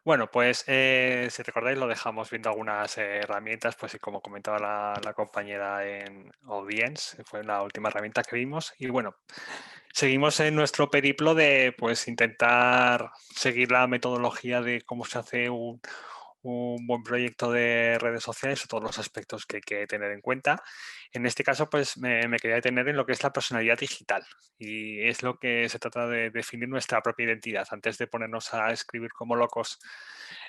Bueno, pues si recordáis lo dejamos viendo algunas herramientas, pues y como comentaba la compañera en Audience, fue la última herramienta que vimos. Y bueno, seguimos en nuestro periplo de pues intentar seguir la metodología de cómo se hace un buen proyecto de redes sociales o todos los aspectos que hay que tener en cuenta. En este caso, pues me quería detener en lo que es la personalidad digital y es lo que se trata de definir nuestra propia identidad. Antes de ponernos a escribir como locos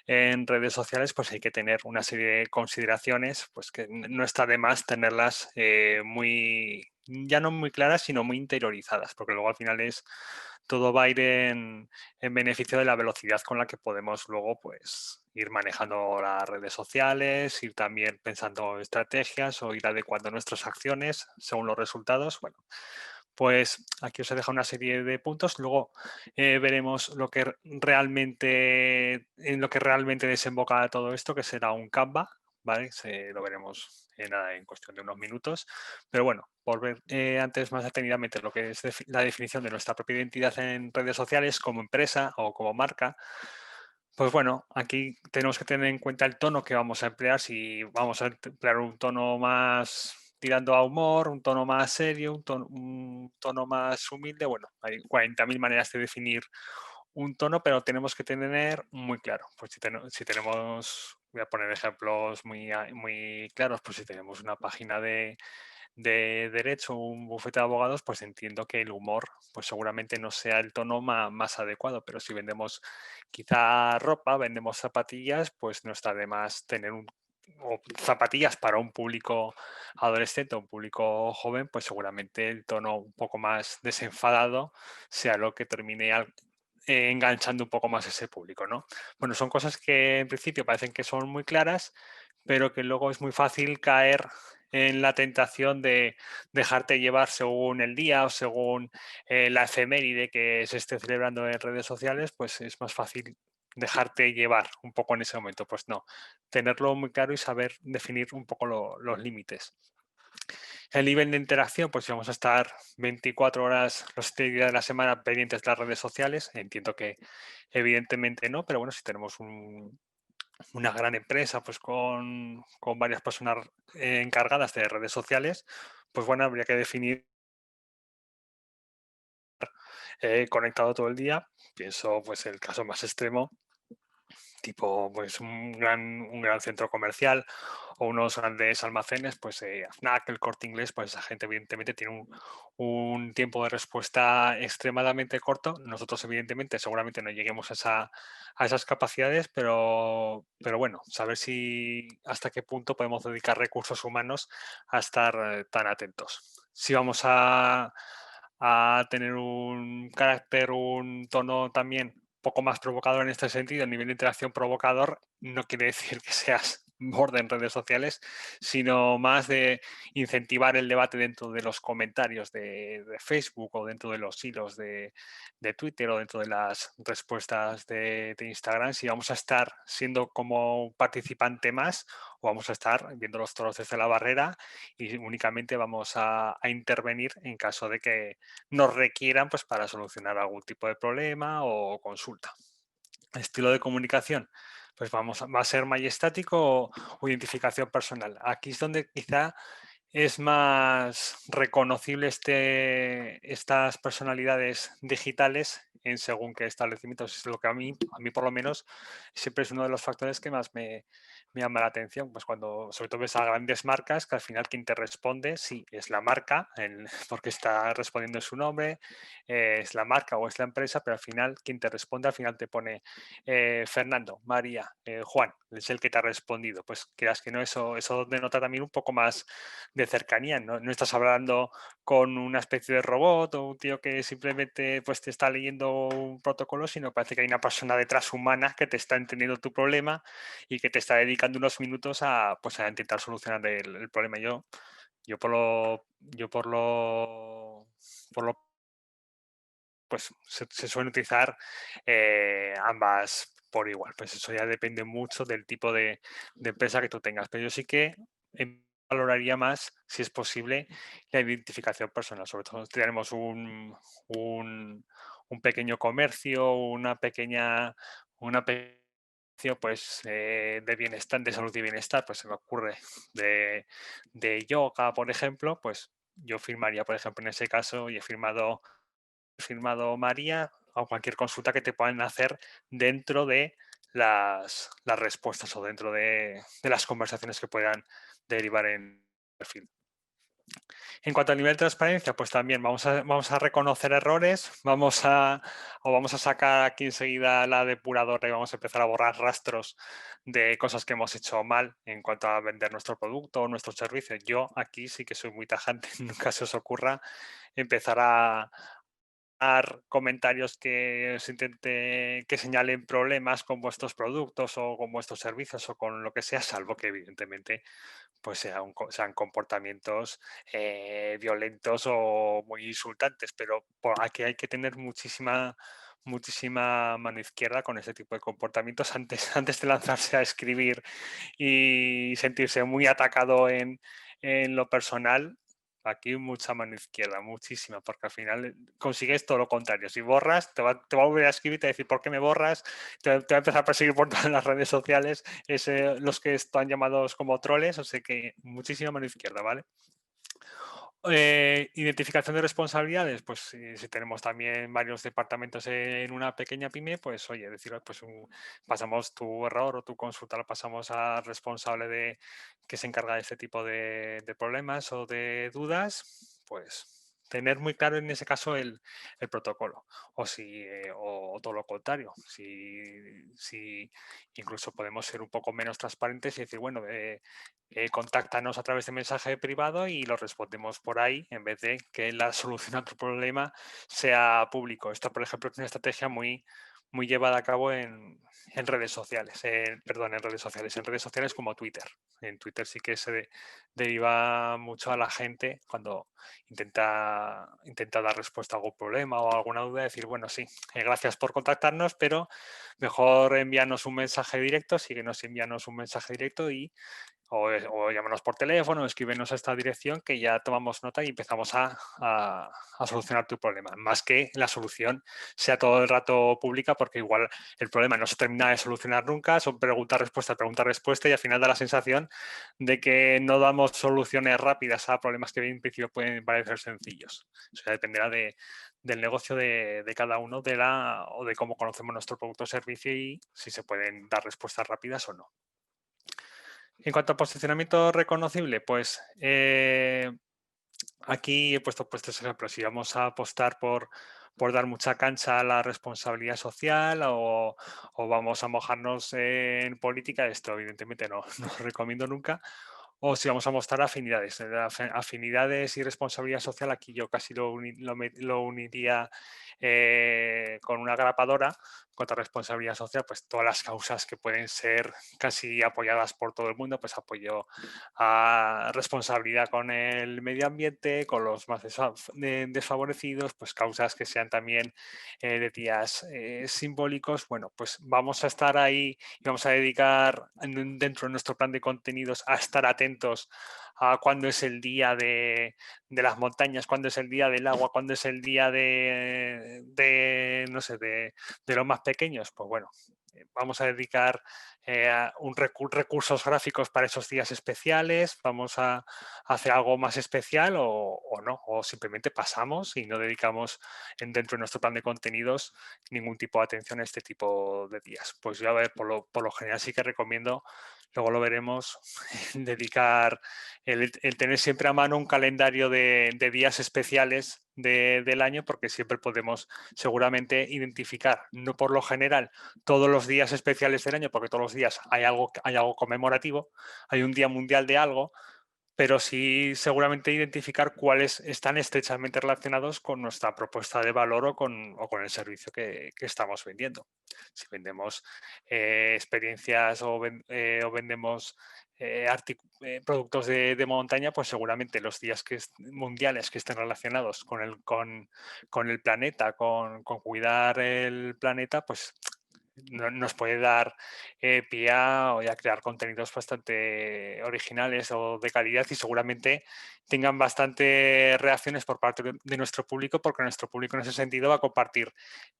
en redes sociales, pues hay que tener una serie de consideraciones, pues que no está de más tenerlas ya no muy claras, sino muy interiorizadas, porque luego al final todo va a ir en beneficio de la velocidad con la que podemos luego pues ir manejando las redes sociales, ir también pensando estrategias o ir adecuando nuestras acciones según los resultados. Bueno, pues aquí os he dejado una serie de puntos. Luego veremos en lo que realmente desemboca todo esto, que será un Canva, ¿vale? Lo veremos en cuestión de unos minutos. Pero bueno, por ver antes más detenidamente lo que es la definición de nuestra propia identidad en redes sociales como empresa o como marca, pues bueno, aquí tenemos que tener en cuenta el tono que vamos a emplear. Si vamos a emplear un tono más tirando a humor, un tono más serio, un tono más humilde, bueno, hay 40.000 maneras de definir un tono, pero tenemos que tener muy claro. Pues si tenemos, voy a poner ejemplos muy claros, pues si tenemos una página de derecho, un bufete de abogados, pues entiendo que el humor, pues seguramente no sea el tono más adecuado, pero si vendemos quizá ropa, vendemos zapatillas, pues no está de más tener o zapatillas para un público adolescente o un público joven, pues seguramente el tono un poco más desenfadado sea lo que termine enganchando un poco más ese público, ¿no? Bueno, son cosas que en principio parecen que son muy claras, pero que luego es muy fácil caer en la tentación de dejarte llevar según el día o según la efeméride que se esté celebrando en redes sociales, pues es más fácil dejarte llevar un poco en ese momento. Pues no, tenerlo muy claro y saber definir un poco los límites. El nivel de interacción, pues si vamos a estar 24 horas los 7 días de la semana pendientes de las redes sociales. Entiendo que evidentemente no, pero bueno, si tenemos una gran empresa pues con varias personas encargadas de redes sociales, pues bueno, habría que definir conectado todo el día. Pienso pues el caso más extremo, tipo pues un gran centro comercial o unos grandes almacenes, pues Fnac, el Corte Inglés, pues esa gente evidentemente tiene un tiempo de respuesta extremadamente corto. Nosotros evidentemente seguramente no lleguemos a esas capacidades, pero bueno, saber si hasta qué punto podemos dedicar recursos humanos a estar tan atentos. Si vamos a tener un carácter, un tono también poco más provocador en este sentido, a nivel de interacción provocador, no quiere decir que seas borde en redes sociales, sino más de incentivar el debate dentro de los comentarios de Facebook o dentro de los hilos de Twitter o dentro de las respuestas de Instagram, si vamos a estar siendo como un participante más o vamos a estar viendo los toros desde la barrera y únicamente vamos a intervenir en caso de que nos requieran pues, para solucionar algún tipo de problema o consulta. Estilo de comunicación, pues va a ser majestático o identificación personal. Aquí es donde quizá es más reconocible estas personalidades digitales en según qué establecimientos. Es lo que a mí por lo menos, siempre es uno de los factores que más me llama la atención. Pues cuando sobre todo ves a grandes marcas, que al final quien te responde, sí, es la marca, porque está respondiendo en su nombre, es la marca o es la empresa, pero al final quien te responde, al final te pone Fernando, María, Juan, es el que te ha respondido. Pues creas que no, eso denota también un poco más de cercanía, no estás hablando con una especie de robot o un tío que simplemente pues, te está leyendo un protocolo, sino parece que hay una persona detrás humana que te está entendiendo tu problema y que te está dedicando unos minutos pues, a intentar solucionar el problema. Yo por lo pues se suelen utilizar ambas por igual. Pues eso ya depende mucho del tipo de empresa que tú tengas. Pero yo sí que valoraría más, si es posible, la identificación personal. Sobre todo si tenemos un, un pequeño comercio, una pequeña pues de bienestar, de salud y bienestar, pues se me ocurre de yoga, por ejemplo, pues yo firmaría, por ejemplo, en ese caso, y he firmado María o cualquier consulta que te puedan hacer dentro de las respuestas o dentro de las conversaciones que puedan derivar en el perfil. En cuanto al nivel de transparencia, pues también vamos a reconocer errores, vamos a sacar aquí enseguida la depuradora y vamos a empezar a borrar rastros de cosas que hemos hecho mal en cuanto a vender nuestro producto o nuestro servicio. Yo aquí sí que soy muy tajante, nunca se os ocurra empezar a dar comentarios que os intente que señalen problemas con vuestros productos o con vuestros servicios o con lo que sea, salvo que evidentemente pues sean comportamientos violentos o muy insultantes, pero aquí hay que tener muchísima mano izquierda con ese tipo de comportamientos antes de lanzarse a escribir y sentirse muy atacado en lo personal. Aquí mucha mano izquierda, muchísima, porque al final consigues todo lo contrario. Si borras, te va a volver a escribir y te va a decir, ¿por qué me borras? Te va a empezar a perseguir por todas las redes sociales, los que están llamados como troles, o sea que muchísima mano izquierda, ¿vale? Identificación de responsabilidades, pues si tenemos también varios departamentos en una pequeña pyme, pues oye, decir, pues pasamos tu error o tu consulta, la pasamos al responsable que se encarga de este tipo de problemas o de dudas, pues tener muy claro en ese caso el protocolo. O todo lo contrario, si incluso podemos ser un poco menos transparentes y decir, bueno, contáctanos a través de mensaje privado y lo respondemos por ahí en vez de que la solución a tu problema sea público. Esto, por ejemplo, es una estrategia muy llevada a cabo en redes sociales, en redes sociales como Twitter. En Twitter sí que deriva mucho a la gente cuando intenta dar respuesta a algún problema o alguna duda, decir, bueno, sí, gracias por contactarnos, pero mejor envíanos un mensaje directo, síguenos envíanos un mensaje directo o llámanos por teléfono, o escríbenos a esta dirección que ya tomamos nota y empezamos a solucionar tu problema. Más que la solución sea todo el rato pública, porque igual el problema no se termina de solucionar nunca, son pregunta-respuesta y al final da la sensación de que no damos soluciones rápidas a problemas que en principio pueden parecer sencillos. O sea, dependerá del negocio de cada uno o de cómo conocemos nuestro producto o servicio y si se pueden dar respuestas rápidas o no. En cuanto a posicionamiento reconocible, pues aquí he puesto estos ejemplos. Si vamos a apostar por dar mucha cancha a la responsabilidad social o vamos a mojarnos en política, esto evidentemente no lo recomiendo nunca. O si vamos a mostrar afinidades. Afinidades y responsabilidad social, aquí yo casi lo uniría con una grapadora. Contra responsabilidad social, pues todas las causas que pueden ser casi apoyadas por todo el mundo, pues apoyo a responsabilidad con el medio ambiente, con los más desfavorecidos, pues causas que sean también de días simbólicos. Bueno, pues vamos a estar ahí y vamos a dedicar dentro de nuestro plan de contenidos a estar atentos a cuándo es el día de las montañas, cuándo es el día del agua, cuándo es el día no sé, de los más pequeños. Pues bueno, vamos a dedicar recursos gráficos para esos días especiales, vamos a hacer algo más especial o no, o simplemente pasamos y no dedicamos dentro de nuestro plan de contenidos ningún tipo de atención a este tipo de días. Pues yo, a ver, por lo general sí que recomiendo, luego lo veremos, dedicar el tener siempre a mano un calendario de días especiales del año, porque siempre podemos seguramente identificar, no por lo general, todos los días especiales del año, porque todos los días hay algo conmemorativo, hay un día mundial de algo, pero sí seguramente identificar cuáles están estrechamente relacionados con nuestra propuesta de valor o con el servicio que estamos vendiendo. Si vendemos experiencias o vendemos productos de montaña, pues seguramente los días mundiales que estén relacionados con el planeta, con cuidar el planeta, pues nos puede dar pie a crear contenidos bastante originales o de calidad y seguramente tengan bastante reacciones por parte de nuestro público, porque nuestro público en ese sentido va a compartir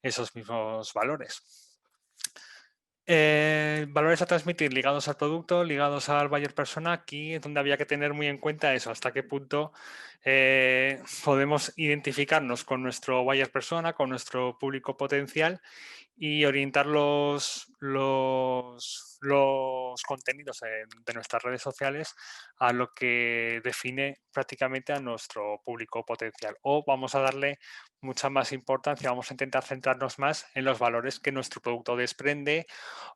esos mismos valores. Valores a transmitir ligados al producto, ligados al buyer persona. Aquí es donde había que tener muy en cuenta eso, hasta qué punto podemos identificarnos con nuestro buyer persona, con nuestro público potencial y orientar los contenidos de nuestras redes sociales a lo que define prácticamente a nuestro público potencial. O vamos a darle mucha más importancia, vamos a intentar centrarnos más en los valores que nuestro producto desprende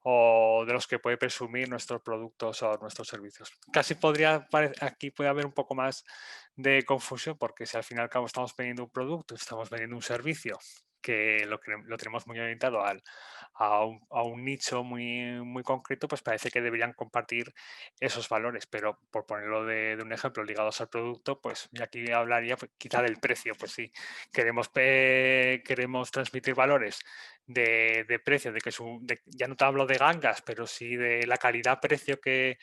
o de los que puede presumir nuestros productos o nuestros servicios. Casi aquí puede haber un poco más de confusión porque si al fin y al cabo estamos vendiendo un producto, estamos vendiendo un servicio que lo tenemos muy orientado a un nicho muy concreto, pues parece que deberían compartir esos valores. Pero por ponerlo de un ejemplo ligados al producto, pues y aquí hablaría pues, quizá del precio. Pues sí, queremos transmitir valores de precio, ya no te hablo de gangas, pero sí de la calidad-precio que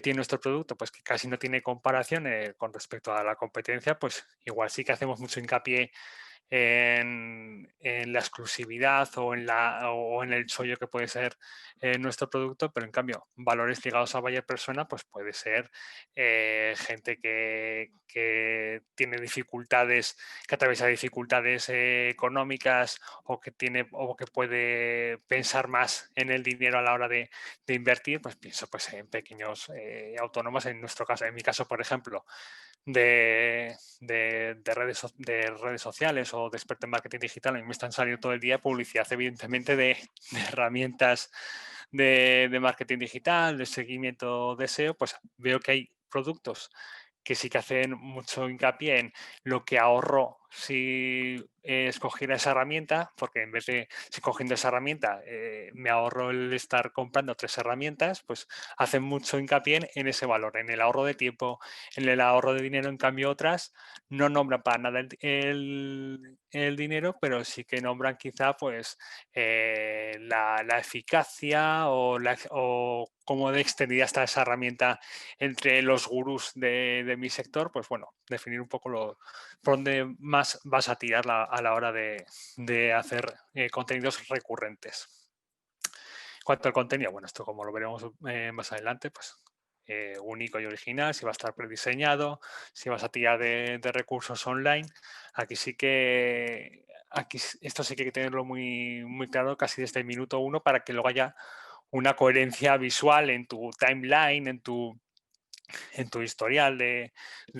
tiene nuestro producto, pues que casi no tiene comparación con respecto a la competencia, pues igual sí que hacemos mucho hincapié en la exclusividad o en el chollo que puede ser nuestro producto, pero en cambio valores ligados a buyer persona pues puede ser gente que tiene dificultades, que atraviesa dificultades económicas o que puede pensar más en el dinero a la hora de invertir, pues pienso pues en pequeños autónomos, en nuestro caso, en mi caso por ejemplo, de redes sociales o de experto en marketing digital, a mí me están saliendo todo el día publicidad, evidentemente, de herramientas de marketing digital, de seguimiento de SEO, pues veo que hay productos que sí que hacen mucho hincapié en lo que ahorro si escogiera esa herramienta, porque en vez de, si cogiendo esa herramienta, me ahorro el estar comprando 3 herramientas, pues hacen mucho hincapié en ese valor, en el ahorro de tiempo, en el ahorro de dinero. En cambio otras no nombran para nada el dinero, pero sí que nombran quizá pues la eficacia o cómo de extendida está esa herramienta entre los gurús de mi sector. Pues bueno, definir un poco por dónde más vas a tirar a la hora de hacer contenidos recurrentes. En cuanto al contenido, bueno, esto como lo veremos más adelante, pues único y original, si va a estar prediseñado, si vas a tirar de recursos online. Aquí sí que, esto sí que hay que tenerlo muy claro casi desde el minuto 1 para que luego haya una coherencia visual en tu timeline, en tu historial de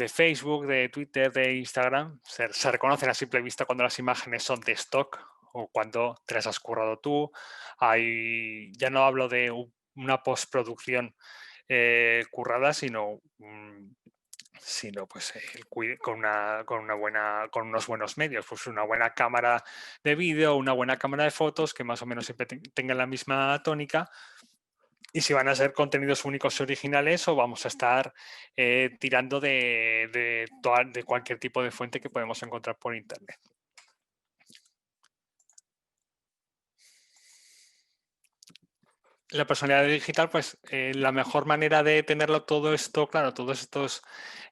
Facebook, de Twitter, de Instagram. Se reconocen a simple vista cuando las imágenes son de stock o cuando te las has currado tú. Ya no hablo de una postproducción currada, sino pues con unos buenos medios, pues una buena cámara de vídeo, una buena cámara de fotos que más o menos siempre tengan la misma tónica. Y si van a ser contenidos únicos y originales o vamos a estar tirando de cualquier tipo de fuente que podemos encontrar por internet. La personalidad digital, pues la mejor manera de tenerlo todo esto, claro, todos estos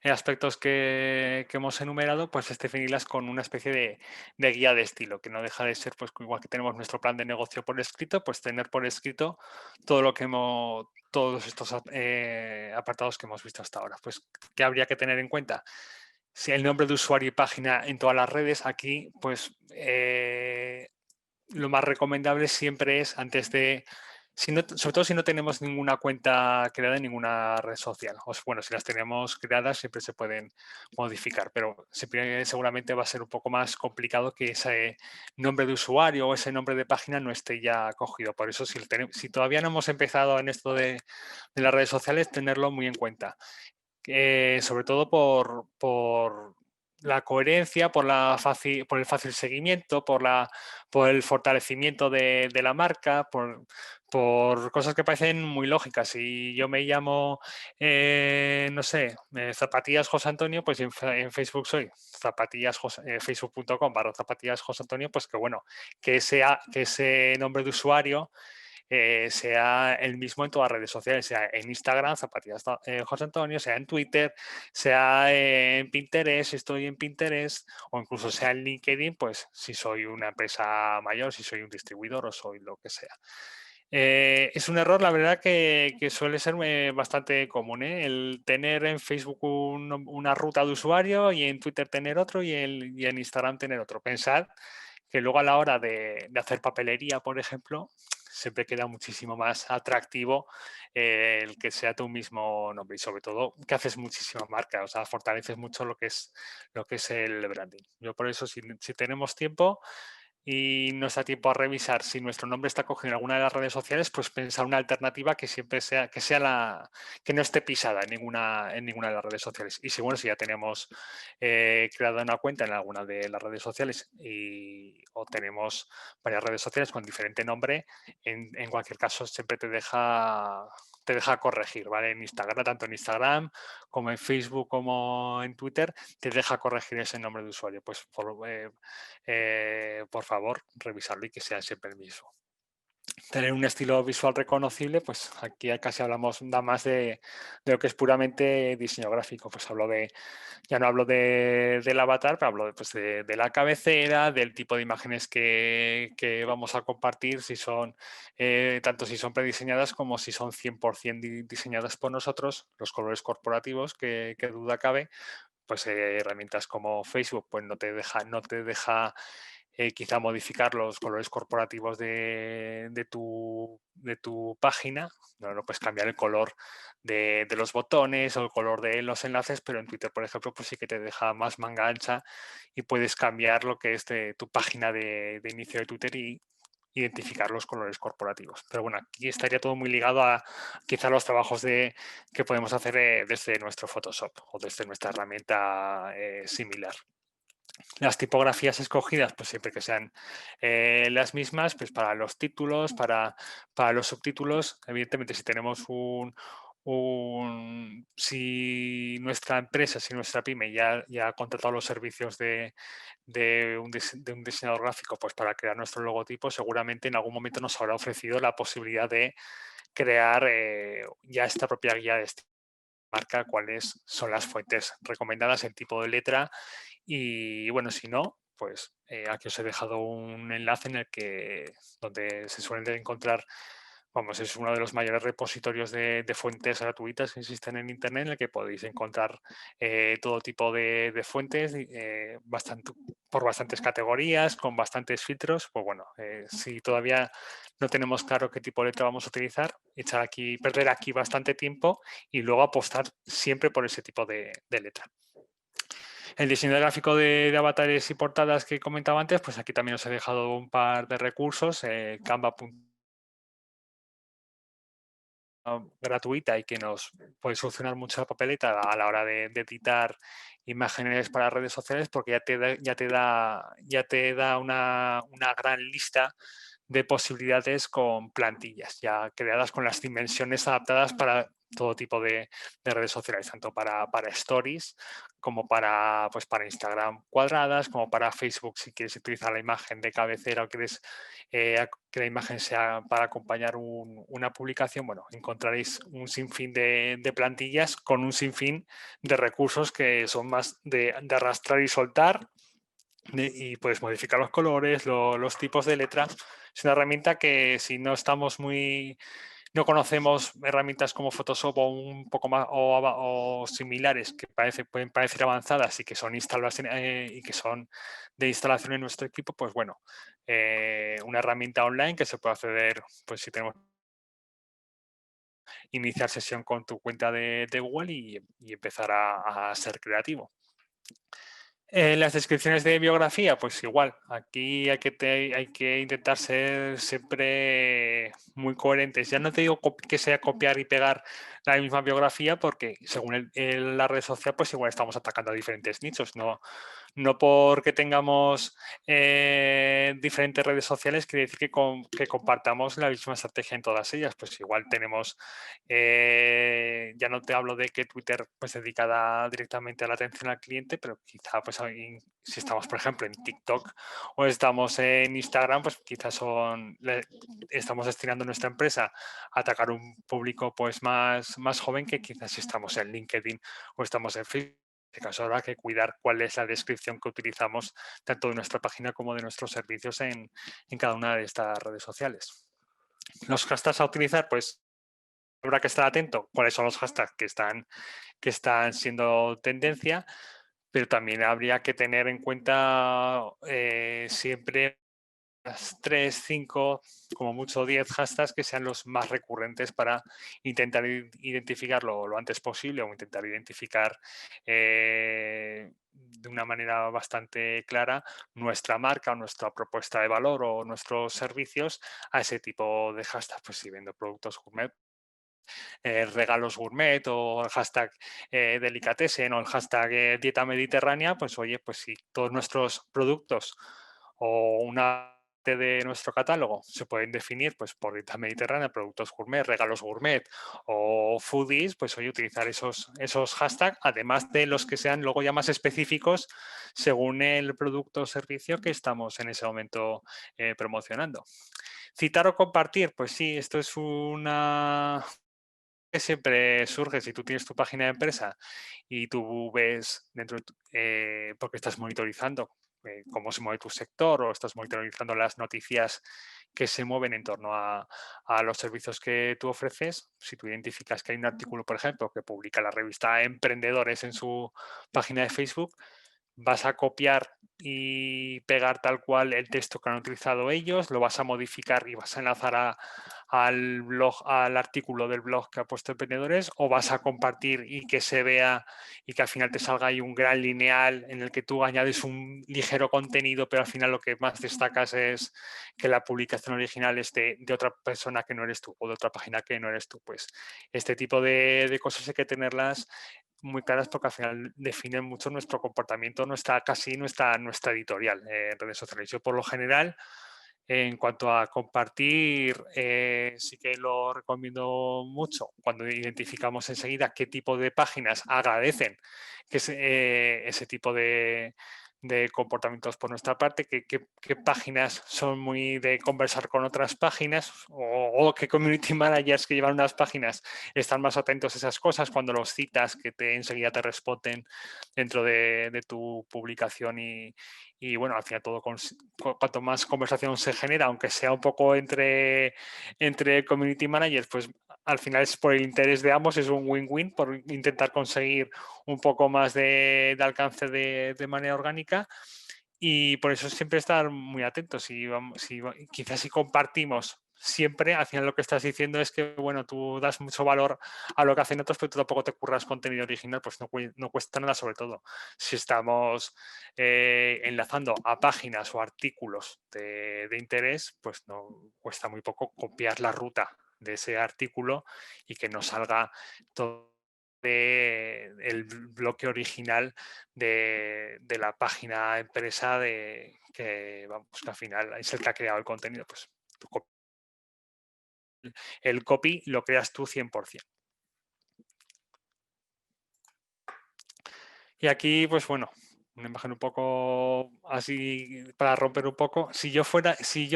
aspectos que hemos enumerado, pues es definirlas con una especie de guía de estilo, que no deja de ser, pues igual que tenemos nuestro plan de negocio por escrito, pues tener por escrito todo lo que todos estos apartados que hemos visto hasta ahora. Pues, ¿qué habría que tener en cuenta? Si el nombre de usuario y página en todas las redes, aquí, pues lo más recomendable siempre es antes de, sobre todo si no tenemos ninguna cuenta creada en ninguna red social. Bueno, si las tenemos creadas siempre se pueden modificar, pero siempre seguramente va a ser un poco más complicado que ese nombre de usuario o ese nombre de página no esté ya cogido. Por eso, si todavía no hemos empezado en esto de las redes sociales, tenerlo muy en cuenta. Sobre todo por la coherencia, por el fácil seguimiento, por el fortalecimiento de la marca, por cosas que parecen muy lógicas. Si yo me llamo, no sé, Zapatillas José Antonio, pues en Facebook soy facebook.com/zapatillas José Antonio, pues que bueno, que ese nombre de usuario sea el mismo en todas las redes sociales, sea en Instagram, Zapatillas José Antonio, sea en Twitter, sea en Pinterest, si estoy en Pinterest, o incluso sea en LinkedIn, pues si soy una empresa mayor, si soy un distribuidor o soy lo que sea. Es un error, la verdad, que suele ser bastante común, ¿eh? El tener en Facebook una ruta de usuario y en Twitter tener otro y en Instagram tener otro. Pensad que luego a la hora de hacer papelería, por ejemplo, siempre queda muchísimo más atractivo el que sea tu mismo nombre y sobre todo que haces muchísima marca, o sea, fortaleces mucho lo que es el branding. Yo por eso, si tenemos tiempo y nos da tiempo a revisar si nuestro nombre está cogido en alguna de las redes sociales, pues pensar una alternativa que siempre sea que no esté pisada en ninguna de las redes sociales. Y si bueno, si ya tenemos creado una cuenta en alguna de las redes sociales o tenemos varias redes sociales con diferente nombre, en cualquier caso siempre te deja corregir, ¿vale? En Instagram, tanto en Instagram como en Facebook como en Twitter, te deja corregir ese nombre de usuario. Pues por favor, revisarlo y que sea siempre el mismo. Tener un estilo visual reconocible, pues aquí ya casi hablamos nada más de lo que es puramente diseño gráfico. Pues ya no hablo del avatar, pero hablo pues de la cabecera, del tipo de imágenes que vamos a compartir, si son tanto si son prediseñadas como si son 100% diseñadas por nosotros, los colores corporativos, que duda cabe, pues herramientas como Facebook pues no te deja quizá modificar los colores corporativos de tu página. No puedes cambiar el color de los botones o el color de los enlaces, pero en Twitter, por ejemplo, pues sí que te deja más manga ancha y puedes cambiar lo que es tu página de inicio de Twitter y identificar los colores corporativos. Pero bueno, aquí estaría todo muy ligado a quizá los trabajos que podemos hacer desde nuestro Photoshop o desde nuestra herramienta similar. Las tipografías escogidas, pues siempre que sean las mismas, pues para los títulos, para los subtítulos, evidentemente si tenemos si nuestra empresa, si nuestra pyme ya ha contratado los servicios de un diseñador gráfico pues para crear nuestro logotipo, seguramente en algún momento nos habrá ofrecido la posibilidad de crear ya esta propia guía de estilo, marca cuáles son las fuentes recomendadas, el tipo de letra y bueno, si no, pues aquí os he dejado un enlace donde se suelen encontrar, vamos, es uno de los mayores repositorios de fuentes gratuitas que existen en Internet, en el que podéis encontrar todo tipo de fuentes por bastantes categorías, con bastantes filtros. Pues bueno, si todavía no tenemos claro qué tipo de letra vamos a utilizar, perder aquí bastante tiempo y luego apostar siempre por ese tipo de letra. El diseño gráfico de avatares y portadas que comentaba antes, pues aquí también os he dejado un par de recursos, Canva gratuita y que nos puede solucionar mucha papeleta a la hora de editar imágenes para redes sociales porque ya te da una gran lista de posibilidades con plantillas ya creadas con las dimensiones adaptadas para todo tipo de redes sociales, tanto para stories como pues para Instagram cuadradas, como para Facebook si quieres utilizar la imagen de cabecera o quieres que la imagen sea para acompañar una publicación. Bueno, encontraréis un sinfín de plantillas con un sinfín de recursos que son más de arrastrar y soltar y puedes modificar los colores, los tipos de letra. Es una herramienta que si no estamos no conocemos herramientas como Photoshop o un poco más o similares que pueden parecer avanzadas y que son y que son de instalación en nuestro equipo, pues bueno, una herramienta online que se puede acceder, pues si tenemos iniciar sesión con tu cuenta de Google y empezar a ser creativo. Las descripciones de biografía, pues igual, aquí hay que intentar ser siempre muy coherentes. Ya no te digo que sea copiar y pegar la misma biografía, porque según la red social, pues igual estamos atacando a diferentes nichos. No porque tengamos diferentes redes sociales quiere decir que compartamos la misma estrategia en todas ellas. Pues igual tenemos, ya no te hablo de que Twitter pues dedicada directamente a la atención al cliente, pero quizá pues si estamos por ejemplo en TikTok o estamos en Instagram, pues quizás estamos destinando nuestra empresa a atacar un público pues más joven que quizás si estamos en LinkedIn o estamos en Facebook. En este caso habrá que cuidar cuál es la descripción que utilizamos tanto de nuestra página como de nuestros servicios en cada una de estas redes sociales. Los hashtags a utilizar, pues habrá que estar atento cuáles son los hashtags que están siendo tendencia, pero también habría que tener en cuenta siempre 3, 5, como mucho 10 hashtags que sean los más recurrentes para intentar identificarlo lo antes posible o intentar identificar de una manera bastante clara nuestra marca o nuestra propuesta de valor o nuestros servicios a ese tipo de hashtags. Pues si vendo productos gourmet, regalos gourmet o el hashtag delicatessen o el hashtag dieta mediterránea, pues oye, pues si todos nuestros productos o una parte de nuestro catálogo se pueden definir pues por dieta mediterránea, productos gourmet, regalos gourmet o foodies, pues oye, utilizar esos hashtags, además de los que sean luego ya más específicos según el producto o servicio que estamos en ese momento promocionando. Citar o compartir, pues sí, esto es una que siempre surge si tú tienes tu página de empresa y tú ves dentro de porque estás monitorizando cómo se mueve tu sector o estás monitorizando las noticias que se mueven en torno a los servicios que tú ofreces. Si tú identificas que hay un artículo, por ejemplo, que publica la revista Emprendedores en su página de Facebook, vas a copiar y pegar tal cual el texto que han utilizado ellos, lo vas a modificar y vas a enlazar al blog, al artículo del blog que ha puesto Emprendedores, o vas a compartir y que se vea y que al final te salga ahí un gran lineal en el que tú añades un ligero contenido, pero al final lo que más destacas es que la publicación original es de otra persona que no eres tú o de otra página que no eres tú. Pues este tipo de cosas hay que tenerlas muy claras porque al final definen mucho nuestro comportamiento, nuestra editorial en redes sociales. Yo por lo general, en cuanto a compartir, sí que lo recomiendo mucho cuando identificamos enseguida qué tipo de páginas agradecen que ese tipo de comportamientos por nuestra parte, qué páginas son muy de conversar con otras páginas o qué community managers que llevan unas páginas están más atentos a esas cosas cuando los citas, que enseguida te responden dentro de tu publicación y bueno, al final todo cuanto más conversación se genera, aunque sea un poco entre community managers, pues al final es por el interés de ambos, es un win-win por intentar conseguir un poco más de alcance de manera orgánica. Y por eso siempre estar muy atentos. Quizás si compartimos siempre, al final lo que estás diciendo es que, bueno, tú das mucho valor a lo que hacen otros, pero tú tampoco te curras contenido original, pues no cuesta nada, sobre todo si estamos enlazando a páginas o artículos de interés, pues no cuesta muy poco copiar la ruta de ese artículo y que nos salga todo el bloque original de la página empresa que, vamos, que al final es el que ha creado el contenido. Pues el copy lo creas tú 100%. Y aquí, pues bueno, una imagen un poco así para romper un poco. Si yo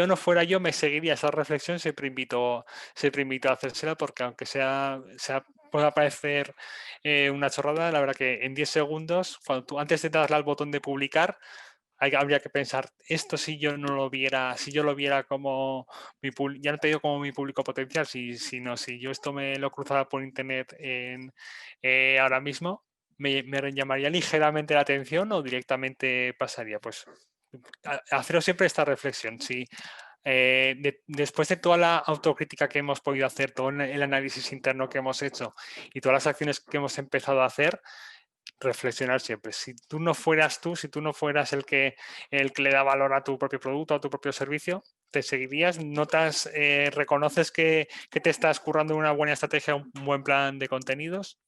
no fuera yo, me seguiría esa reflexión. Siempre invito a hacérsela porque aunque pueda parecer una chorrada, la verdad que en 10 segundos, cuando tú antes de darle al botón de publicar, habría que pensar, esto si yo no lo viera, si yo lo viera como ya no te digo como mi público potencial, sino si yo esto me lo cruzara por internet ahora mismo, me llamaría ligeramente la atención o directamente pasaría. Pues haceros siempre esta reflexión. Si después de toda la autocrítica que hemos podido hacer, todo el análisis interno que hemos hecho y todas las acciones que hemos empezado a hacer, reflexionar siempre. Si tú no fueras el que le da valor a tu propio producto, a tu propio servicio, te seguirías, notas, reconoces que te estás currando una buena estrategia, un buen plan de contenidos.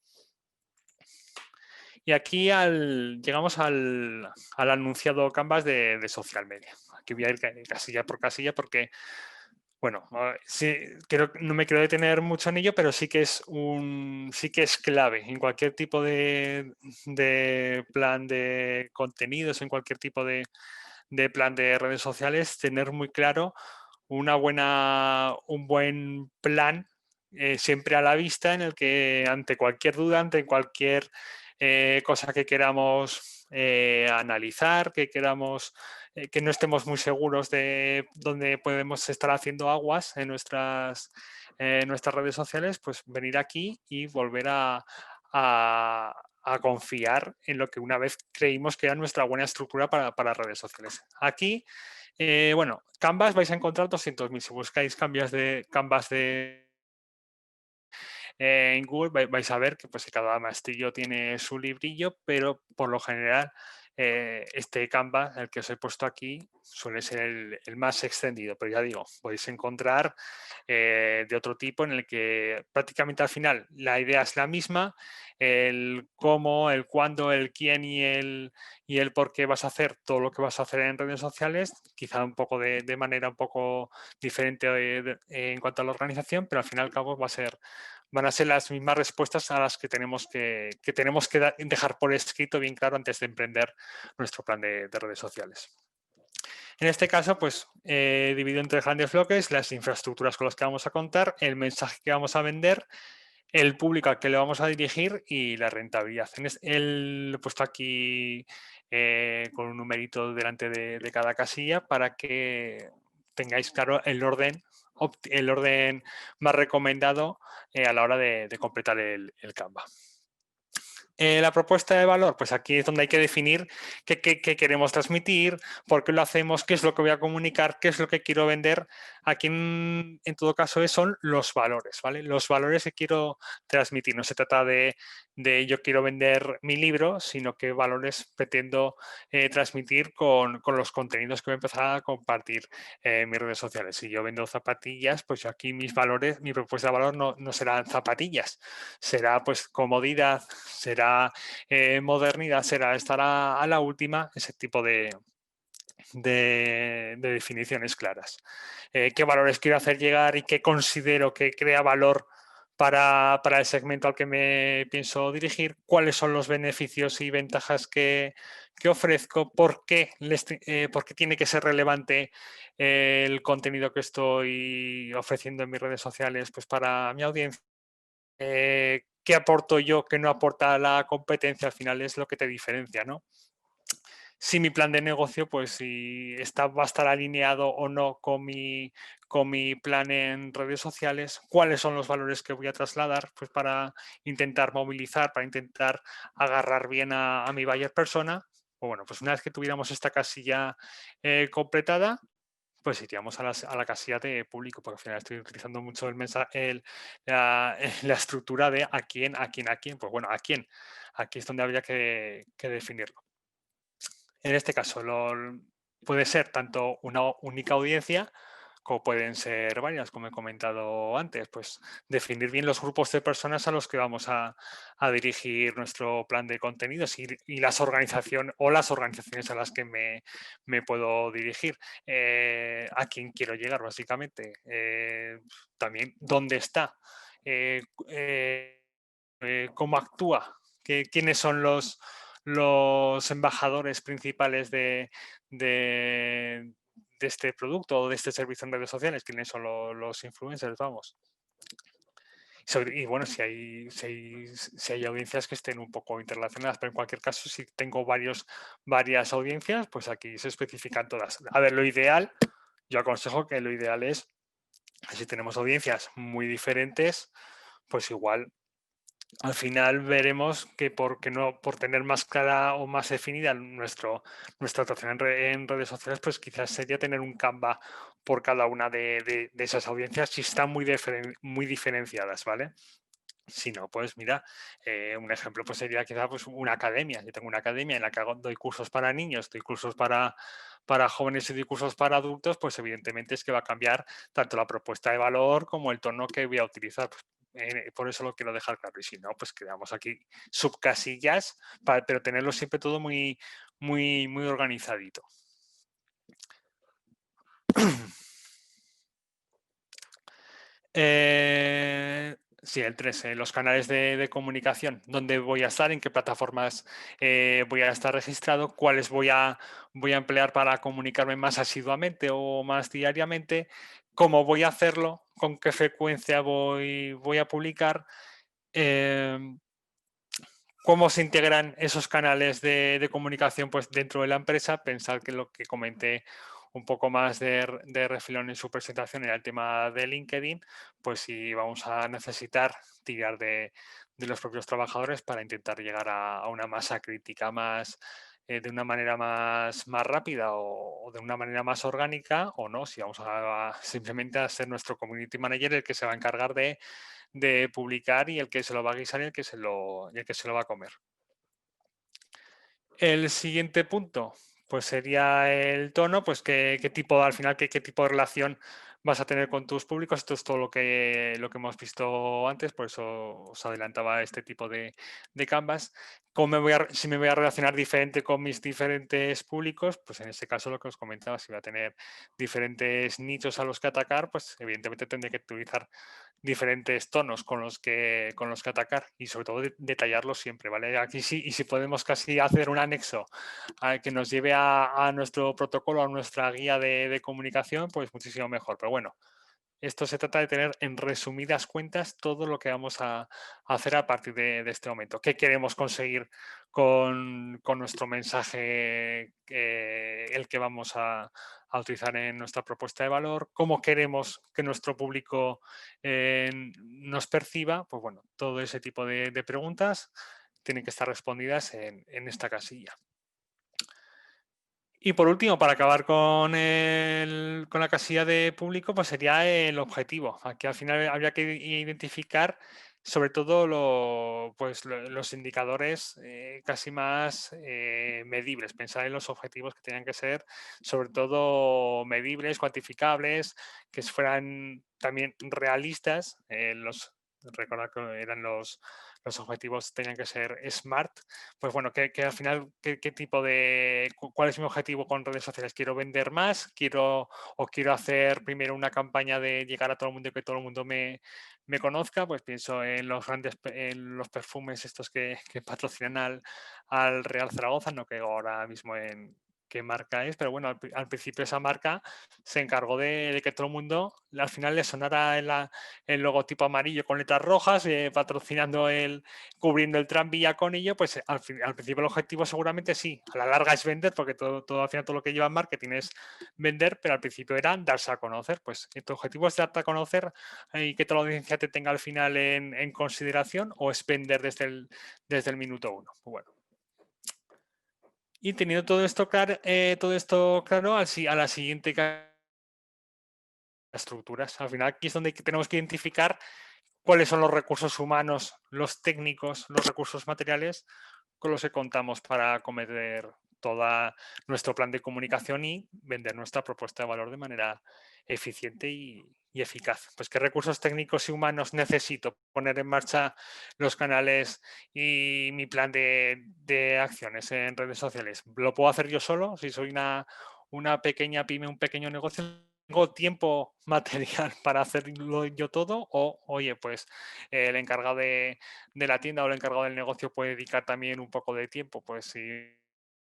Y aquí llegamos al anunciado Canvas de social media. Aquí voy a ir casilla por casilla porque, bueno, sí, no me quiero detener mucho en ello, pero sí que es clave en cualquier tipo de plan de contenidos, en cualquier tipo de plan de redes sociales, tener muy claro un buen plan siempre a la vista en el que ante cualquier duda, ante cualquier cosa que queramos analizar, que queramos, que no estemos muy seguros de dónde podemos estar haciendo aguas en nuestras redes sociales, pues venir aquí y volver a confiar en lo que una vez creímos que era nuestra buena estructura para redes sociales. Aquí, bueno, Canvas vais a encontrar 200.000. Si buscáis Canvas en Google vais a ver que pues, cada maestrillo tiene su librillo, pero por lo general este Canva, el que os he puesto aquí, suele ser el más extendido. Pero ya digo, podéis encontrar de otro tipo en el que prácticamente al final la idea es la misma, el cómo, el cuándo, el quién y el por qué vas a hacer todo lo que vas a hacer en redes sociales, quizá un poco de manera un poco diferente en cuanto a la organización, pero al final y al cabo van a ser las mismas respuestas a las que tenemos que dejar por escrito bien claro antes de emprender nuestro plan de redes sociales. En este caso, pues dividido entre grandes bloques, las infraestructuras con las que vamos a contar, el mensaje que vamos a vender, el público al que le vamos a dirigir y la rentabilidad. He puesto aquí con un numerito delante de cada casilla para que tengáis claro el orden más recomendado a la hora de completar el Canva. La propuesta de valor, pues aquí es donde hay que definir qué queremos transmitir, por qué lo hacemos, qué es lo que voy a comunicar, qué es lo que quiero vender. Aquí en todo caso son los valores, ¿vale? Los valores que quiero transmitir. No se trata de yo quiero vender mi libro, sino qué valores pretendo transmitir con los contenidos que voy a empezar a compartir en mis redes sociales. Si yo vendo zapatillas, pues aquí mis valores, mi propuesta de valor no serán zapatillas, será pues comodidad, será modernidad, será estar a la última, ese tipo de definiciones claras. ¿Qué valores quiero hacer llegar y qué considero que crea valor para el segmento al que me pienso dirigir? ¿Cuáles son los beneficios y ventajas que ofrezco? ¿Por qué tiene que ser relevante el contenido que estoy ofreciendo en mis redes sociales pues, para mi audiencia? ¿Qué aporto yo que no aporta la competencia? Al final es lo que te diferencia, ¿no? Si mi plan de negocio, pues si va a estar alineado o no con mi plan en redes sociales, cuáles son los valores que voy a trasladar, pues para intentar movilizar, para intentar agarrar bien a mi buyer persona. O bueno, pues una vez que tuviéramos esta casilla completada, pues iríamos a la casilla de público, porque al final estoy utilizando mucho el mensaje, la estructura de a quién, a quién, a quién. Pues bueno, a quién. Aquí es donde habría que definirlo. En este caso, puede ser tanto una única audiencia como pueden ser varias, como he comentado antes, pues definir bien los grupos de personas a los que vamos a dirigir nuestro plan de contenidos y las organizaciones a las que me puedo dirigir, a quién quiero llegar básicamente, también dónde está, cómo actúa, quiénes son los embajadores principales de este producto o de este servicio en redes sociales, quiénes son los influencers, vamos. Y bueno, si hay audiencias que estén un poco interrelacionadas, pero en cualquier caso, si tengo varias audiencias, pues aquí se especifican todas. A ver, yo aconsejo que lo ideal es, si tenemos audiencias muy diferentes, pues igual al final veremos que por tener más clara o más definida nuestra actuación en redes sociales, pues quizás sería tener un Canva por cada una de esas audiencias si están muy diferenciadas, ¿vale? Si no, pues mira, un ejemplo pues sería quizás pues, una academia. Yo tengo una academia en la que doy cursos para niños, doy cursos para jóvenes y doy cursos para adultos, pues evidentemente es que va a cambiar tanto la propuesta de valor como el tono que voy a utilizar. Pues, por eso lo quiero dejar claro. Y si no, pues creamos aquí subcasillas, pero tenerlo siempre todo muy organizadito. Sí, el 3, los canales de comunicación, dónde voy a estar, en qué plataformas voy a estar registrado, cuáles voy a emplear para comunicarme más asiduamente o más diariamente, cómo voy a hacerlo, con qué frecuencia voy a publicar, ¿Cómo se integran esos canales de comunicación pues, dentro de la empresa? Pensar que lo que comenté un poco más de refilón en su presentación era el tema de LinkedIn, pues si vamos a necesitar tirar de los propios trabajadores para intentar llegar a una masa crítica más de una manera más rápida o de una manera más orgánica, o no, si vamos a simplemente a ser nuestro community manager el que se va a encargar de publicar y el que se lo va a guisar y y el que se lo va a comer. El siguiente punto, pues sería el tono, pues qué tipo, al final, qué tipo de relación vas a tener con tus públicos. Esto es todo lo que hemos visto antes, por eso os adelantaba este tipo de canvas. Si me voy a relacionar diferente con mis diferentes públicos, pues en este caso lo que os comentaba, si voy a tener diferentes nichos a los que atacar, pues evidentemente tendré que utilizar diferentes tonos con los que atacar y sobre todo detallarlos siempre, ¿vale? Aquí sí, y si podemos casi hacer un anexo que nos lleve a nuestro protocolo, a nuestra guía de comunicación, pues muchísimo mejor. Pero bueno, esto se trata de tener en resumidas cuentas todo lo que vamos a hacer a partir de este momento. ¿Qué queremos conseguir con nuestro mensaje, el que vamos a utilizar en nuestra propuesta de valor? ¿Cómo queremos que nuestro público nos perciba? Pues bueno, todo ese tipo de preguntas tienen que estar respondidas en esta casilla. Y por último, para acabar con la casilla de público, pues sería el objetivo. Aquí al final habría que identificar sobre todo los indicadores casi más medibles. Pensar en los objetivos que tenían que ser sobre todo medibles, cuantificables, que fueran también realistas. Recordar que eran los objetivos tenían que ser SMART, pues bueno, que al final, qué tipo cuál es mi objetivo con redes sociales? ¿Quiero vender más? ¿Quiero hacer primero una campaña de llegar a todo el mundo y que todo el mundo me conozca? Pues pienso en en los perfumes estos que patrocinan al Real Zaragoza, no que ahora mismo en qué marca es, pero bueno, al principio esa marca se encargó de que todo el mundo al final le sonara el logotipo amarillo con letras rojas, patrocinando cubriendo el tranvía con ello, pues al principio el objetivo seguramente sí, a la larga es vender, porque todo al final todo lo que lleva en marketing es vender, pero al principio era darse a conocer. Pues tu objetivo es darte a conocer y que toda la audiencia te tenga al final en consideración, o es vender desde el minuto uno. Pues bueno. Y teniendo todo esto claro, a la siguiente estructuras. Al final aquí es donde tenemos que identificar cuáles son los recursos humanos, los técnicos, los recursos materiales con los que contamos para acometer todo nuestro plan de comunicación y vender nuestra propuesta de valor de manera eficiente y eficaz. Pues qué recursos técnicos y humanos necesito poner en marcha los canales y mi plan de acciones en redes sociales. ¿Lo puedo hacer yo solo? Si soy una pequeña pyme, un pequeño negocio, ¿tengo tiempo material para hacerlo yo todo? O, oye, pues el encargado de la tienda o el encargado del negocio puede dedicar también un poco de tiempo. Pues si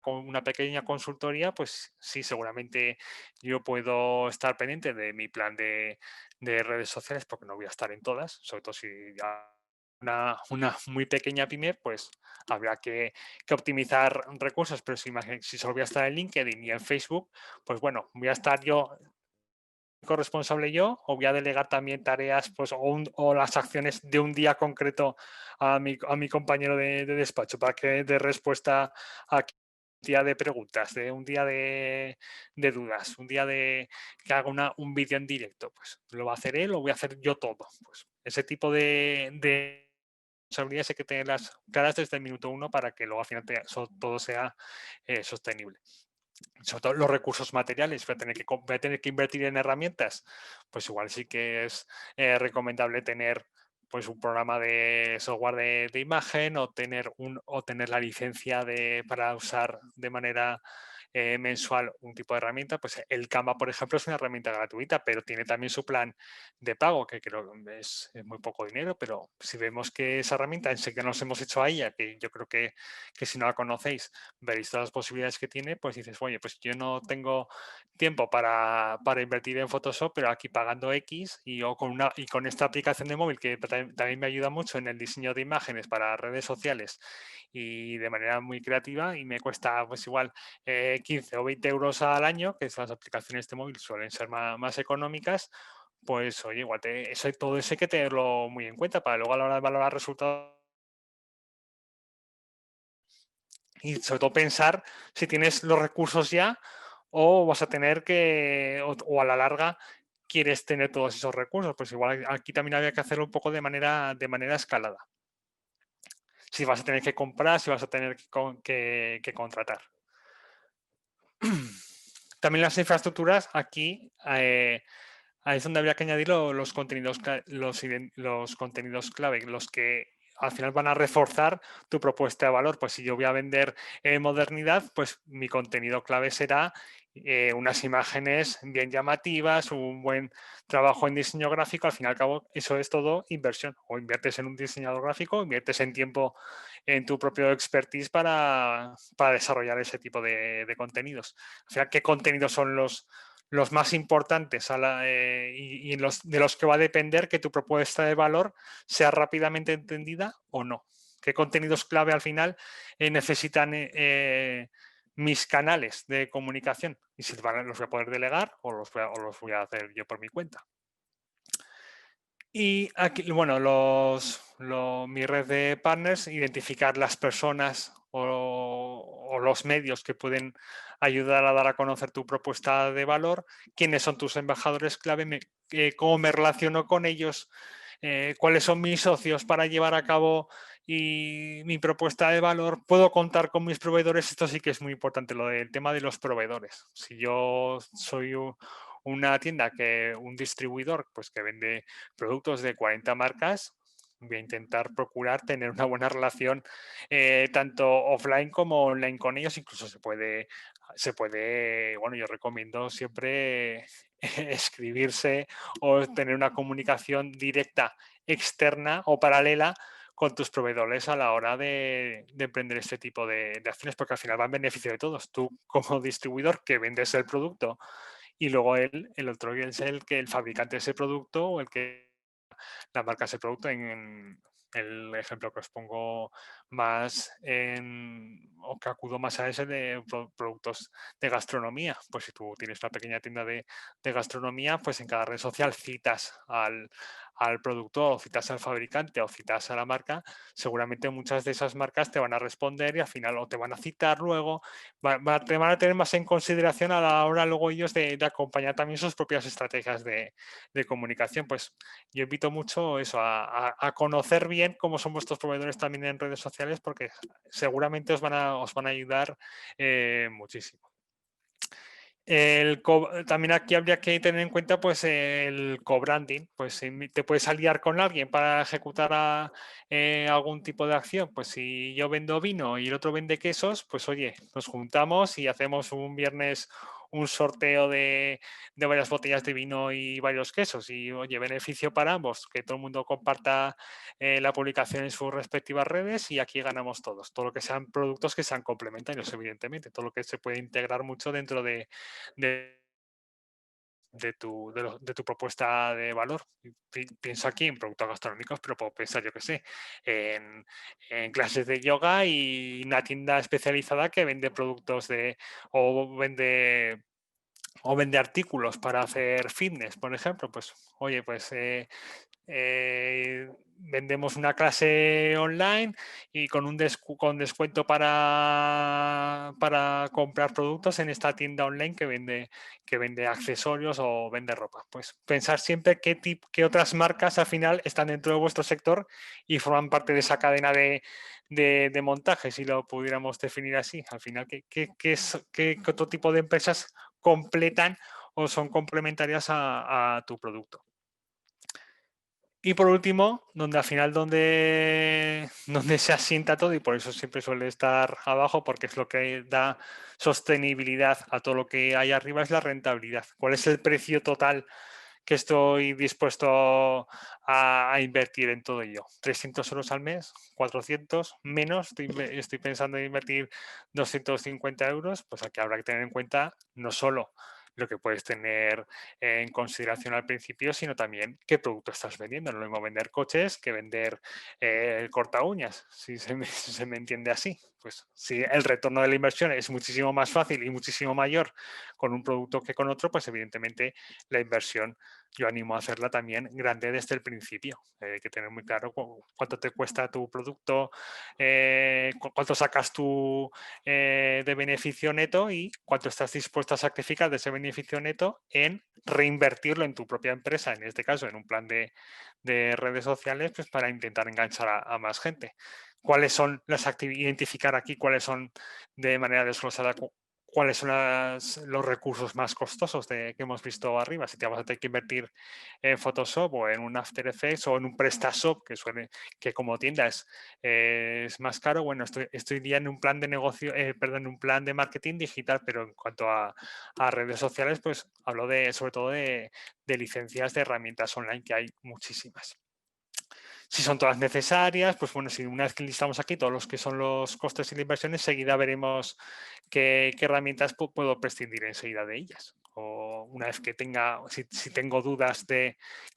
con una pequeña consultoría, pues sí, seguramente yo puedo estar pendiente de mi plan de redes sociales, porque no voy a estar en todas, sobre todo si ya una muy pequeña pyme, pues habrá que optimizar recursos, pero si solo voy a estar en LinkedIn y en Facebook, pues bueno, voy a estar yo corresponsable yo, o voy a delegar también tareas pues, o las acciones de un día concreto a mi compañero de despacho para que dé respuesta a día de preguntas, de un día de dudas, un día de que haga un vídeo en directo, pues lo va a hacer él o voy a hacer yo todo. Pues ese tipo de responsabilidades hay que tenerlas claras desde el minuto uno para que luego al final todo sea sostenible. Sobre todo los recursos materiales, voy a tener que invertir en herramientas, pues igual sí que es recomendable tener pues un programa de software de imagen o tener la licencia para usar de manera mensual un tipo de herramienta, pues el Canva, por ejemplo, es una herramienta gratuita, pero tiene también su plan de pago, que creo que es muy poco dinero, pero si vemos que esa herramienta, enseguida nos hemos hecho a ella, que yo creo que si no la conocéis, veréis todas las posibilidades que tiene, pues dices, oye, pues yo no tengo tiempo para invertir en Photoshop, pero aquí pagando X y con esta aplicación de móvil que también me ayuda mucho en el diseño de imágenes para redes sociales y de manera muy creativa y me cuesta pues igual 15 o 20 euros al año, que las aplicaciones de móvil suelen ser más económicas, pues oye, igual todo eso hay que tenerlo muy en cuenta para luego a la hora de valorar resultados y sobre todo pensar si tienes los recursos ya o vas a tener o a la larga quieres tener todos esos recursos. Pues igual aquí también había que hacerlo un poco de manera escalada. Si vas a tener que comprar, si vas a tener que contratar. También las infraestructuras, aquí ahí es donde habría que añadir los contenidos, los contenidos clave, los que al final van a reforzar tu propuesta de valor. Pues si yo voy a vender modernidad, pues mi contenido clave será unas imágenes bien llamativas, un buen trabajo en diseño gráfico. Al fin y al cabo, eso es todo inversión. O inviertes en un diseñador gráfico, inviertes en tiempo en tu propio expertise para desarrollar ese tipo de contenidos. Al final, ¿qué contenidos son los más importantes y de los que va a depender que tu propuesta de valor sea rápidamente entendida o no? ¿Qué contenidos clave al final necesitan mis canales de comunicación? Y si los voy a poder delegar o los voy a hacer yo por mi cuenta. Y aquí, bueno, mi red de partners, identificar las personas o los medios que pueden ayudar a dar a conocer tu propuesta de valor, quiénes son tus embajadores clave, cómo me relaciono con ellos, cuáles son mis socios para llevar a cabo mi propuesta de valor, puedo contar con mis proveedores. Esto sí que es muy importante, lo del tema de los proveedores. Si yo soy una tienda, un distribuidor, pues que vende productos de 40 marcas, voy a intentar procurar tener una buena relación tanto offline como online con ellos. Incluso bueno, yo recomiendo siempre escribirse o tener una comunicación directa externa o paralela con tus proveedores a la hora de emprender este tipo de acciones, porque al final va en beneficio de todos. Tú como distribuidor que vendes el producto y luego el otro es el fabricante de ese producto o el que la marca ese producto. En el ejemplo que os pongo o que acudo más a ese de productos de gastronomía. Pues si tú tienes una pequeña tienda de gastronomía, pues en cada red social citas al productor o citas al fabricante o citas a la marca, seguramente muchas de esas marcas te van a responder y al final o te van a citar luego, te van a tener más en consideración a la hora luego ellos de acompañar también sus propias estrategias de comunicación. Pues yo invito mucho eso, a conocer bien cómo son vuestros proveedores también en redes sociales, porque seguramente os van a ayudar muchísimo. También aquí habría que tener en cuenta pues el co-branding. Pues si te puedes aliar con alguien para ejecutar algún tipo de acción. Pues si yo vendo vino y el otro vende quesos, pues oye, nos juntamos y hacemos un viernes un sorteo de varias botellas de vino y varios quesos. Y oye, beneficio para ambos, que todo el mundo comparta la publicación en sus respectivas redes y aquí ganamos todos. Todo lo que sean productos que sean complementarios, evidentemente. Todo lo que se puede integrar mucho dentro de, de tu propuesta de valor. Pienso aquí en productos gastronómicos, pero puedo pensar, yo qué sé, en clases de yoga y una tienda especializada que vende productos o vende artículos para hacer fitness, por ejemplo. Pues, oye, pues vendemos una clase online y con descuento para comprar productos en esta tienda online que vende accesorios o vende ropa. Pues pensar siempre qué otras marcas al final están dentro de vuestro sector y forman parte de esa cadena de montaje, si lo pudiéramos definir así. Al final, ¿qué otro tipo de empresas completan o son complementarias a tu producto? Y por último, donde al final donde se asienta todo, y por eso siempre suele estar abajo, porque es lo que da sostenibilidad a todo lo que hay arriba, es la rentabilidad. ¿Cuál es el precio total que estoy dispuesto a invertir en todo ello? ¿300 € al mes? ¿400? ¿Menos? Estoy pensando en invertir 250 euros. Pues aquí habrá que tener en cuenta no solo lo que puedes tener en consideración al principio, sino también qué producto estás vendiendo. No es lo mismo vender coches que vender corta uñas, si si se me entiende así. Pues si el retorno de la inversión es muchísimo más fácil y muchísimo mayor con un producto que con otro, pues evidentemente la inversión yo animo a hacerla también grande desde el principio. Hay que tener muy claro cuánto te cuesta tu producto, cuánto sacas tú de beneficio neto y cuánto estás dispuesto a sacrificar de ese beneficio neto en reinvertirlo en tu propia empresa, en este caso en un plan de redes sociales, pues para intentar enganchar a más gente. ¿Cuáles son las actividades? Identificar aquí cuáles son de manera desglosada cuáles son los recursos más costosos que hemos visto arriba. Si te vas a tener que invertir en Photoshop o en un After Effects o en un PrestaShop, que como tienda es más caro, bueno, estoy ya en un plan de negocio, perdón, en un plan de marketing digital, pero en cuanto a redes sociales, pues hablo sobre todo de licencias de herramientas online, que hay muchísimas. Si son todas necesarias, pues bueno, si una vez que listamos aquí todos los que son los costes y la inversión, enseguida veremos qué herramientas puedo prescindir enseguida de ellas. O una vez que si tengo dudas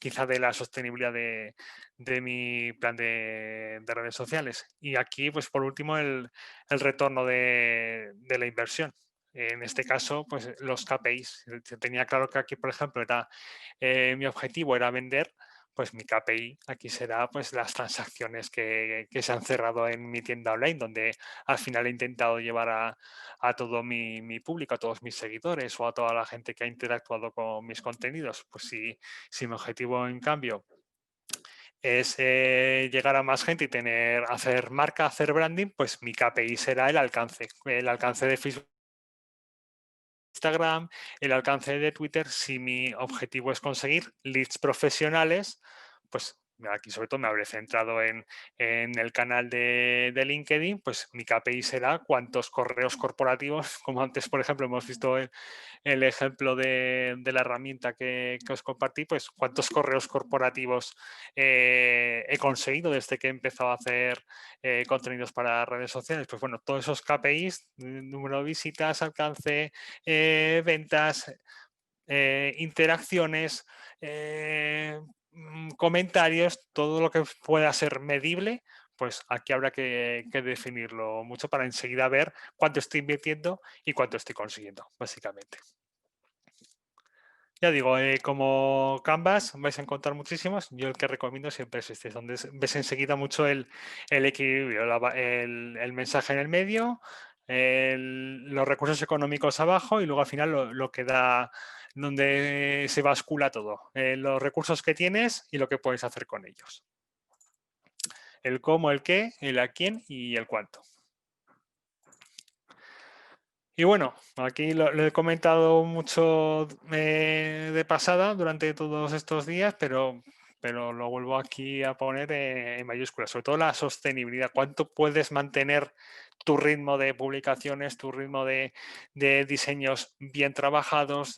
quizá de la sostenibilidad de mi plan de redes sociales. Y aquí, pues por último, el retorno de la inversión. En este caso, pues los KPIs. Tenía claro que aquí, por ejemplo, mi objetivo era vender, pues mi KPI aquí será pues las transacciones que se han cerrado en mi tienda online, donde al final he intentado llevar a todo mi público, a todos mis seguidores o a toda la gente que ha interactuado con mis contenidos. Pues si mi objetivo, en cambio, es llegar a más gente y hacer marca, hacer branding, pues mi KPI será el alcance de Facebook, Instagram, el alcance de Twitter. Si mi objetivo es conseguir leads profesionales, pues aquí sobre todo me habré centrado en el canal de LinkedIn, pues mi KPI será cuántos correos corporativos, como antes, por ejemplo, hemos visto el ejemplo de la herramienta que os compartí, pues cuántos correos corporativos he conseguido desde que he empezado a hacer contenidos para redes sociales. Pues bueno, todos esos KPIs, número de visitas, alcance, ventas, interacciones, comentarios, todo lo que pueda ser medible, pues aquí habrá que definirlo mucho para enseguida ver cuánto estoy invirtiendo y cuánto estoy consiguiendo, básicamente. Ya digo, como Canvas vais a encontrar muchísimos. Yo el que recomiendo siempre es este, donde ves enseguida mucho el equilibrio, el mensaje en el medio, los recursos económicos abajo y luego al final lo que da, donde se bascula todo, los recursos que tienes y lo que puedes hacer con ellos. El cómo, el qué, el a quién y el cuánto. Y bueno, aquí lo he comentado mucho de pasada durante todos estos días, pero lo vuelvo aquí a poner en mayúsculas, sobre todo la sostenibilidad. ¿Cuánto puedes mantener tu ritmo de publicaciones, tu ritmo de diseños bien trabajados,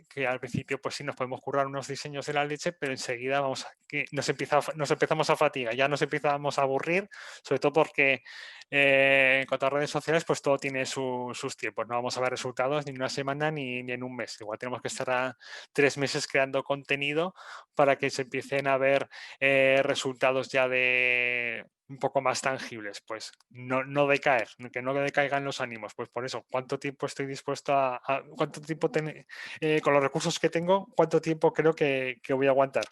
que al principio pues sí nos podemos currar unos diseños de la leche, pero enseguida nos empezamos a fatigar, ya nos empezamos a aburrir, sobre todo porque en cuanto a redes sociales, pues todo tiene sus tiempos. No vamos a ver resultados ni en una semana ni en un mes. Igual tenemos que estar a 3 meses creando contenido para que se empiecen a ver resultados ya de un poco más tangibles. Pues no decaer, que no decaigan los ánimos. Pues por eso, ¿cuánto tiempo estoy dispuesto cuánto tiempo con los recursos que tengo, cuánto tiempo creo que voy a aguantar?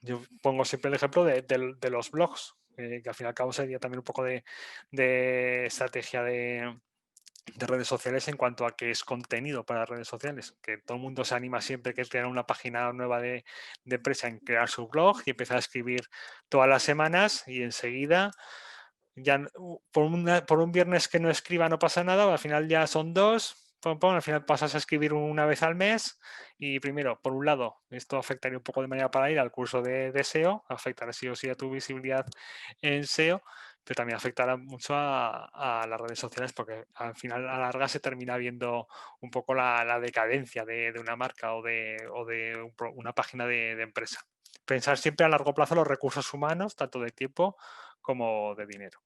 Yo pongo siempre el ejemplo de los blogs, que al fin y al cabo sería también un poco de estrategia de redes sociales en cuanto a que es contenido para redes sociales, que todo el mundo se anima siempre que crear una página nueva de empresa en crear su blog y empezar a escribir todas las semanas y enseguida ya por un viernes que no escriba no pasa nada, al final ya son dos, al final pasas a escribir una vez al mes y primero, por un lado, esto afectaría un poco de manera paralela al curso de SEO, afectará sí o sí a tu visibilidad en SEO, pero también afectará mucho a las redes sociales porque al final a la larga se termina viendo un poco la decadencia de una marca o de una página de empresa. Pensar siempre a largo plazo los recursos humanos, tanto de tiempo como de dinero.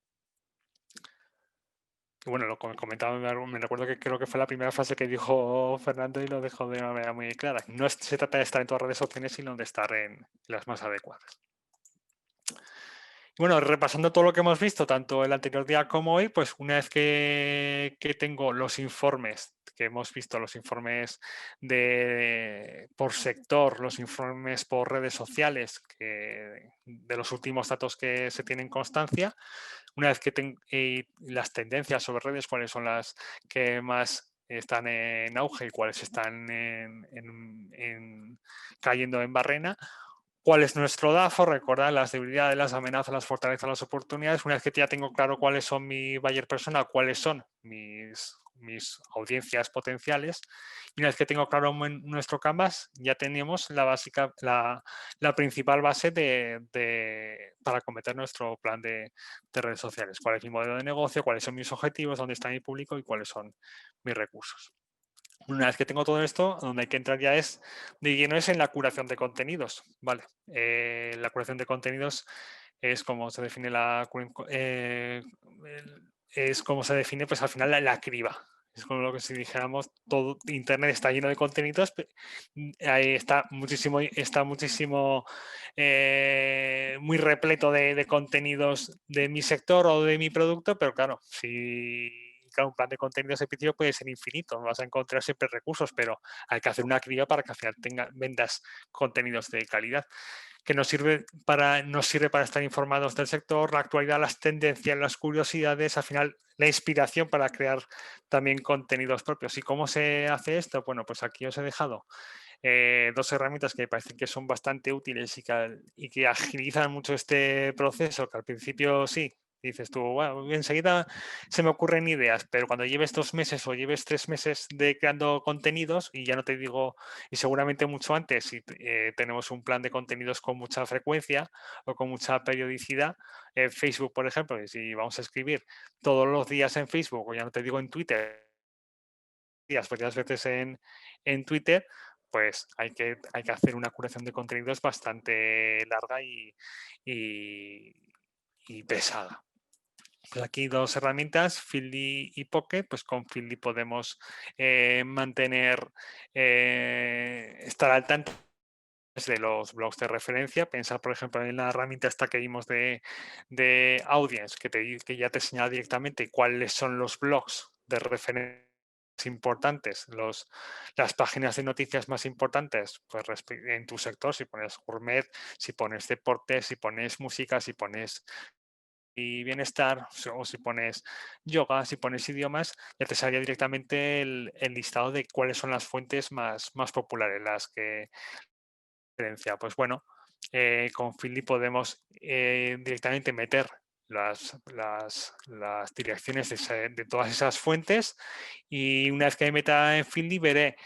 Y bueno, lo comentaba, me recuerdo que creo que fue la primera frase que dijo Fernando y lo dejó de una manera muy clara. No se trata de estar en todas las redes sociales, sino de estar en las más adecuadas. Bueno, repasando todo lo que hemos visto, tanto el anterior día como hoy, pues una vez que tengo los informes que hemos visto, los informes por sector, los informes por redes sociales, de los últimos datos que se tienen constancia, una vez que tengo las tendencias sobre redes, cuáles son las que más están en auge y cuáles están cayendo en barrena, cuál es nuestro DAFO, recordar las debilidades, las amenazas, las fortalezas, las oportunidades. Una vez que ya tengo claro cuáles son mi buyer persona, cuáles son mis audiencias potenciales, y una vez que tengo claro nuestro canvas, ya tenemos la principal base para acometer nuestro plan de redes sociales. ¿Cuál es mi modelo de negocio? ¿Cuáles son mis objetivos? ¿Dónde está mi público? ¿Y cuáles son mis recursos? Una vez que tengo todo esto, donde hay que entrar ya es de lleno es en la curación de contenidos. Vale. La curación de contenidos es como se define es como se define, pues al final la criba. Es como lo que si dijéramos, todo Internet está lleno de contenidos, ahí está muchísimo muy repleto de contenidos de mi sector o de mi producto, pero claro, un plan de contenidos de principio puede ser infinito, vas a encontrar siempre recursos, pero hay que hacer una criba para que al final vendas contenidos de calidad que nos sirve para estar informados del sector, la actualidad, las tendencias, las curiosidades, al final la inspiración para crear también contenidos propios. ¿Y cómo se hace esto? Bueno, pues aquí os he dejado dos herramientas que me parecen que son bastante útiles y que agilizan mucho este proceso, que al principio sí, dices tú, bueno, enseguida se me ocurren ideas, pero cuando lleves 2 meses o lleves 3 meses de creando contenidos, y ya no te digo, y seguramente mucho antes, si tenemos un plan de contenidos con mucha frecuencia o con mucha periodicidad, en Facebook, por ejemplo, y si vamos a escribir todos los días en Facebook, o ya no te digo en Twitter, varias veces en Twitter, pues hay que hacer una curación de contenidos bastante larga y pesada. Pues aquí dos herramientas, Feedly y Pocket. Pues con Feedly podemos estar al tanto de los blogs de referencia. Pensar, por ejemplo, en la herramienta esta que vimos de Audience, que ya te señala directamente cuáles son los blogs de referencia importantes, las páginas de noticias más importantes pues, en tu sector, si pones gourmet, si pones deportes, si pones música, si pones y bienestar, o si pones yoga, si pones idiomas, ya te salía directamente el listado de cuáles son las fuentes más populares, las que diferencia. Pues bueno, con Feedly podemos directamente meter las direcciones de todas esas fuentes, y una vez que me meta en Feedly veré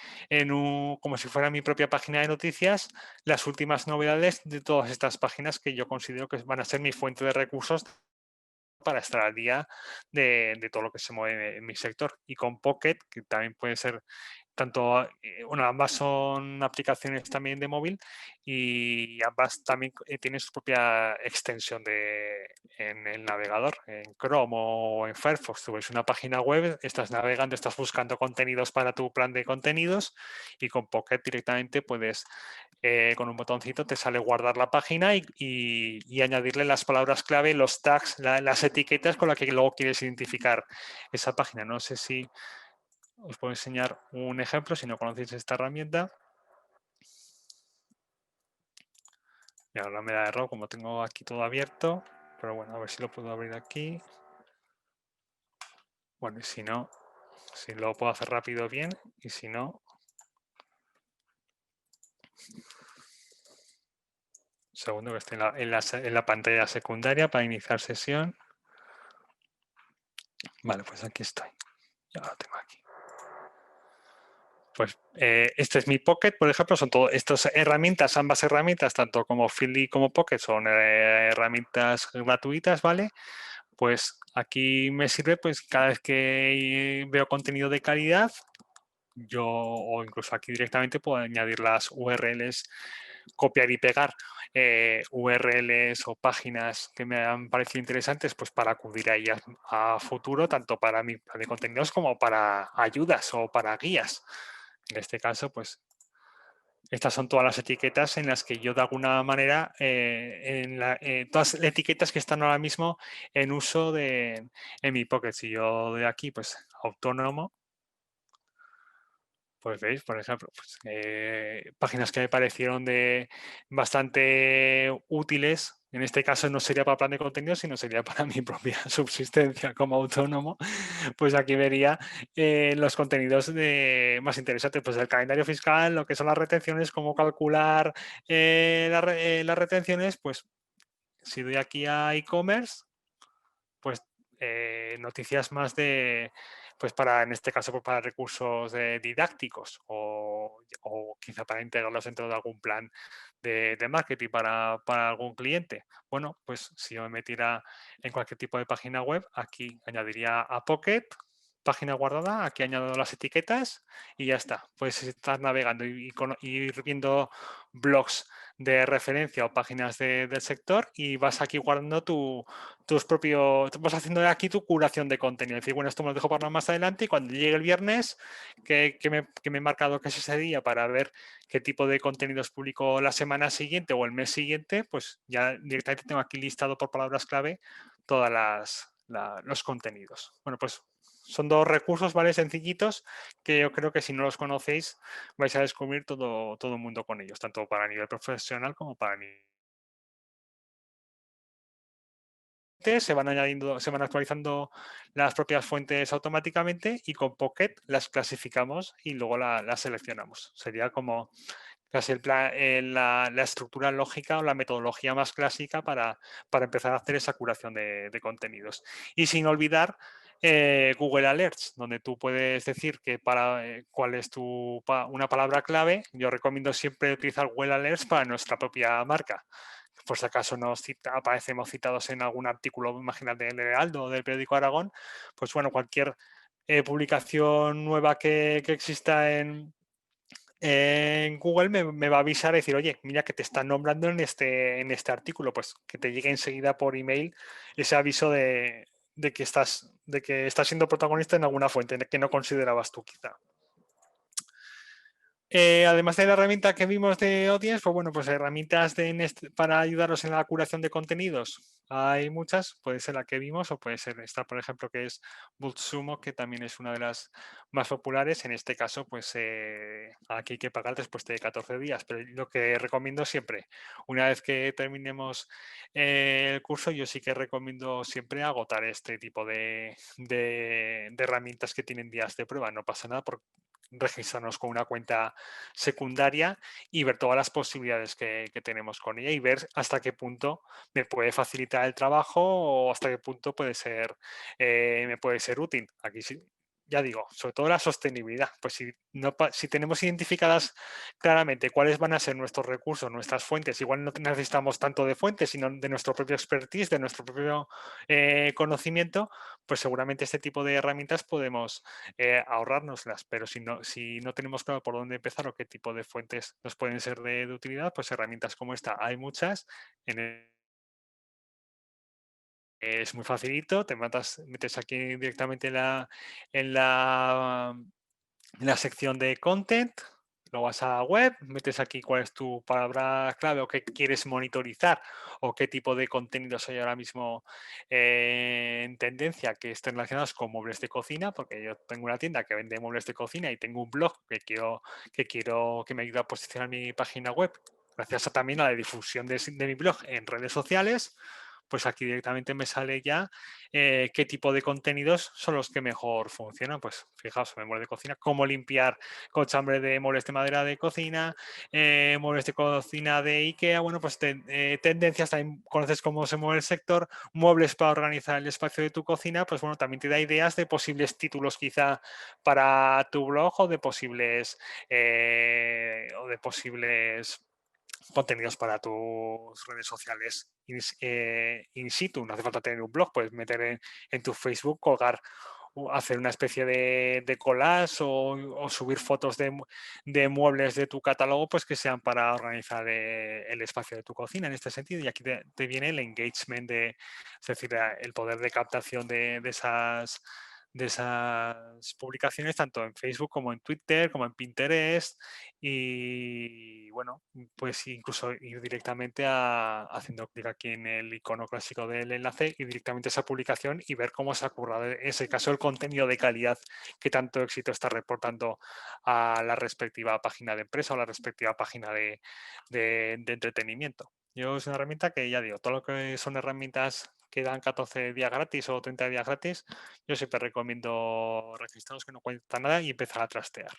como si fuera mi propia página de noticias las últimas novedades de todas estas páginas que yo considero que van a ser mi fuente de recursos para estar al día de todo lo que se mueve en mi sector. Y con Pocket, que también puede ser tanto, bueno, ambas son aplicaciones también de móvil y ambas también tienen su propia extensión en el navegador, en Chrome o en Firefox. Tú ves una página web, estás navegando, estás buscando contenidos para tu plan de contenidos, y con Pocket directamente puedes, con un botoncito te sale guardar la página y añadirle las palabras clave, los tags, las etiquetas con las que luego quieres identificar esa página. No sé si os puedo enseñar un ejemplo si no conocéis esta herramienta. Y ahora me da error como tengo aquí todo abierto, pero bueno, a ver si lo puedo abrir aquí. Bueno, y si no, si lo puedo hacer rápido bien, y si no, segundo que esté en la pantalla secundaria para iniciar sesión. Vale, pues aquí estoy. Ya lo tengo aquí. Pues este es mi Pocket, por ejemplo, son todas estas herramientas, ambas herramientas, tanto como Feedly como Pocket, son herramientas gratuitas, ¿vale? Pues aquí me sirve, pues cada vez que veo contenido de calidad, yo o incluso aquí directamente puedo añadir las URLs, copiar y pegar URLs o páginas que me han parecido interesantes, pues para acudir a ellas a futuro, tanto para mi plan de contenidos como para ayudas o para guías. En este caso, pues estas son todas las etiquetas en las que yo de alguna manera, todas las etiquetas que están ahora mismo en uso en mi Pocket. Si yo de aquí, pues autónomo, pues veis, por ejemplo, pues, páginas que me parecieron bastante útiles. En este caso no sería para plan de contenido, sino sería para mi propia subsistencia como autónomo. Pues aquí vería los contenidos más interesantes, pues el calendario fiscal, lo que son las retenciones, cómo calcular las retenciones, pues si doy aquí a e-commerce, pues noticias más pues para, en este caso, pues para recursos didácticos o quizá para integrarlos dentro de algún plan de marketing para algún cliente. Bueno, pues si yo me metiera en cualquier tipo de página web, aquí añadiría a Pocket, página guardada, aquí añado las etiquetas y ya está. Puedes estar navegando y ir viendo blogs de referencia o páginas del sector y vas aquí guardando tus propios, vas haciendo aquí tu curación de contenido. Es decir, bueno, esto me lo dejo para más adelante y cuando llegue el viernes, que me he marcado que es ese día para ver qué tipo de contenidos publico la semana siguiente o el mes siguiente, pues ya directamente tengo aquí listado por palabras clave todas los contenidos. Bueno, pues son dos recursos, ¿vale? Sencillitos que yo creo que si no los conocéis vais a descubrir todo el mundo con ellos, tanto para nivel profesional como para nivel se van añadiendo, se van actualizando las propias fuentes automáticamente y con Pocket las clasificamos y luego las seleccionamos. Sería como casi la estructura lógica o la metodología más clásica para empezar a hacer esa curación de contenidos. Y sin olvidar Google Alerts, donde tú puedes decir cuál es una palabra clave. Yo recomiendo siempre utilizar Google Alerts para nuestra propia marca. Por si acaso aparecemos citados en algún artículo, imagínate, del Heraldo o del periódico Aragón, pues bueno, cualquier publicación nueva que exista en Google me va a avisar y decir, oye, mira que te están nombrando en este artículo, pues que te llegue enseguida por email ese aviso de que estás siendo protagonista en alguna fuente que no considerabas tú quizá. Además de la herramienta que vimos de Audience, pues bueno, pues herramientas para ayudaros en la curación de contenidos. Hay muchas, puede ser la que vimos o puede ser esta, por ejemplo, que es BuzzSumo, que también es una de las más populares. En este caso, pues aquí hay que pagar después de 14 días, pero lo que recomiendo siempre, una vez que terminemos el curso, yo sí que recomiendo siempre agotar este tipo de herramientas que tienen días de prueba. No pasa nada por registrarnos con una cuenta secundaria y ver todas las posibilidades que tenemos con ella y ver hasta qué punto me puede facilitar el trabajo o hasta qué punto me puede ser útil. Aquí sí, ya digo, sobre todo la sostenibilidad. Pues si tenemos identificadas claramente cuáles van a ser nuestros recursos, nuestras fuentes, igual no necesitamos tanto de fuentes, sino de nuestro propio expertise, de nuestro propio conocimiento, pues seguramente este tipo de herramientas podemos ahorrárnoslas, pero si no tenemos claro por dónde empezar o qué tipo de fuentes nos pueden ser de utilidad, pues herramientas como esta hay muchas. Es muy facilito, metes aquí directamente en la sección de content, lo vas a la web, metes aquí cuál es tu palabra clave o qué quieres monitorizar o qué tipo de contenidos hay ahora mismo en tendencia que estén relacionados con muebles de cocina, porque yo tengo una tienda que vende muebles de cocina y tengo un blog que quiero que me ayude a posicionar mi página web, gracias también a la difusión de mi blog en redes sociales. pues aquí directamente me sale ya qué tipo de contenidos son los que mejor funcionan. Pues fijaos, muebles de cocina, cómo limpiar cochambre de muebles de madera de cocina, muebles de cocina de IKEA, bueno, pues tendencias, también conoces cómo se mueve el sector, muebles para organizar el espacio de tu cocina, pues bueno, también te da ideas de posibles títulos quizá para tu blog o de posibles contenidos para tus redes sociales in situ. No hace falta tener un blog, puedes meter en tu Facebook, colgar, hacer una especie de collage o subir fotos de muebles de tu catálogo, pues que sean para organizar el espacio de tu cocina en este sentido. Y aquí te viene el engagement, es decir, el poder de captación de esas publicaciones, tanto en Facebook como en Twitter, como en Pinterest, y bueno, pues incluso ir directamente haciendo clic aquí en el icono clásico del enlace y directamente a esa publicación y ver cómo se ha currado en ese caso el contenido de calidad que tanto éxito está reportando a la respectiva página de empresa o la respectiva página de entretenimiento. Yo es una herramienta que ya digo, todo lo que son herramientas que dan 14 días gratis o 30 días gratis, yo siempre recomiendo registraros, que no cuesta nada, y empezar a trastear.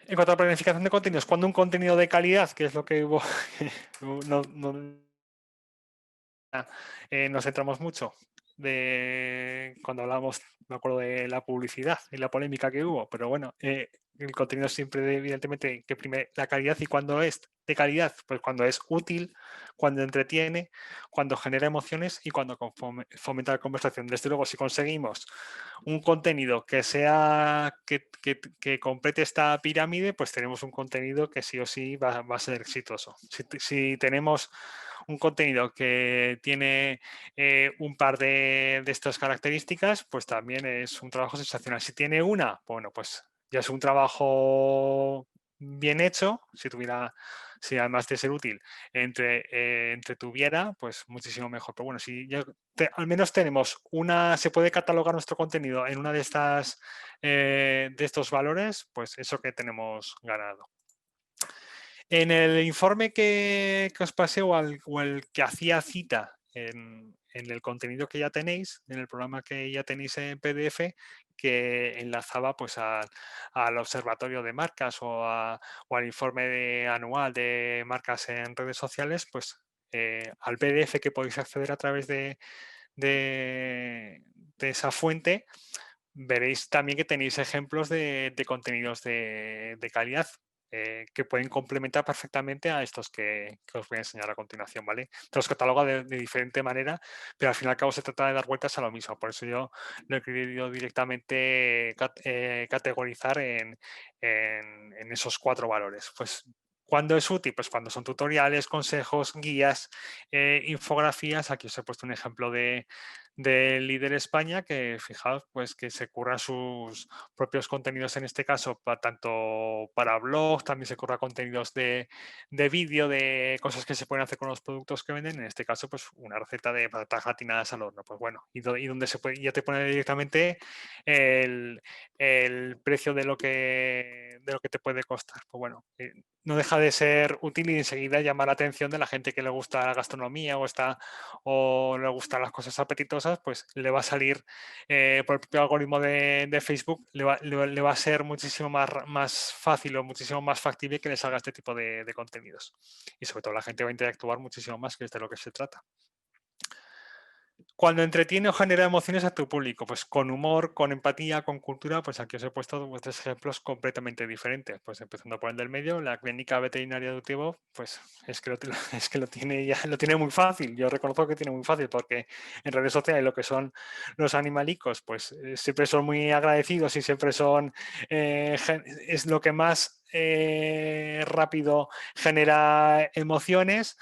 En cuanto a planificación de contenidos, cuando un contenido de calidad, que es lo que hubo, nos centramos mucho de cuando hablamos, me acuerdo de la publicidad y la polémica que hubo, pero bueno, el contenido siempre, evidentemente, que prime la calidad. Y cuando es de calidad, pues cuando es útil, cuando entretiene, cuando genera emociones y cuando fomenta la conversación. Desde luego, si conseguimos un contenido que sea que complete esta pirámide, pues tenemos un contenido que sí o sí va a ser exitoso. Si tenemos un contenido que tiene un par de estas características, pues también es un trabajo sensacional. Si tiene una, bueno, pues ya es un trabajo bien hecho. Si además de ser útil, entretuviera, pues muchísimo mejor. Pero bueno, si ya al menos tenemos se puede catalogar nuestro contenido en una de estos valores, pues eso que tenemos ganado. En el informe que os pasé o el que hacía cita en el contenido que ya tenéis, en el programa que ya tenéis en PDF, que enlazaba pues al observatorio de marcas o al informe anual de marcas en redes sociales, pues al PDF que podéis acceder a través de esa fuente, veréis también que tenéis ejemplos de contenidos de calidad que pueden complementar perfectamente a estos que os voy a enseñar a continuación, ¿vale? Te los cataloga de diferente manera, pero al fin y al cabo se trata de dar vueltas a lo mismo. Por eso yo lo he querido directamente categorizar en esos 4 valores. Pues, ¿cuándo es útil? Pues cuando son tutoriales, consejos, guías, infografías. Aquí os he puesto un ejemplo de Líder España, que fijaos, pues que se curra sus propios contenidos, en este caso, tanto para blogs, también se curra contenidos de vídeo, de cosas que se pueden hacer con los productos que venden. En este caso, pues una receta de patatas gratinadas al horno. Pues bueno, y donde ya te pone directamente el precio de lo que te puede costar. Pues bueno, no deja de ser útil y enseguida llama la atención de la gente que le gusta la gastronomía o le gustan las cosas apetitosas, pues le va a salir por el propio algoritmo de Facebook, le va a ser muchísimo más fácil o muchísimo más factible que le salga este tipo de contenidos. Y sobre todo la gente va a interactuar muchísimo más, que es de lo que se trata. Cuando entretiene o genera emociones a tu público, pues con humor, con empatía, con cultura, pues aquí os he puesto 3 ejemplos completamente diferentes. Pues empezando por el del medio, la clínica veterinaria de Utivo, pues es que lo tiene muy fácil. Yo reconozco que tiene muy fácil, porque en redes sociales lo que son los animalicos, pues siempre son muy agradecidos y siempre es lo que más rápido genera emociones.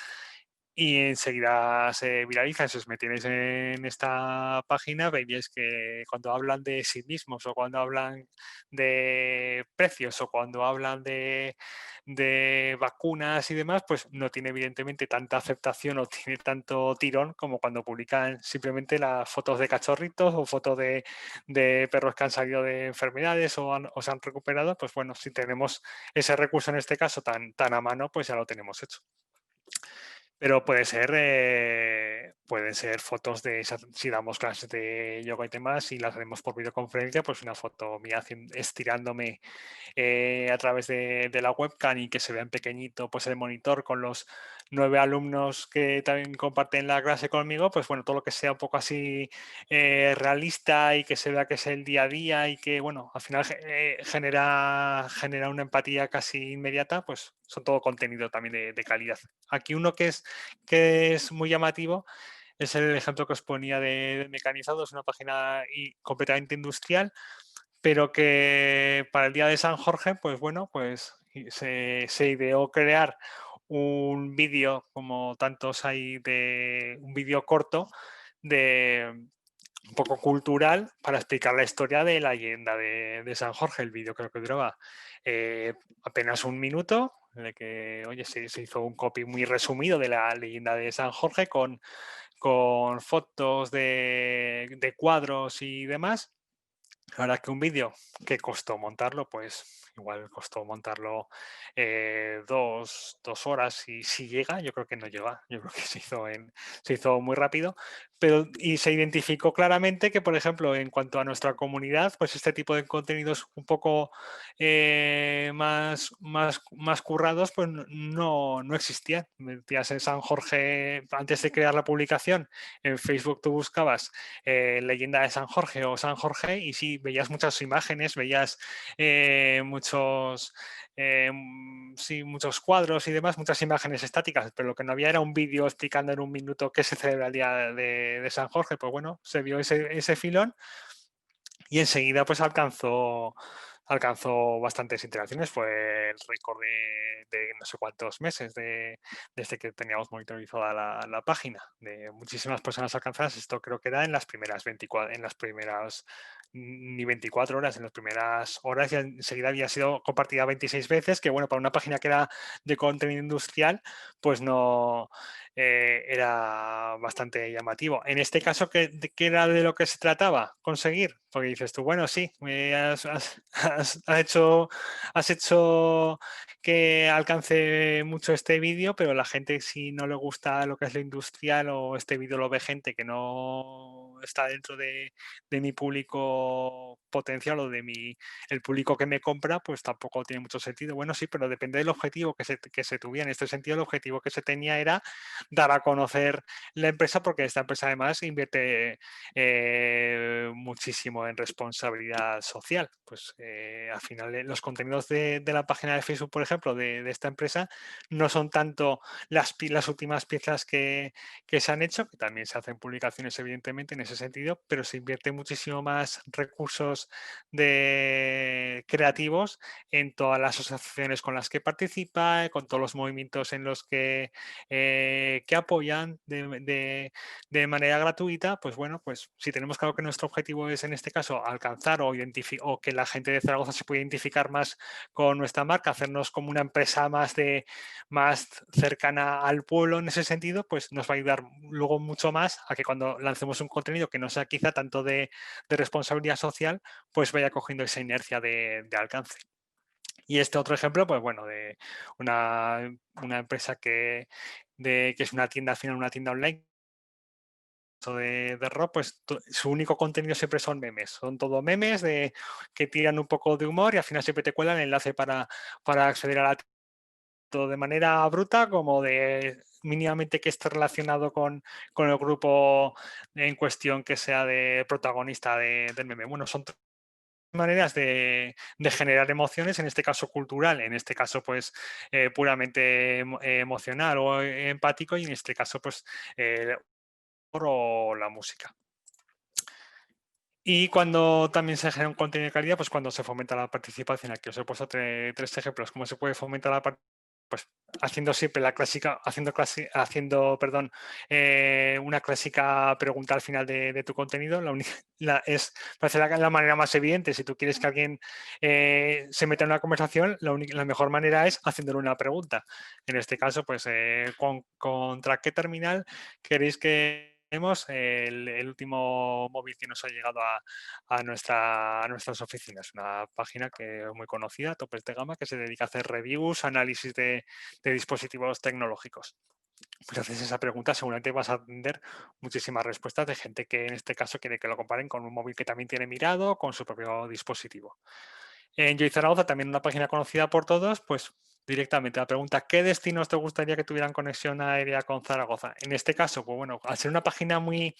Y enseguida se viraliza. Si os metéis en esta página, veréis que cuando hablan de sí mismos, o cuando hablan de precios, o cuando hablan de vacunas y demás, pues no tiene evidentemente tanta aceptación o tiene tanto tirón como cuando publican simplemente las fotos de cachorritos o fotos de perros que han salido de enfermedades o se han recuperado. Pues bueno, si tenemos ese recurso en este caso tan a mano, pues ya lo tenemos hecho. Pero pueden ser fotos de si damos clases de yoga y demás y las hacemos por videoconferencia, pues una foto mía estirándome a través de la webcam y que se vea en pequeñito pues el monitor con los 9 alumnos que también comparten la clase conmigo, pues bueno, todo lo que sea un poco así realista y que se vea que es el día a día y que bueno, al final genera una empatía casi inmediata, pues son todo contenido también de calidad. Aquí uno que es muy llamativo es el ejemplo que os ponía de mecanizado, es una página completamente industrial, pero que para el día de San Jorge, pues bueno, pues se ideó crear un vídeo, como tantos hay, de un vídeo corto de un poco cultural para explicar la historia de la leyenda de San Jorge. El vídeo creo que duraba apenas un minuto, en el que, oye, se hizo un copy muy resumido de la leyenda de San Jorge con fotos de cuadros y demás. Ahora que un vídeo que costó montarlo, pues igual costó montarlo 2 horas y si llega, yo creo que no llega, yo creo que se hizo muy rápido, pero y se identificó claramente que, por ejemplo, en cuanto a nuestra comunidad, pues este tipo de contenidos un poco más currados, pues no existían. Metías en San Jorge, antes de crear la publicación, en Facebook tú buscabas leyenda de San Jorge o San Jorge y sí, veías muchas imágenes, veías sí, muchos cuadros y demás, muchas imágenes estáticas, pero lo que no había era un vídeo explicando en un minuto qué se celebra el día de San Jorge. Pues bueno, se vio ese filón y enseguida pues alcanzó bastantes interacciones. Fue el récord de no sé cuántos meses desde que teníamos monitorizada la página, de muchísimas personas alcanzadas. Esto creo que era en las primeras 24, en las primeras ni 24 horas, en las primeras horas, y enseguida había sido compartida 26 veces, que bueno, para una página que era de contenido industrial, pues no era bastante llamativo. En este caso, ¿qué era de lo que se trataba? Conseguir, porque dices tú, bueno, sí, has hecho que alcance mucho este vídeo, pero la gente, si no le gusta lo que es lo industrial o este vídeo lo ve gente que no está dentro de mi público potencial o el público que me compra, pues tampoco tiene mucho sentido. Bueno, sí, pero depende del objetivo que se tuviera. En este sentido, el objetivo que se tenía era dar a conocer la empresa, porque esta empresa además invierte muchísimo en responsabilidad social. Pues al final los contenidos de la página de Facebook, por ejemplo, de esta empresa, no son tanto las últimas piezas que se han hecho, que también se hacen publicaciones evidentemente en ese sentido, pero se invierte muchísimo más recursos creativos en todas las asociaciones con las que participa, con todos los movimientos en los que apoyan de manera gratuita. Pues bueno, pues si tenemos claro que nuestro objetivo es en este caso alcanzar o que la gente de Zaragoza se pueda identificar más con nuestra marca, hacernos como una empresa más cercana al pueblo en ese sentido, pues nos va a ayudar luego mucho más a que cuando lancemos un contenido que no sea quizá tanto de responsabilidad social, pues vaya cogiendo esa inercia de alcance. Y este otro ejemplo, pues bueno, de una empresa que es una tienda, al final una tienda online de rock, pues su único contenido siempre son memes. Son todo memes que tiran un poco de humor y al final siempre te cuelan el enlace para acceder a la tienda de manera bruta, como de mínimamente que esté relacionado con el grupo en cuestión que sea de protagonista del meme. Bueno, son maneras de generar emociones, en este caso cultural, en este caso pues puramente emocional o empático, y en este caso pues el humor o la música. Y cuando también se genera un contenido de calidad, pues cuando se fomenta la participación. Aquí os he puesto tres ejemplos, cómo se puede fomentar la participación, pues haciendo siempre la clásica, haciendo, perdón, una clásica pregunta al final de tu contenido. La única, parece la manera más evidente. Si tú quieres que alguien se meta en una conversación, la mejor manera es haciéndole una pregunta. En este caso, pues, ¿contra qué terminal queréis que tenemos el último móvil que nos ha llegado a nuestras oficinas? Una página que es muy conocida, topes de gama, que se dedica a hacer reviews, análisis de dispositivos tecnológicos. pues haces esa pregunta, seguramente vas a tener muchísimas respuestas de gente que en este caso quiere que lo comparen con un móvil que también tiene mirado, con su propio dispositivo. En Joy Zaragoza, también una página conocida por todos, pues directamente la pregunta, ¿qué destinos te gustaría que tuvieran conexión aérea con Zaragoza? En este caso, pues bueno, al ser una página muy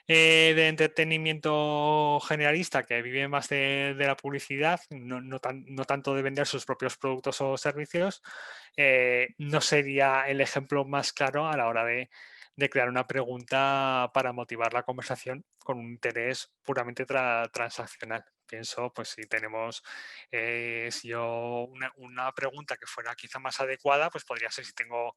de entretenimiento generalista que vive más de la publicidad, no tanto de vender sus propios productos o servicios, no sería el ejemplo más claro a la hora de crear una pregunta para motivar la conversación con un interés puramente transaccional. Pienso, pues si tenemos, si yo una pregunta que fuera quizá más adecuada, pues podría ser si tengo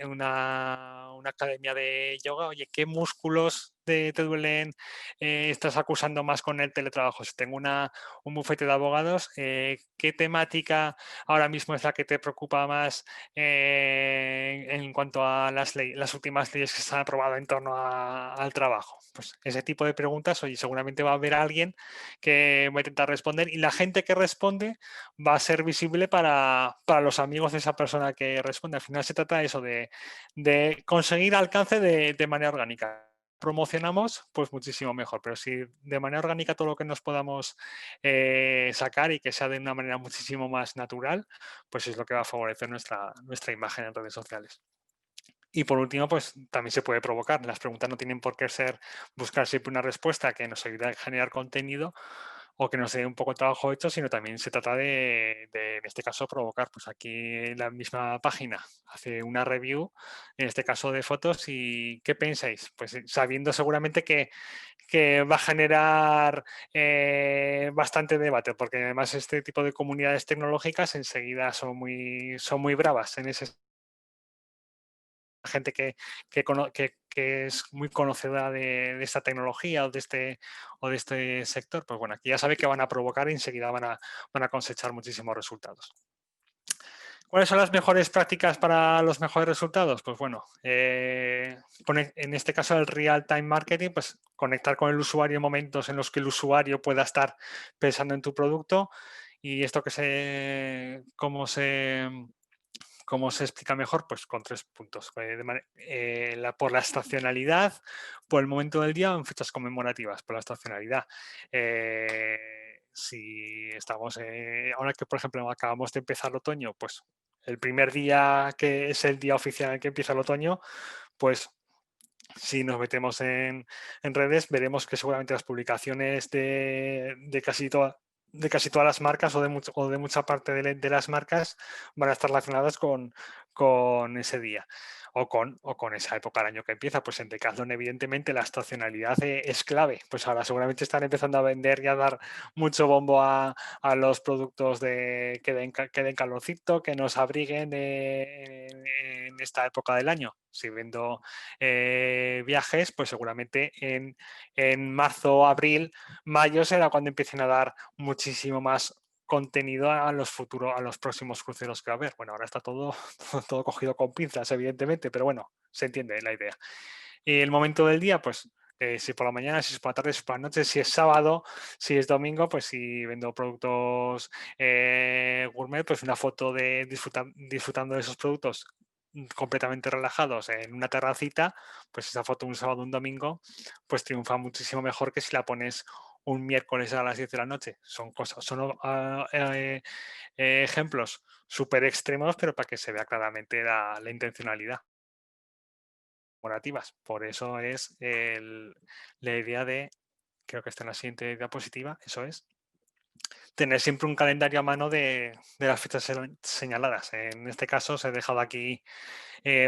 una academia de yoga, oye, ¿qué músculos te duelen? ¿Estás acusando más con el teletrabajo? Si tengo un bufete de abogados, ¿qué temática ahora mismo es la que te preocupa más en cuanto a las últimas leyes que se han aprobado en torno al trabajo? Pues ese tipo de preguntas, oye, seguramente va a haber alguien que va a intentar responder y la gente que responde va a ser visible para los amigos de esa persona que responde. Al final se trata de eso, de conseguir alcance de manera orgánica. Promocionamos, pues muchísimo mejor, pero si de manera orgánica todo lo que nos podamos sacar y que sea de una manera muchísimo más natural, pues es lo que va a favorecer nuestra imagen en redes sociales. Y por último, pues también se puede provocar. Las preguntas no tienen por qué ser buscar siempre una respuesta que nos ayude a generar contenido o que nos dé un poco de trabajo hecho, sino también se trata en este caso, provocar. Pues aquí la misma página hace una review, en este caso de fotos, y ¿qué pensáis? Pues sabiendo seguramente que va a generar bastante debate, porque además este tipo de comunidades tecnológicas enseguida son muy bravas en ese gente que es muy conocedora de esta tecnología o de este sector, pues bueno, aquí ya sabe que van a provocar y enseguida van a cosechar muchísimos resultados. ¿Cuáles son las mejores prácticas para los mejores resultados? Pues bueno, en este caso el real-time marketing, pues conectar con el usuario en momentos en los que el usuario pueda estar pensando en tu producto y esto ¿cómo se explica mejor? Pues con 3 puntos. Por la estacionalidad, por el momento del día o en fechas conmemorativas, por la estacionalidad. Si estamos, ahora que por ejemplo acabamos de empezar el otoño, pues el primer día que es el día oficial en el que empieza el otoño, pues si nos metemos en redes, veremos que seguramente las publicaciones de casi todas las marcas o de mucha parte de las marcas van a estar relacionadas con ese día o con esa época del año que empieza. Pues en Decathlon, evidentemente, la estacionalidad es clave. Pues ahora seguramente están empezando a vender y a dar mucho bombo a los productos que den calorcito, que nos abriguen en esta época del año. Si vendo viajes, pues seguramente en marzo, abril, mayo será cuando empiecen a dar muchísimo más contenido a los próximos cruceros que va a haber. Bueno, ahora está todo cogido con pinzas, evidentemente, pero bueno, se entiende la idea. Y el momento del día, pues si por la mañana, si es por la tarde, si es por la noche, si es sábado, si es domingo, pues si vendo productos gourmet, pues una foto de disfrutando de esos productos completamente relajados en una terracita, pues esa foto un sábado o un domingo, pues triunfa muchísimo mejor que si la pones un miércoles a las 10 de la noche. Son ejemplos súper extremos, pero para que se vea claramente la intencionalidad morativas. Por eso es la idea creo que está en la siguiente diapositiva, eso es, tener siempre un calendario a mano de las fechas señaladas. En este caso os he dejado aquí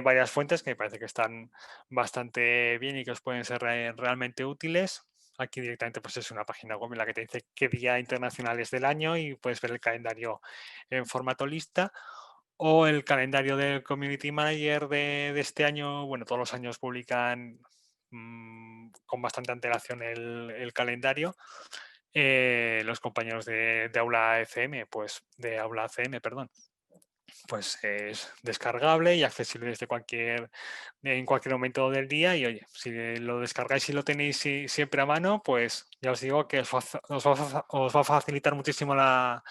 varias fuentes que me parece que están bastante bien y que os pueden ser realmente útiles. Aquí directamente pues es una página web en la que te dice qué día internacional es del año y puedes ver el calendario en formato lista o el calendario del Community Manager de este año. Bueno, todos los años publican con bastante antelación el calendario. Los compañeros de Aula FM, pues de Aula ACM, perdón, pues es descargable y accesible en cualquier momento del día. Y oye, si lo descargáis y lo tenéis siempre a mano, pues ya os digo que os va a facilitar muchísimo la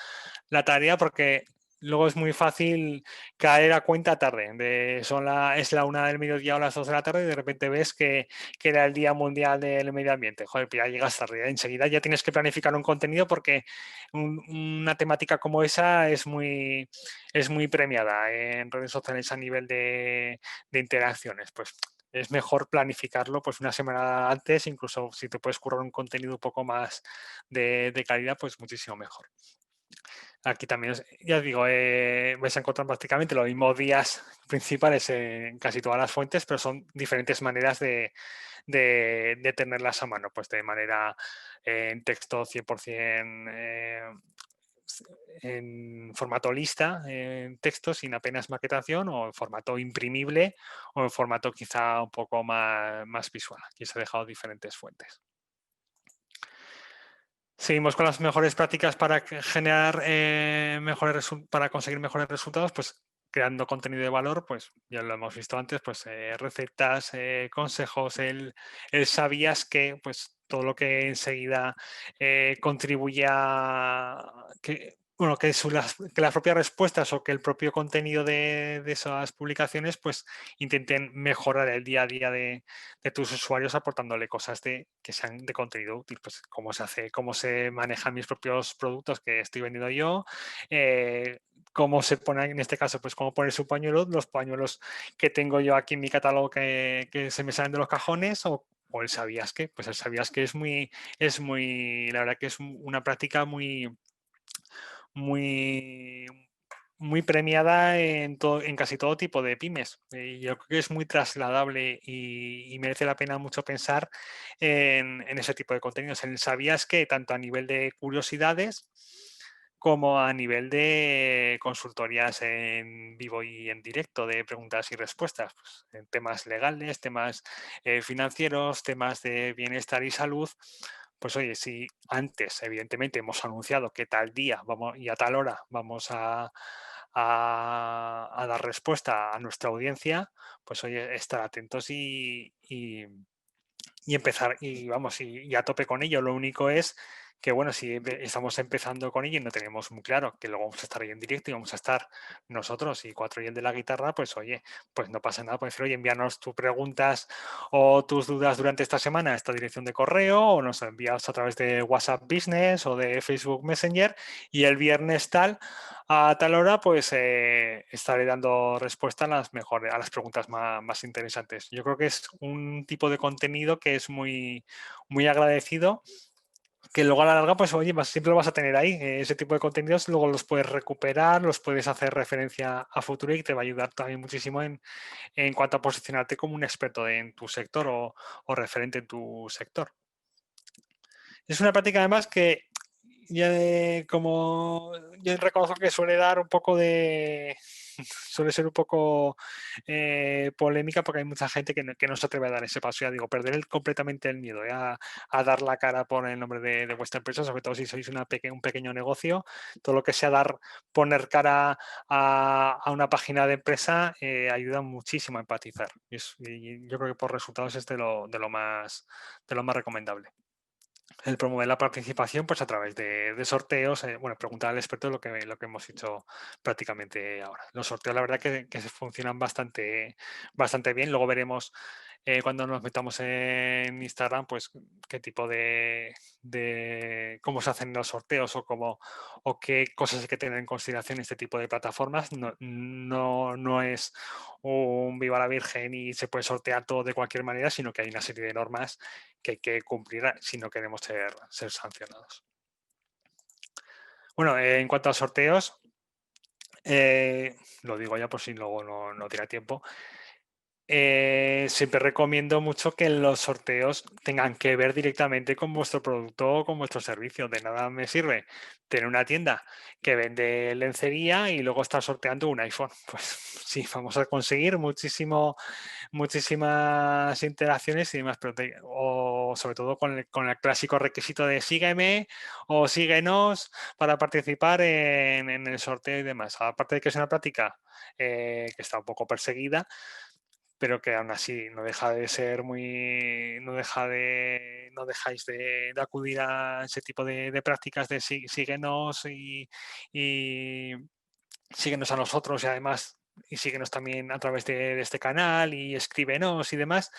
tarea porque luego es muy fácil caer a cuenta tarde. Es la 1 del mediodía o las 2 de la tarde y de repente ves que era el Día Mundial del Medio Ambiente. Joder, pues ya llegas tarde. Enseguida ya tienes que planificar un contenido porque una temática como esa es muy premiada en redes sociales a nivel de interacciones. Pues es mejor planificarlo pues una semana antes, incluso si te puedes currar un contenido un poco más de calidad, pues muchísimo mejor. Aquí también, ya os digo, vais a encontrar prácticamente los mismos días principales en casi todas las fuentes, pero son diferentes maneras de tenerlas a mano, pues de manera en texto 100% en formato lista, en texto sin apenas maquetación, o en formato imprimible, o en formato quizá un poco más visual. Aquí os he dejado diferentes fuentes. Seguimos con las mejores prácticas para generar para conseguir mejores resultados, pues creando contenido de valor, pues ya lo hemos visto antes, pues recetas, consejos, el sabías que, pues todo lo que enseguida contribuye a que, bueno, que las propias respuestas o que el propio contenido de esas publicaciones, pues intenten mejorar el día a día de tus usuarios aportándole cosas que sean de contenido útil, pues cómo se hace, cómo se manejan mis propios productos que estoy vendiendo yo, cómo se pone, en este caso, pues cómo poner su pañuelo, los pañuelos que tengo yo aquí en mi catálogo que se me salen de los cajones o el sabías que, pues el sabías que la verdad que es una práctica muy, muy premiada en casi todo tipo de pymes. Yo creo que es muy trasladable y merece la pena mucho pensar en ese tipo de contenidos. ¿Sabías que tanto a nivel de curiosidades como a nivel de consultorías en vivo y en directo de preguntas y respuestas, pues, en temas legales, temas financieros, temas de bienestar y salud? Pues oye, si antes, evidentemente, hemos anunciado que tal día vamos, y a tal hora vamos a dar respuesta a nuestra audiencia, pues oye, estar atentos y empezar, y vamos, y a tope con ello. Lo único es que, bueno, si estamos empezando con ello y no tenemos muy claro que luego vamos a estar ahí en directo y vamos a estar nosotros y Cuatro y el de la guitarra, pues oye, pues no pasa nada, puedes decir, oye, envíanos tus preguntas o tus dudas durante esta semana a esta dirección de correo, o nos envías a través de WhatsApp Business o de Facebook Messenger, y el viernes tal, a tal hora, pues estaré dando respuesta a a las preguntas más interesantes. Yo creo que es un tipo de contenido que es muy agradecido, que luego a la larga, pues oye, siempre lo vas a tener ahí. Ese tipo de contenidos luego los puedes recuperar, los puedes hacer referencia a futuro y te va a ayudar también muchísimo en cuanto a posicionarte como un experto en tu sector o referente en tu sector. Es una práctica además que como yo reconozco que suele dar un poco suele ser un poco polémica, porque hay mucha gente que no se atreve a dar ese paso. Ya digo, perder completamente el miedo a dar la cara por el nombre de vuestra empresa, sobre todo si sois un pequeño negocio. Todo lo que sea poner cara a una página de empresa ayuda muchísimo a empatizar. Y yo creo que por resultados es de lo más recomendable. El promover la participación, pues a través de sorteos, bueno, preguntar al experto lo que hemos hecho prácticamente ahora. Los sorteos, la verdad que funcionan bastante bien. Luego veremos cuando nos metamos en Instagram, pues qué tipo cómo se hacen los sorteos o qué cosas hay que tener en consideración este tipo de plataformas. No es un viva la Virgen y se puede sortear todo de cualquier manera, sino que hay una serie de normas que hay que cumplir si no queremos ser sancionados. Bueno, en cuanto a sorteos, lo digo ya por si luego no tira tiempo. Siempre recomiendo mucho que los sorteos tengan que ver directamente con vuestro producto o con vuestro servicio. De nada me sirve tener una tienda que vende lencería y luego estar sorteando un iPhone. Pues sí, vamos a conseguir muchísimas interacciones y demás, o sobre todo con el clásico requisito de sígueme o síguenos para participar en el sorteo y demás. Aparte de que es una práctica que está un poco perseguida, pero que aún así no deja de ser no dejáis de acudir a ese tipo de prácticas de síguenos y síguenos a nosotros y además y síguenos también a través de este canal y escríbenos y demás.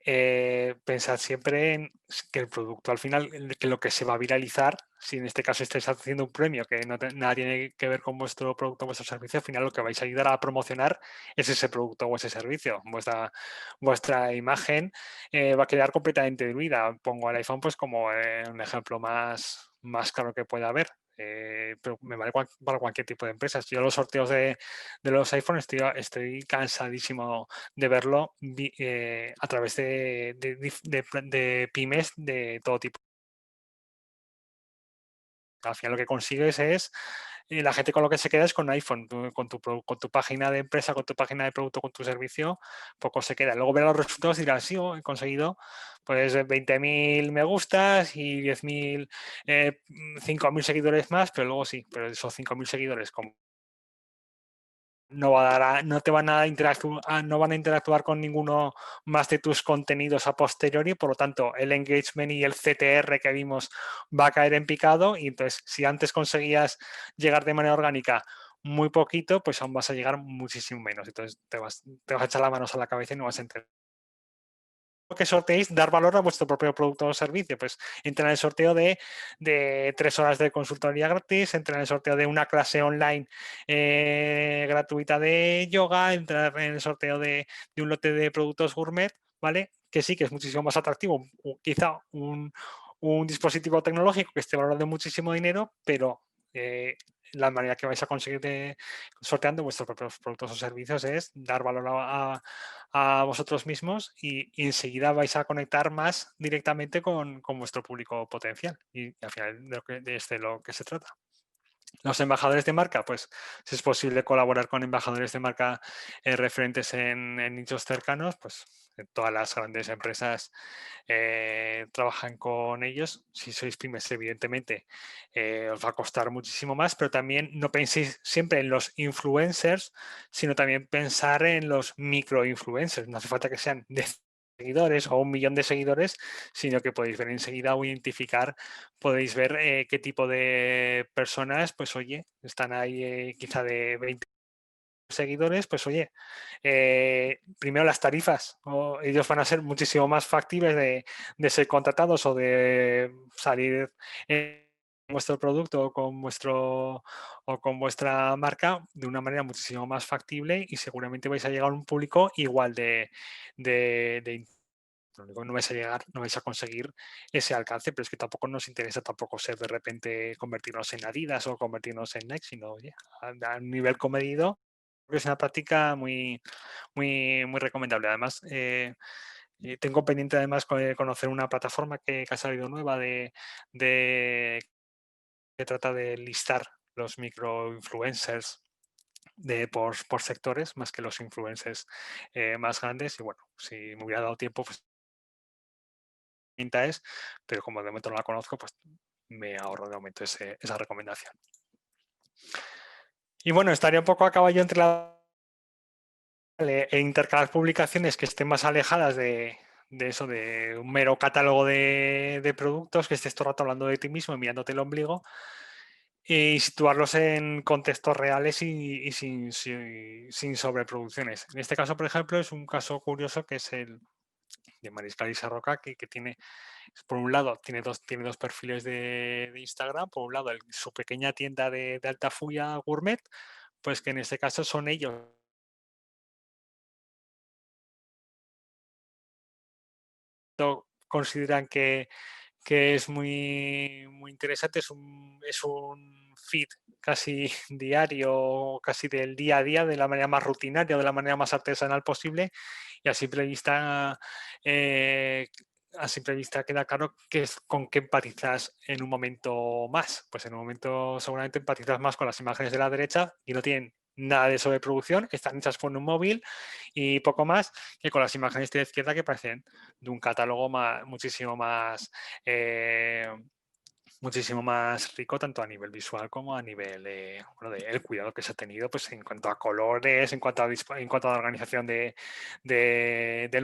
Pensad siempre en que el producto al final, que lo que se va a viralizar, si en este caso estáis haciendo un premio que nada tiene que ver con vuestro producto o vuestro servicio, al final lo que vais a ayudar a promocionar es ese producto o ese servicio. Vuestra imagen va a quedar completamente diluida. Pongo el iPhone pues como un ejemplo más claro que pueda haber. Pero me vale para cualquier tipo de empresas. Yo los sorteos de los iPhones estoy cansadísimo de verlo a través de pymes de todo tipo. Al final lo que consigues es, la gente con lo que se queda es con iPhone, con tu página de empresa, con tu página de producto, con tu servicio, poco se queda. Luego verá los resultados y dirás, sí, he conseguido pues 20.000 me gustas y 10.000, 5.000 seguidores más, pero luego sí, pero esos 5.000 seguidores, como no te van a interactuar, no van a interactuar con ninguno más de tus contenidos a posteriori, por lo tanto, el engagement y el CTR que vimos va a caer en picado y entonces, si antes conseguías llegar de manera orgánica muy poquito, pues aún vas a llegar muchísimo menos. Entonces, te vas a echar las manos a la cabeza y no vas a entender que sorteéis, dar valor a vuestro propio producto o servicio. Pues entra en el sorteo de 3 horas de consultoría gratis, entra en el sorteo de una clase online gratuita de yoga, entra en el sorteo de un lote de productos gourmet, ¿vale? Que sí, que es muchísimo más atractivo, quizá un dispositivo tecnológico que esté valorado muchísimo dinero, pero la manera que vais a conseguir sorteando vuestros propios productos o servicios es dar valor a vosotros mismos y enseguida vais a conectar más directamente con vuestro público potencial. Y al final de lo que se trata. Los embajadores de marca, pues si es posible colaborar con embajadores de marca referentes en nichos cercanos, pues todas las grandes empresas trabajan con ellos. Si sois pymes, evidentemente, os va a costar muchísimo más, pero también no penséis siempre en los influencers, sino también pensar en los micro-influencers. No hace falta que sean de seguidores o 1 millón de seguidores, sino que podéis ver enseguida o identificar, podéis ver qué tipo de personas, pues oye, están ahí quizá de 20 seguidores, pues oye, primero las tarifas, ellos van a ser muchísimo más factibles de ser contratados o de salir en vuestro producto o con vuestra marca de una manera muchísimo más factible y seguramente vais a llegar a un público igual de lo único que no vais a llegar, no vais a conseguir ese alcance, pero es que tampoco nos interesa tampoco ser de repente convertirnos en Adidas o convertirnos en Nike, sino oye, a un nivel comedido, creo que es una práctica muy recomendable. Además, tengo pendiente además conocer una plataforma que ha salido nueva que trata de listar los microinfluencers por sectores, más que los influencers más grandes. Y bueno, si me hubiera dado tiempo, pues es, pero como de momento no la conozco, pues me ahorro de momento esa recomendación. Y bueno, estaría un poco a caballo entre e intercalar publicaciones que estén más alejadas de eso, de un mero catálogo de productos, que estés todo el rato hablando de ti mismo y mirándote el ombligo, y situarlos en contextos reales y sin sobreproducciones. En este caso, por ejemplo, es un caso curioso que es el de Mariscal y Sarroca, que tiene, por un lado, tiene dos perfiles de Instagram. Por un lado, su pequeña tienda de Altafulla Gourmet, pues que en este caso son ellos consideran que es muy interesante, es un feed casi diario, casi del día a día, de la manera más rutinaria, de la manera más artesanal posible, y eh, a simple vista queda claro que es con qué empatizas en un momento más. Pues en un momento seguramente empatizas más con las imágenes de la derecha y no tienen nada de sobreproducción, están hechas por un móvil y poco más, que con las imágenes de la izquierda que parecen de un catálogo eh, muchísimo más rico, tanto a nivel visual como a nivel el cuidado que se ha tenido pues, en cuanto a colores, en cuanto a la organización del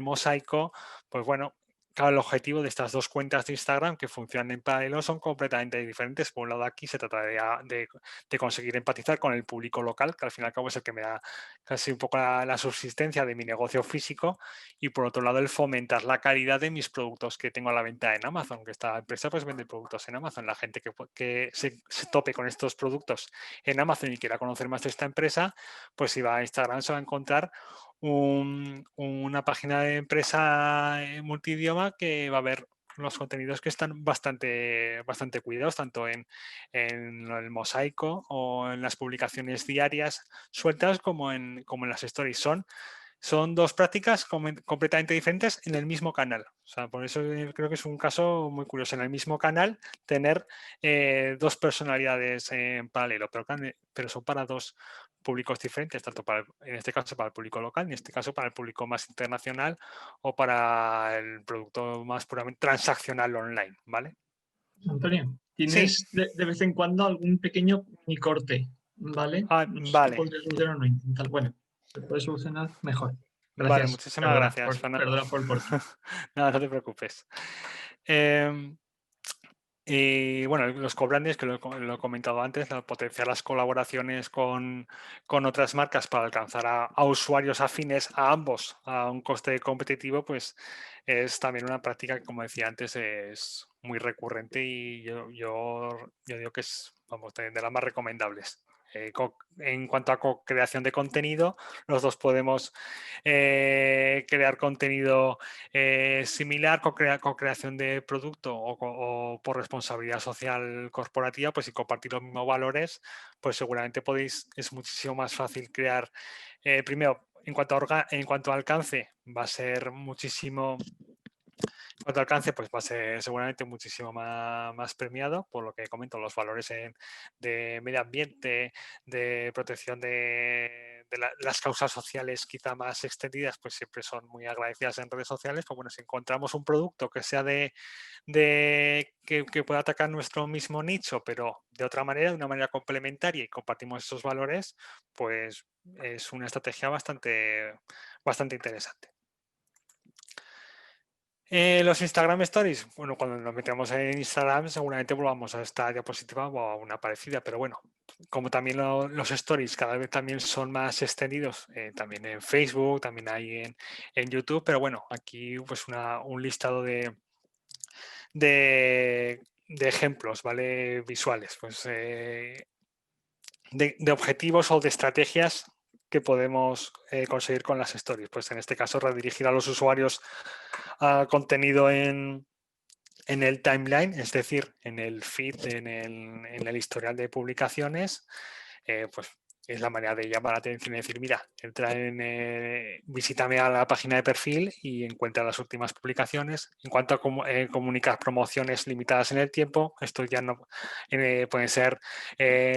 mosaico. Pues bueno, claro, el objetivo de estas dos cuentas de Instagram que funcionan en paralelo son completamente diferentes. Por un lado, aquí se trata de conseguir empatizar con el público local, que al fin y al cabo es el que me da casi un poco la subsistencia de mi negocio físico, y por otro lado, el fomentar la calidad de mis productos que tengo a la venta en Amazon, que esta empresa pues vende productos en Amazon. La gente que se tope con estos productos en Amazon y quiera conocer más de esta empresa, pues si va a Instagram se va a encontrar una página de empresa multidioma que va a ver los contenidos que están bastante cuidados, tanto en el mosaico o en las publicaciones diarias sueltas como en las stories. Son dos prácticas completamente diferentes en el mismo canal. O sea, por eso creo que es un caso muy curioso. En el mismo canal tener dos personalidades en paralelo, pero son para dos públicos diferentes, tanto en este caso para el público local, en este caso para el público más internacional o para el producto más puramente transaccional online, ¿vale? Antonio, Sí, ¿tienes de vez en cuando algún pequeño mini corte? ¿Vale? No sé si vale, podría solucionar o no intentar. Bueno, se puede solucionar mejor. vale, Gracias. muchísimas gracias, Fernando. Perdona por el corte. Nada, no te preocupes. Em, Y bueno, los co-brandings, que lo he comentado antes, potenciar las colaboraciones con otras marcas para alcanzar a usuarios afines a ambos a un coste competitivo, pues es también una práctica que, como decía antes, es muy recurrente y yo digo que es, vamos, de las más recomendables. En cuanto a co-creación de contenido, los dos podemos crear contenido similar con creación de producto o por responsabilidad social corporativa, pues si compartir los mismos valores, pues seguramente es muchísimo más fácil crear. Primero, en cuanto a alcance, va a ser muchísimo cuanto alcance, pues va a ser seguramente muchísimo más premiado, por lo que comento, los valores de medio ambiente, de protección de las causas sociales quizá más extendidas, pues siempre son muy agradecidas en redes sociales. Pues bueno, si encontramos un producto que sea que pueda atacar nuestro mismo nicho, pero de otra manera, de una manera complementaria y compartimos esos valores, pues es una estrategia bastante interesante. Los Instagram Stories, bueno, cuando nos metemos en Instagram seguramente volvamos a esta diapositiva o a una parecida, pero bueno, como también los Stories cada vez también son más extendidos, también en Facebook, también hay en YouTube, pero bueno, aquí pues un listado de ejemplos, ¿vale? Visuales, pues de objetivos o de estrategias que podemos conseguir con las stories. Pues en este caso redirigir a los usuarios a contenido en el timeline, es decir, en el feed, en el historial de publicaciones, pues es la manera de llamar la atención y decir, mira, visítame a la página de perfil y encuentra las últimas publicaciones. En cuanto a comunicar promociones limitadas en el tiempo, esto ya no pueden ser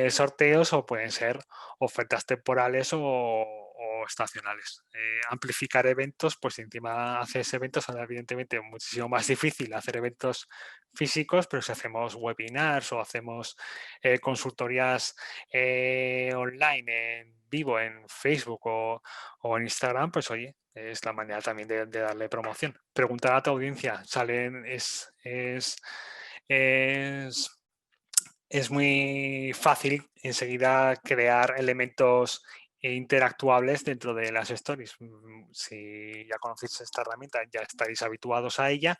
sorteos o pueden ser ofertas temporales o estacionales. Amplificar eventos, pues si encima haces eventos, ahora evidentemente muchísimo más difícil hacer eventos físicos, pero si hacemos webinars o hacemos consultorías online, en vivo, en Facebook o en Instagram, pues oye, es la manera también de darle promoción. Preguntar a tu audiencia, es, es muy fácil enseguida crear elementos interactuables dentro de las stories. Si ya conocéis esta herramienta, ya estaréis habituados a ella,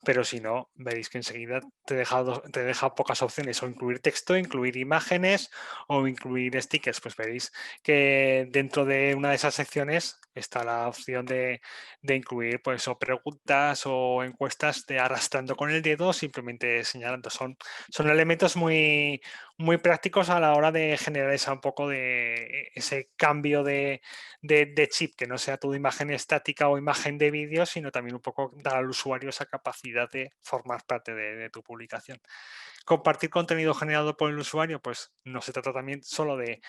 pero si no, veréis que enseguida te deja pocas opciones, o incluir texto, incluir imágenes o incluir stickers. Pues veréis que dentro de una de esas secciones está la opción de incluir pues o preguntas o encuestas de arrastrando con el dedo, simplemente señalando. Son elementos muy prácticos a la hora de generar un poco de ese cambio de chip, que no sea tu imagen estática o imagen de vídeo, sino también un poco dar al usuario esa capacidad de formar parte de tu publicación. Compartir contenido generado por el usuario, pues no se trata también solo de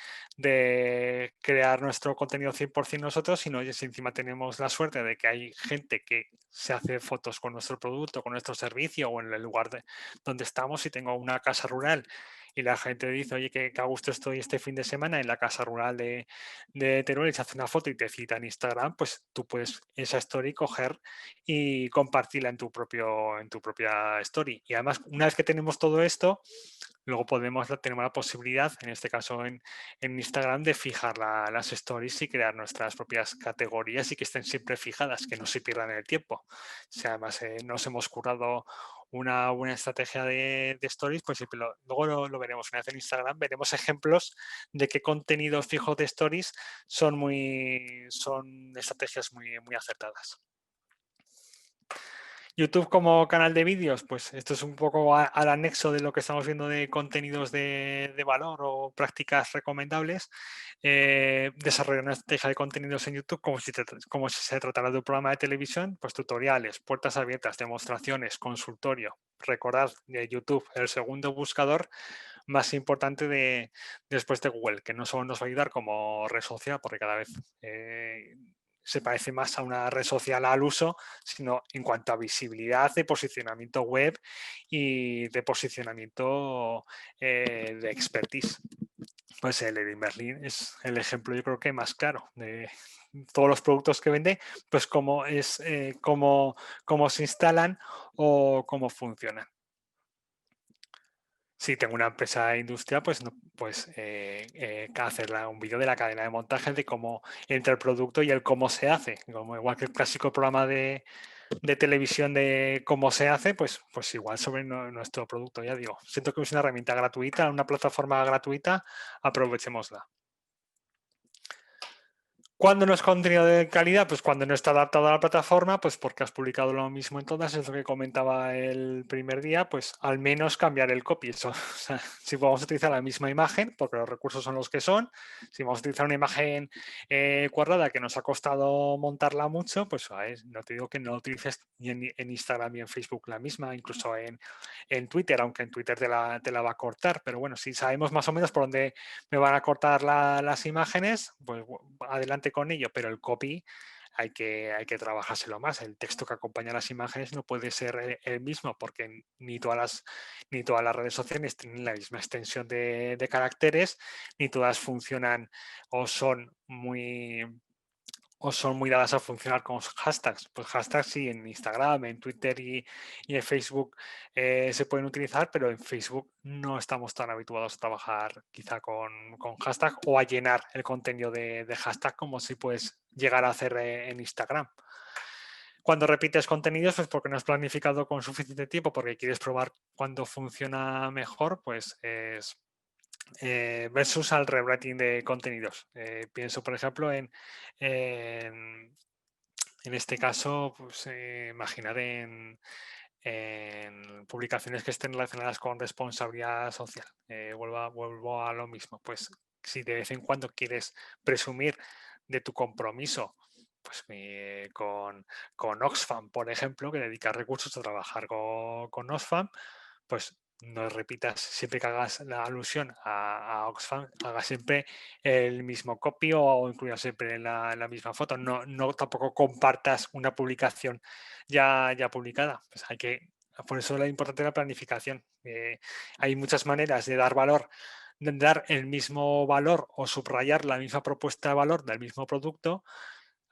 crear nuestro contenido 100% nosotros, sino si encima tenemos la suerte de que hay gente que se hace fotos con nuestro producto, con nuestro servicio o en el lugar donde estamos. Si tengo una casa rural y la gente dice, oye, que a gusto estoy este fin de semana en la casa rural de Teruel, y se hace una foto y te cita en Instagram, pues tú puedes esa story coger y compartirla en tu propia story. Y además, una vez que tenemos todo esto, luego tenemos la posibilidad, en este caso en Instagram, de fijar las stories y crear nuestras propias categorías y que estén siempre fijadas, que no se pierdan en el tiempo. O sea, además, nos hemos currado una buena estrategia de stories, pues luego lo veremos. Una vez en Instagram veremos ejemplos de qué contenidos fijos de stories son estrategias muy acertadas. YouTube como canal de vídeos, pues esto es un poco al anexo de lo que estamos viendo de contenidos de valor o prácticas recomendables. Desarrollar una estrategia de contenidos en YouTube como si se tratara de un programa de televisión, pues tutoriales, puertas abiertas, demostraciones, consultorio. Recordad de YouTube, el segundo buscador más importante después de Google, que no solo nos va a ayudar como red social, porque cada vez se parece más a una red social al uso, sino en cuanto a visibilidad, de posicionamiento web y de posicionamiento de expertise. Pues el Leroy Merlin es el ejemplo, yo creo que más claro de todos los productos que vende, pues cómo se instalan o cómo funcionan. Si tengo una empresa industrial, pues, hacer un vídeo de la cadena de montaje, de cómo entra el producto y el cómo se hace. Como igual que el clásico programa de televisión de cómo se hace, pues igual sobre nuestro producto. Ya digo, siento que es una herramienta gratuita, una plataforma gratuita, aprovechémosla. ¿Cuándo no es contenido de calidad? Pues cuando no está adaptado a la plataforma, pues porque has publicado lo mismo en todas, es lo que comentaba el primer día, pues al menos cambiar el copy. Eso, o sea, si vamos a utilizar la misma imagen, porque los recursos son los que son, si vamos a utilizar una imagen cuadrada que nos ha costado montarla mucho, pues no te digo que no utilices ni en Instagram ni en Facebook la misma, incluso en Twitter, aunque en Twitter te la va a cortar, pero bueno, si sabemos más o menos por dónde me van a cortar las imágenes, pues adelante con ello, pero el copy hay que trabajárselo más. El texto que acompaña a las imágenes no puede ser el mismo, porque ni todas las redes sociales tienen la misma extensión de caracteres, ni todas funcionan o son muy dadas a funcionar con hashtags. Pues hashtags sí, en Instagram, en Twitter y en Facebook se pueden utilizar, pero en Facebook no estamos tan habituados a trabajar quizá con hashtag o a llenar el contenido de hashtag como si puedes llegar a hacer en Instagram. Cuando repites contenidos, pues porque no has planificado con suficiente tiempo, porque quieres probar cuándo funciona mejor, pues es versus al rewriting de contenidos. Pienso, por ejemplo, en este caso, pues, imaginar en publicaciones que estén relacionadas con responsabilidad social. Vuelvo a lo mismo. Pues si de vez en cuando quieres presumir de tu compromiso, pues con Oxfam, por ejemplo, que dedica recursos a trabajar con Oxfam, pues no repitas siempre que hagas la alusión a Oxfam, haga siempre el mismo copy o incluya siempre en la misma foto. No tampoco compartas una publicación ya publicada. Pues por eso es importante la planificación. Hay muchas maneras de dar valor, de dar el mismo valor o subrayar la misma propuesta de valor del mismo producto.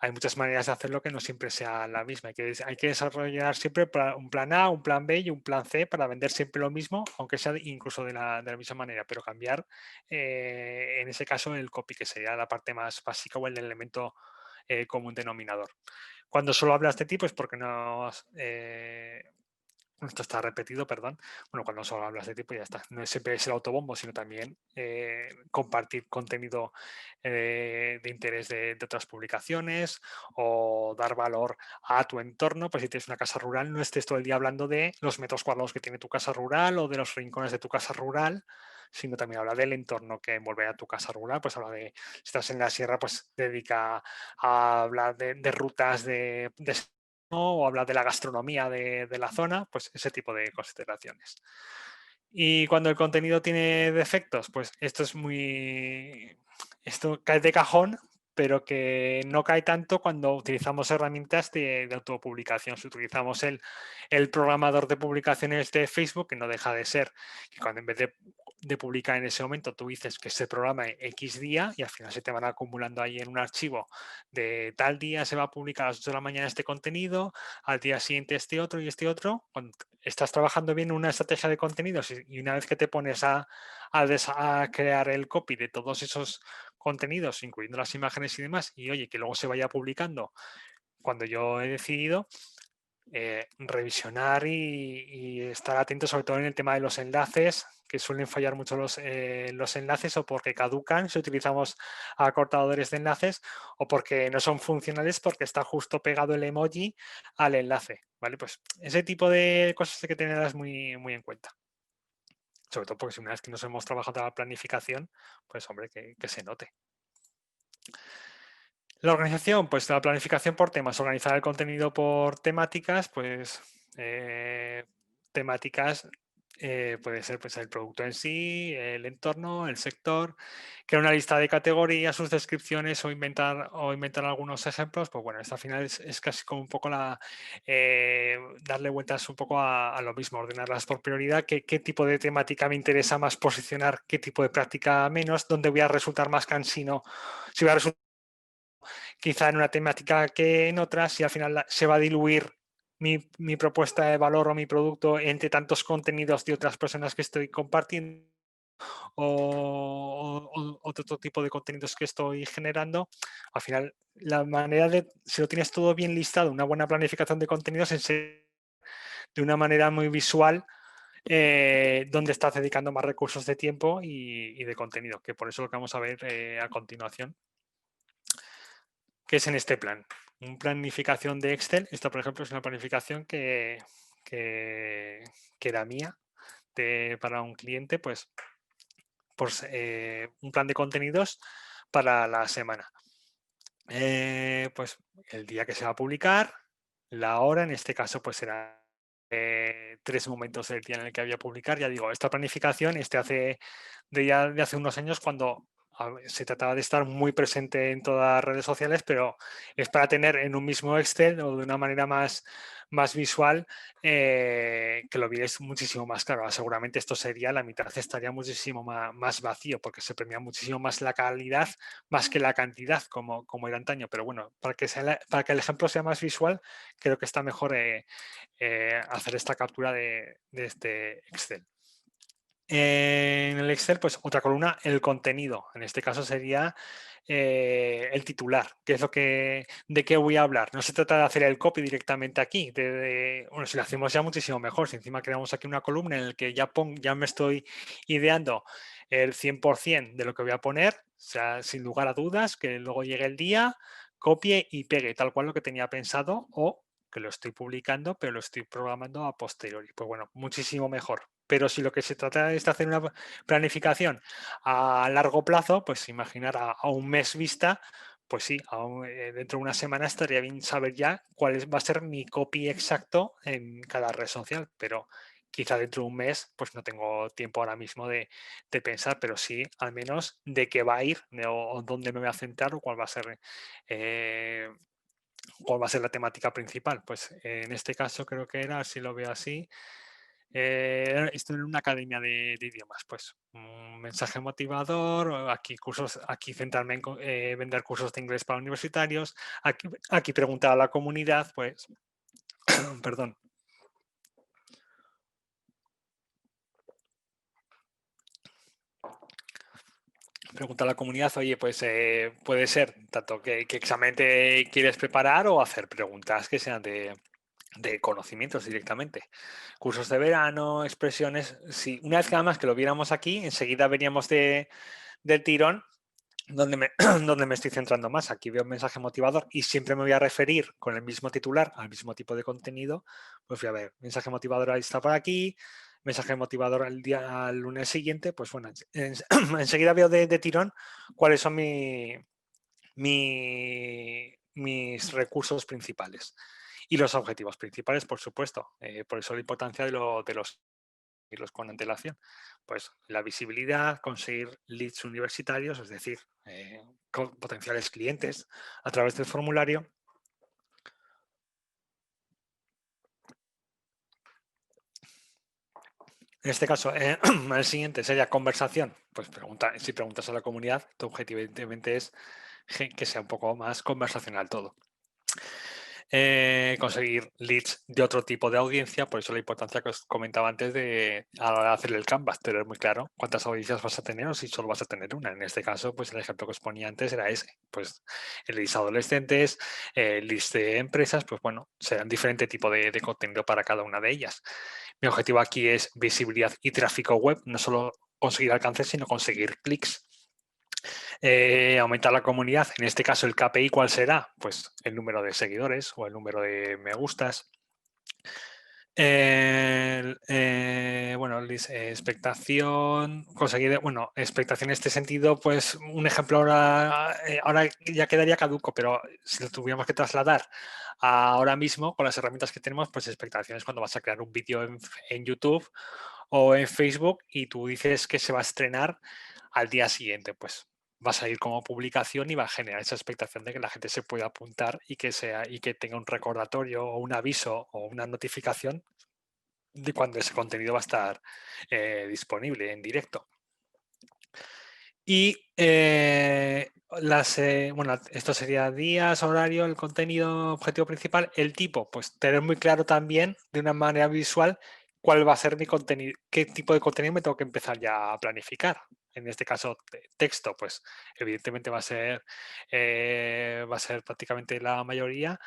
Hay muchas maneras de hacerlo que no siempre sea la misma. Hay que desarrollar siempre un plan A, un plan B y un plan C para vender siempre lo mismo, aunque sea incluso de la misma manera, pero cambiar en ese caso el copy, que sería la parte más básica o el elemento común denominador. Cuando solo hablas de ti, pues porque no esto está repetido, perdón. Bueno, cuando solo hablas de tipo ya está. No es siempre es el autobombo, sino también compartir contenido de interés de otras publicaciones o dar valor a tu entorno. Pues si tienes una casa rural, no estés todo el día hablando de los metros cuadrados que tiene tu casa rural o de los rincones de tu casa rural, sino también habla del entorno que envuelve a tu casa rural. Pues habla de, si estás en la sierra, pues dedica a hablar de rutas de o hablar de la gastronomía de la zona, pues ese tipo de consideraciones. Y cuando el contenido tiene defectos, pues esto cae de cajón, pero que no cae tanto cuando utilizamos herramientas de autopublicación. Si utilizamos el programador de publicaciones de Facebook, que no deja de ser que cuando en vez de publicar en ese momento, tú dices que se programa X día y al final se te van acumulando ahí en un archivo de tal día se va a publicar a las 8 de la mañana este contenido, al día siguiente este otro y este otro. Cuando estás trabajando bien una estrategia de contenidos y una vez que te pones a crear el copy de todos esos contenidos, incluyendo las imágenes y demás, y oye, que luego se vaya publicando cuando yo he decidido, revisionar y estar atento sobre todo en el tema de los enlaces, que suelen fallar mucho los enlaces o porque caducan si utilizamos acortadores de enlaces o porque no son funcionales porque está justo pegado el emoji al enlace, ¿vale? Pues ese tipo de cosas hay que tenerlas muy, muy en cuenta. Sobre todo porque si una vez que nos hemos trabajado la planificación, pues hombre, que se note. La organización, pues la planificación por temas, organizar el contenido por temáticas, pues temáticas puede ser pues, el producto en sí, el entorno, el sector, crear una lista de categorías, sus descripciones o inventar algunos ejemplos, pues bueno, esto al final es casi como un poco darle vueltas un poco a lo mismo, ordenarlas por prioridad, qué tipo de temática me interesa más posicionar, qué tipo de práctica menos, dónde voy a resultar más cansino, si voy a resultar quizá en una temática que en otras, y al final se va a diluir mi propuesta de valor o mi producto entre tantos contenidos de otras personas que estoy compartiendo o otro tipo de contenidos que estoy generando. Al final, la manera de, si lo tienes todo bien listado, una buena planificación de contenidos, de una manera muy visual, donde estás dedicando más recursos de tiempo y de contenido, que por eso lo que vamos a ver a continuación, que es en este plan. Una planificación de Excel. Esta, por ejemplo, es una planificación que era mía para un cliente, pues un plan de contenidos para la semana. Pues el día que se va a publicar, la hora, en este caso, pues será 3 momentos del día en el que había a publicar. Ya digo, esta planificación de hace unos años cuando se trataba de estar muy presente en todas las redes sociales, pero es para tener en un mismo Excel o de una manera más visual que lo vierais muchísimo más claro. Seguramente esto sería, la mitad estaría muchísimo más vacío porque se premia muchísimo más la calidad más que la cantidad como era antaño. Pero bueno, para que el ejemplo sea más visual, creo que está mejor hacer esta captura de este Excel. En el Excel, pues otra columna, el contenido. En este caso sería el titular, que es de qué voy a hablar. No se trata de hacer el copy directamente aquí. Bueno, si lo hacemos ya muchísimo mejor. Si encima creamos aquí una columna en la que ya me estoy ideando el 100% de lo que voy a poner, o sea, sin lugar a dudas, que luego llegue el día, copie y pegue tal cual lo que tenía pensado o que lo estoy publicando, pero lo estoy programando a posteriori. Pues bueno, muchísimo mejor. Pero si lo que se trata es de hacer una planificación a largo plazo, pues imaginar a un mes vista, pues sí, dentro de una semana estaría bien saber ya cuál va a ser mi copy exacto en cada red social, pero quizá dentro de un mes pues no tengo tiempo ahora mismo de pensar, pero sí al menos de qué va a ir o dónde me voy a centrar o cuál va a ser la temática principal. Pues en este caso creo que era, si lo veo así, estoy en una academia de idiomas, pues un mensaje motivador, aquí centrarme en vender cursos de inglés para universitarios, aquí preguntar a la comunidad, pues, perdón. Preguntar a la comunidad, oye, pues puede ser tanto qué examen te quieres preparar o hacer preguntas que sean de conocimientos directamente. Cursos de verano, expresiones. Sí, una vez que además que lo viéramos aquí, enseguida veríamos del tirón donde donde me estoy centrando más. Aquí veo un mensaje motivador y siempre me voy a referir con el mismo titular al mismo tipo de contenido. Pues voy a ver, mensaje motivador ahí está por aquí, mensaje motivador al lunes siguiente. Pues bueno, enseguida veo de tirón cuáles son mis recursos principales y los objetivos principales, por supuesto. Por eso la importancia de los conseguirlos con antelación. Pues la visibilidad, conseguir leads universitarios, es decir, con potenciales clientes a través del formulario. En este caso, el siguiente sería conversación. Pues si preguntas a la comunidad, tu objetivo evidentemente es que sea un poco más conversacional todo. Conseguir leads de otro tipo de audiencia, por eso la importancia que os comentaba antes de a la hora de hacer el canvas, tener muy claro cuántas audiencias vas a tener o si solo vas a tener una. En este caso, pues el ejemplo que os ponía antes era ese, pues leads adolescentes, leads de empresas, pues bueno, serán diferente tipo de contenido para cada una de ellas. Mi objetivo aquí es visibilidad y tráfico web, no solo conseguir alcance, sino conseguir clics. Aumentar la comunidad, en este caso el KPI, ¿cuál será? Pues el número de seguidores o el número de me gustas. Bueno, expectación, conseguir, bueno, expectación en este sentido, pues un ejemplo ahora ya quedaría caduco, pero si lo tuviéramos que trasladar ahora mismo con las herramientas que tenemos, pues expectaciones cuando vas a crear un vídeo en YouTube o en Facebook y tú dices que se va a estrenar al día siguiente, pues va a salir como publicación y va a generar esa expectación de que la gente se pueda apuntar y que tenga un recordatorio o un aviso o una notificación de cuando ese contenido va a estar disponible en directo. Y bueno, esto sería días, horario, el contenido, objetivo principal, el tipo, pues tener muy claro también de una manera visual cuál va a ser mi contenido, qué tipo de contenido me tengo que empezar ya a planificar. En este caso, texto, pues evidentemente va a ser prácticamente la mayoría.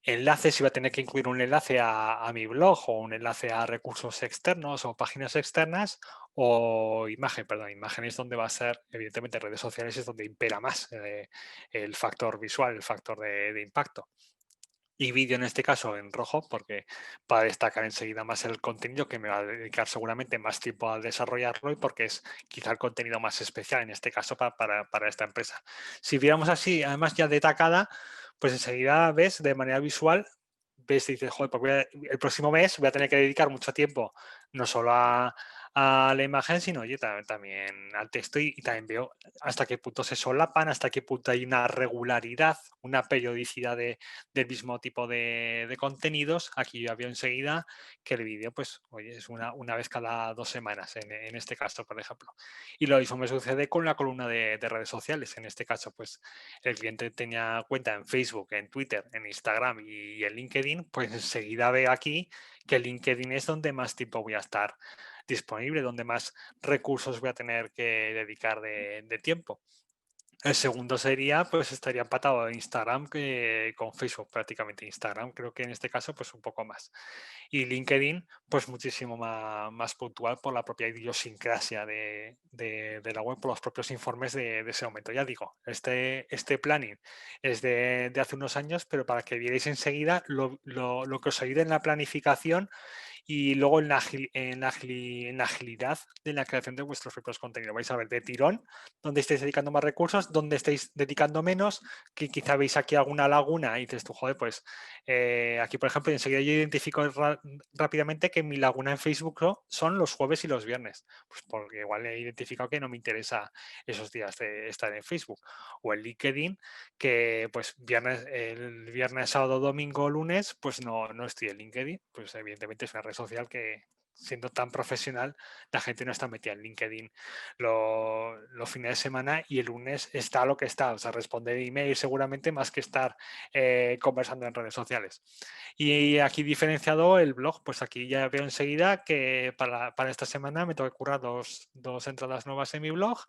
Enlaces, si va a tener que incluir un enlace a mi blog o un enlace a recursos externos o páginas externas o imágenes donde va a ser, evidentemente, redes sociales es donde impera más el factor visual, el factor de impacto. Y vídeo en este caso en rojo, porque para destacar enseguida más el contenido que me va a dedicar seguramente más tiempo a desarrollarlo y porque es quizá el contenido más especial en este caso para esta empresa. Si viéramos así, además ya destacada, pues enseguida ves de manera visual, ves y dices, joder, pues el próximo mes voy a tener que dedicar mucho tiempo no solo a la imagen, sino oye, también al texto y también veo hasta qué punto se solapan, hasta qué punto hay una regularidad, una periodicidad del mismo tipo de contenidos. Aquí ya veo enseguida que el vídeo, pues, oye, es una vez cada 2 semanas, en este caso, por ejemplo. Y lo mismo me sucede con la columna de redes sociales. En este caso, pues, el cliente tenía cuenta en Facebook, en Twitter, en Instagram y en LinkedIn, pues enseguida veo aquí que LinkedIn es donde más tiempo voy a estar disponible, donde más recursos voy a tener que dedicar de tiempo. El segundo sería, pues estaría empatado en Instagram que con Facebook prácticamente. Instagram creo que en este caso pues un poco más. Y LinkedIn pues muchísimo más puntual por la propia idiosincrasia de la web, por los propios informes de ese momento. Ya digo, este planning es de hace unos años, pero para que vierais enseguida lo que os ayude en la planificación y luego en la agilidad de la creación de vuestros propios contenidos. Vais a ver de tirón dónde estáis dedicando más recursos, dónde estáis dedicando menos, que quizá veis aquí alguna laguna y dices tú, joder, pues aquí, por ejemplo, enseguida yo identifico rápidamente que mi laguna en Facebook son los jueves y los viernes, pues porque igual he identificado que no me interesa esos días de estar en Facebook. O en LinkedIn, que pues el viernes, sábado, domingo, lunes, pues no estoy en LinkedIn, pues evidentemente es una red social que siendo tan profesional, la gente no está metida en LinkedIn los fines de semana y el lunes está lo que está, o sea, responder email seguramente más que estar conversando en redes sociales. Y aquí diferenciado el blog, pues aquí ya veo enseguida que para esta semana me tengo que currar dos entradas nuevas en mi blog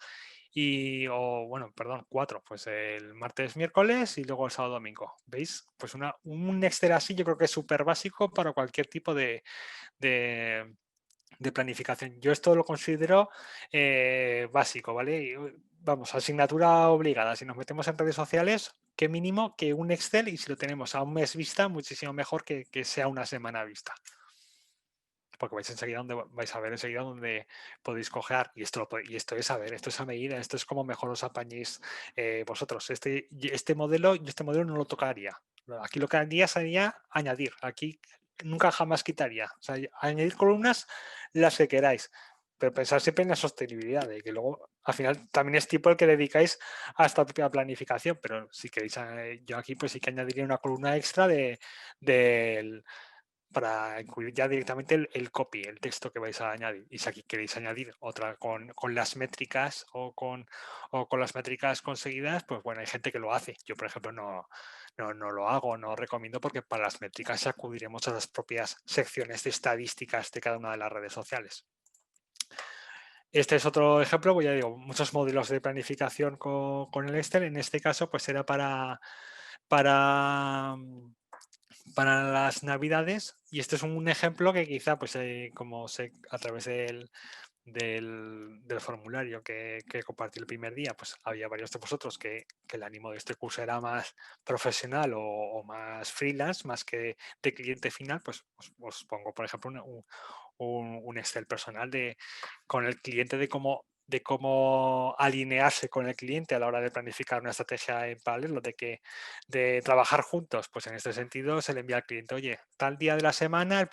bueno, perdón, 4, pues el martes, miércoles y luego el sábado, domingo. ¿Veis? Pues un Excel así yo creo que es súper básico para cualquier tipo de planificación. Yo esto lo considero básico, ¿vale? Vamos, asignatura obligada. Si nos metemos en redes sociales, qué mínimo que un Excel y si lo tenemos a un mes vista, muchísimo mejor que sea una semana vista. Porque vais a ver enseguida dónde podéis coger y esto es a ver, esto es a medida, esto es como mejor os apañéis vosotros. Este modelo no lo tocaría. Aquí lo que haría sería añadir. Aquí nunca jamás quitaría. O sea, añadir columnas las que queráis, pero pensar siempre en la sostenibilidad, de que luego al final también es tipo el que dedicáis a esta propia planificación, pero si queréis, yo aquí pues sí que añadiría una columna extra para incluir ya directamente el copy, el texto que vais a añadir. Y si aquí queréis añadir otra con las métricas o con las métricas conseguidas, pues bueno, hay gente que lo hace. Yo, por ejemplo, no lo hago, no recomiendo, porque para las métricas acudiremos a las propias secciones de estadísticas de cada una de las redes sociales. Este es otro ejemplo, pues ya digo, muchos modelos de planificación con el Excel. En este caso, pues era para las navidades, y este es un ejemplo que quizá pues como sé a través del formulario que compartí el primer día, pues había varios de vosotros que el ánimo de este curso era más profesional o más freelance, más que de cliente final, pues os pongo por ejemplo un Excel personal con el cliente de cómo alinearse con el cliente a la hora de planificar una estrategia en paralelo, de trabajar juntos. Pues en este sentido se le envía al cliente, oye, tal día de la semana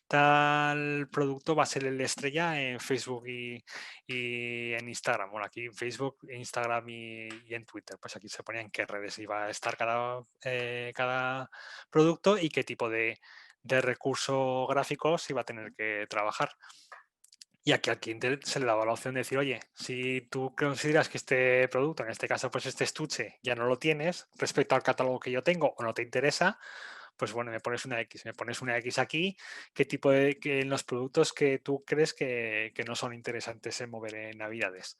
tal producto va a ser el estrella en Facebook y en Instagram. Bueno, aquí en Facebook, Instagram y en Twitter. Pues aquí se ponía en qué redes iba a estar cada producto y qué tipo de recurso gráfico se iba a tener que trabajar. Y aquí al cliente se le daba la opción de decir, oye, si tú consideras que este producto, en este caso pues este estuche, ya no lo tienes respecto al catálogo que yo tengo o no te interesa, pues bueno, me pones una X aquí, qué tipo que en los productos que tú crees que no son interesantes en mover en Navidades.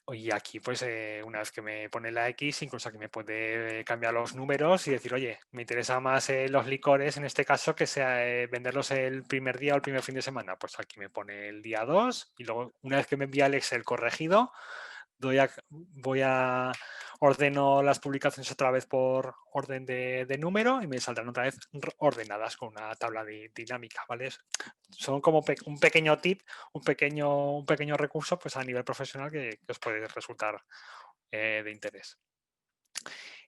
Y aquí, pues, una vez que me pone la X, incluso aquí me puede cambiar los números y decir, oye, me interesa más los licores, en este caso, que sea venderlos el primer día o el primer fin de semana. Pues aquí me pone el día 2 y luego, una vez que me envía el Excel corregido, ordeno las publicaciones otra vez por orden de número y me saldrán otra vez ordenadas con una tabla dinámica, ¿vale? Son como un pequeño tip, un pequeño recurso pues a nivel profesional que os puede resultar de interés.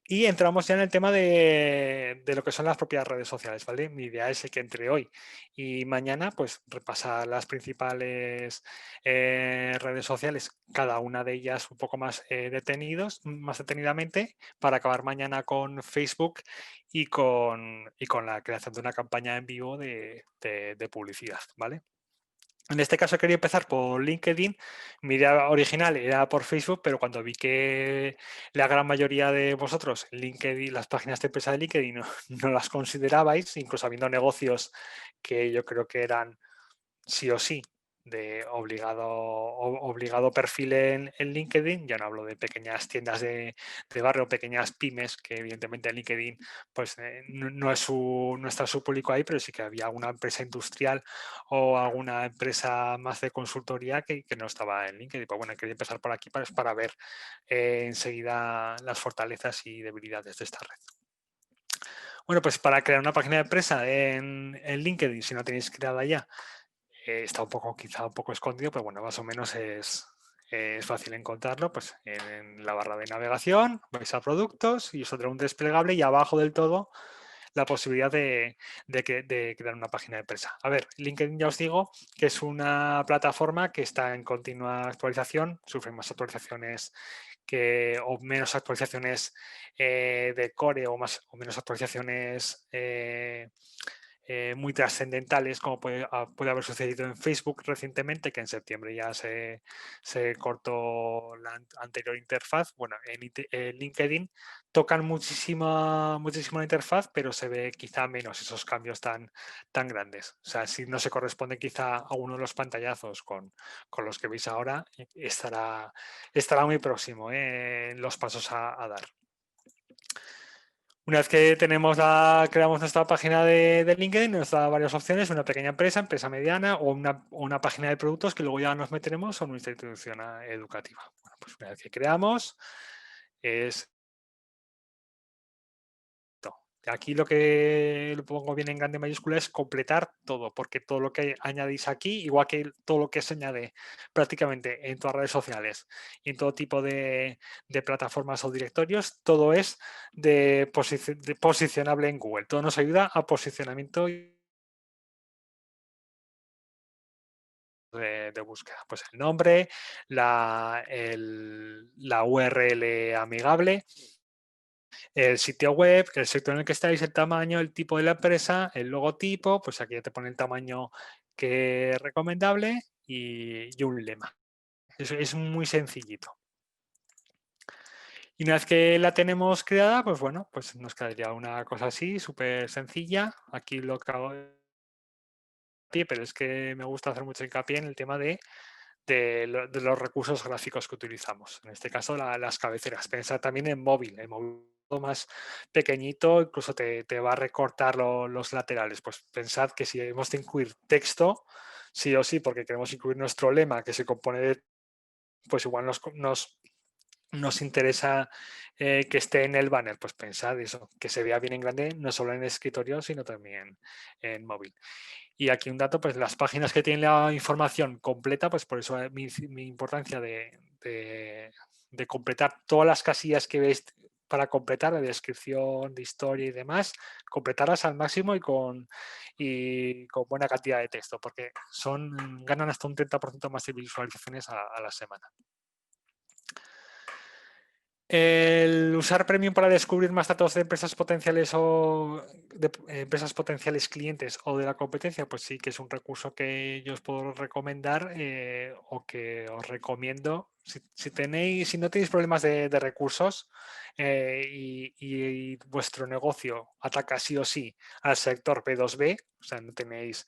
Y entramos ya en el tema de lo que son las propias redes sociales, ¿vale? Mi idea es que entre hoy y mañana, pues repasar las principales redes sociales, cada una de ellas un poco más más detenidamente, para acabar mañana con Facebook y con la creación de una campaña en vivo de publicidad, ¿vale? En este caso quería empezar por LinkedIn. Mi idea original era por Facebook, pero cuando vi que la gran mayoría de vosotros LinkedIn, las páginas de empresa de LinkedIn no las considerabais, incluso habiendo negocios que yo creo que eran sí o sí de obligado perfil en LinkedIn. Ya no hablo de pequeñas tiendas de barrio, pequeñas pymes, que evidentemente en LinkedIn pues no está su público ahí, pero sí que había alguna empresa industrial o alguna empresa más de consultoría que no estaba en LinkedIn. Pues bueno, quería empezar por aquí para ver enseguida las fortalezas y debilidades de esta red. Bueno, pues para crear una página de empresa en LinkedIn, si no tenéis creada ya, está quizá un poco escondido, pero bueno, más o menos es fácil encontrarlo. Pues en la barra de navegación vais a productos y os saldrá un desplegable y abajo del todo la posibilidad de crear una página de empresa. A ver, LinkedIn ya os digo que es una plataforma que está en continua actualización, sufre más actualizaciones o menos actualizaciones de core o menos actualizaciones muy trascendentales, como puede haber sucedido en Facebook recientemente, que en septiembre ya se cortó la anterior interfaz. Bueno, en LinkedIn tocan muchísimo la interfaz, pero se ve quizá menos esos cambios tan grandes. O sea, si no se corresponde quizá a uno de los pantallazos con los que veis ahora, estará muy próximo en los pasos a dar. Una vez que creamos nuestra página de LinkedIn, nos da varias opciones: una pequeña empresa mediana o una página de productos, que luego ya nos meteremos a una institución educativa. Bueno, pues una vez que creamos, es Aquí lo que lo pongo bien en grande mayúscula es completar todo, porque todo lo que añadís aquí, igual que todo lo que se añade prácticamente en todas las redes sociales y en todo tipo de plataformas o directorios, todo es de posicionable en Google. Todo nos ayuda a posicionamiento de búsqueda. Pues el nombre, la URL amigable, el sitio web, el sector en el que estáis, el tamaño, el tipo de la empresa, el logotipo, pues aquí ya te pone el tamaño que es recomendable y un lema. Eso es muy sencillito. Y una vez que la tenemos creada, pues bueno, pues nos quedaría una cosa así, súper sencilla. Aquí lo que hago, pero es que me gusta hacer mucho hincapié en el tema de los recursos gráficos que utilizamos. En este caso, las cabeceras. Pensar también en móvil. El móvil más pequeñito, incluso te va a recortar los laterales. Pues pensad que si hemos de incluir texto, sí o sí, porque queremos incluir nuestro lema que se compone de, pues igual nos interesa que esté en el banner, pues pensad eso, que se vea bien en grande, no solo en escritorio, sino también en móvil. Y aquí un dato, pues las páginas que tienen la información completa, pues por eso mi importancia de completar todas las casillas que veis para completar, de descripción, de historia y demás, completarlas al máximo y con buena cantidad de texto, porque ganan hasta un 30% más de visualizaciones a la semana. El usar Premium para descubrir más datos de empresas potenciales o de empresas potenciales clientes o de la competencia, pues sí que es un recurso que yo os puedo recomendar o que os recomiendo. Si no tenéis problemas de recursos y vuestro negocio ataca sí o sí al sector B2B, o sea, no tenéis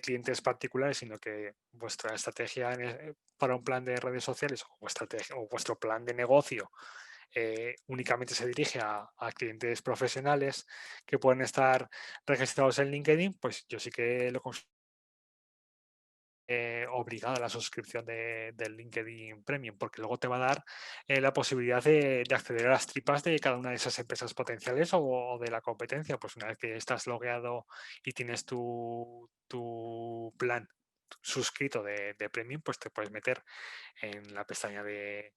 clientes particulares, sino que vuestra estrategia para un plan de redes sociales o vuestro plan de negocio únicamente se dirige a clientes profesionales que pueden estar registrados en LinkedIn, pues yo sí que lo considero obligada a la suscripción del LinkedIn Premium, porque luego te va a dar la posibilidad de acceder a las tripas de cada una de esas empresas potenciales o de la competencia. Pues una vez que estás logueado y tienes tu plan suscrito de Premium, pues te puedes meter en la pestaña de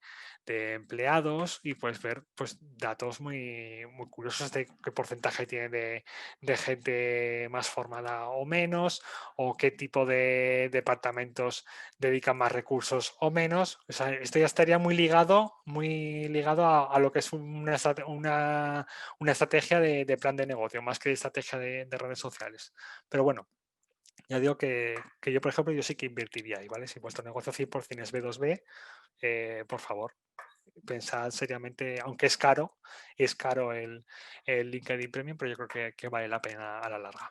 empleados y puedes ver pues, datos muy curiosos de qué porcentaje tiene de gente más formada o menos, o qué tipo de departamentos dedican más recursos o menos. O sea, esto ya estaría muy ligado a lo que es una estrategia de plan de negocio, más que de estrategia de redes sociales. Pero bueno, ya digo que yo, por ejemplo, yo sí que invertiría ahí, ¿vale? Si vuestro negocio 100% es B2B, por favor, pensad seriamente, aunque es caro el LinkedIn Premium, pero yo creo que vale la pena a la larga.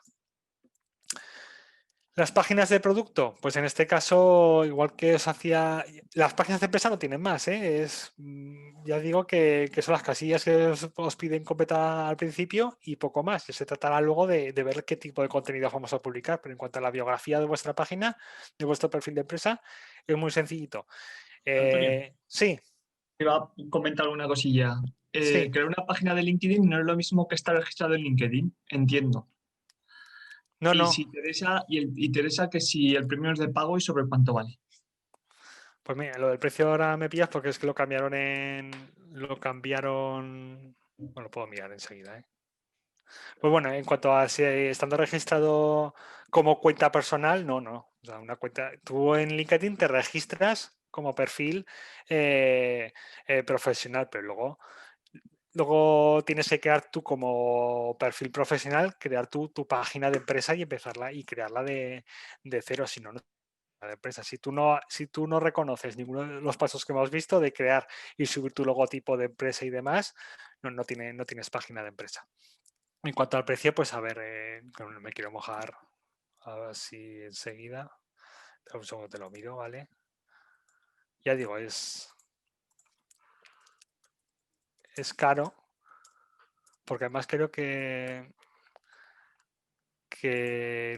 Las páginas de producto, pues en este caso, igual que os hacía, las páginas de empresa no tienen más, ¿eh? Ya digo que son las casillas que os piden completar al principio y poco más. Se tratará luego de ver qué tipo de contenido vamos a publicar, pero en cuanto a la biografía de vuestra página, de vuestro perfil de empresa, es muy sencillito. Antonio, Sí. te iba a comentar alguna cosilla. Sí. Crear una página de LinkedIn no es lo mismo que estar registrado en LinkedIn, entiendo. No, Y no. si Teresa, y Teresa, que si el premio es de pago y sobre cuánto vale. Pues mira, lo del precio ahora me pillas porque es que lo cambiaron bueno, puedo mirar enseguida, ¿eh? Pues bueno, en cuanto a si estando registrado como cuenta personal, no. O sea, una cuenta, tú en LinkedIn te registras como perfil profesional, pero luego tienes que crear tú como perfil profesional, crear tu página de empresa y empezarla y crearla de cero, si no, no de empresa. Si tú no reconoces ninguno de los pasos que hemos visto de crear y subir tu logotipo de empresa y demás, no tienes página de empresa. En cuanto al precio, pues a ver, no me quiero mojar, a ver si enseguida, un segundo te lo miro, ¿vale? Ya digo, es caro, porque además creo que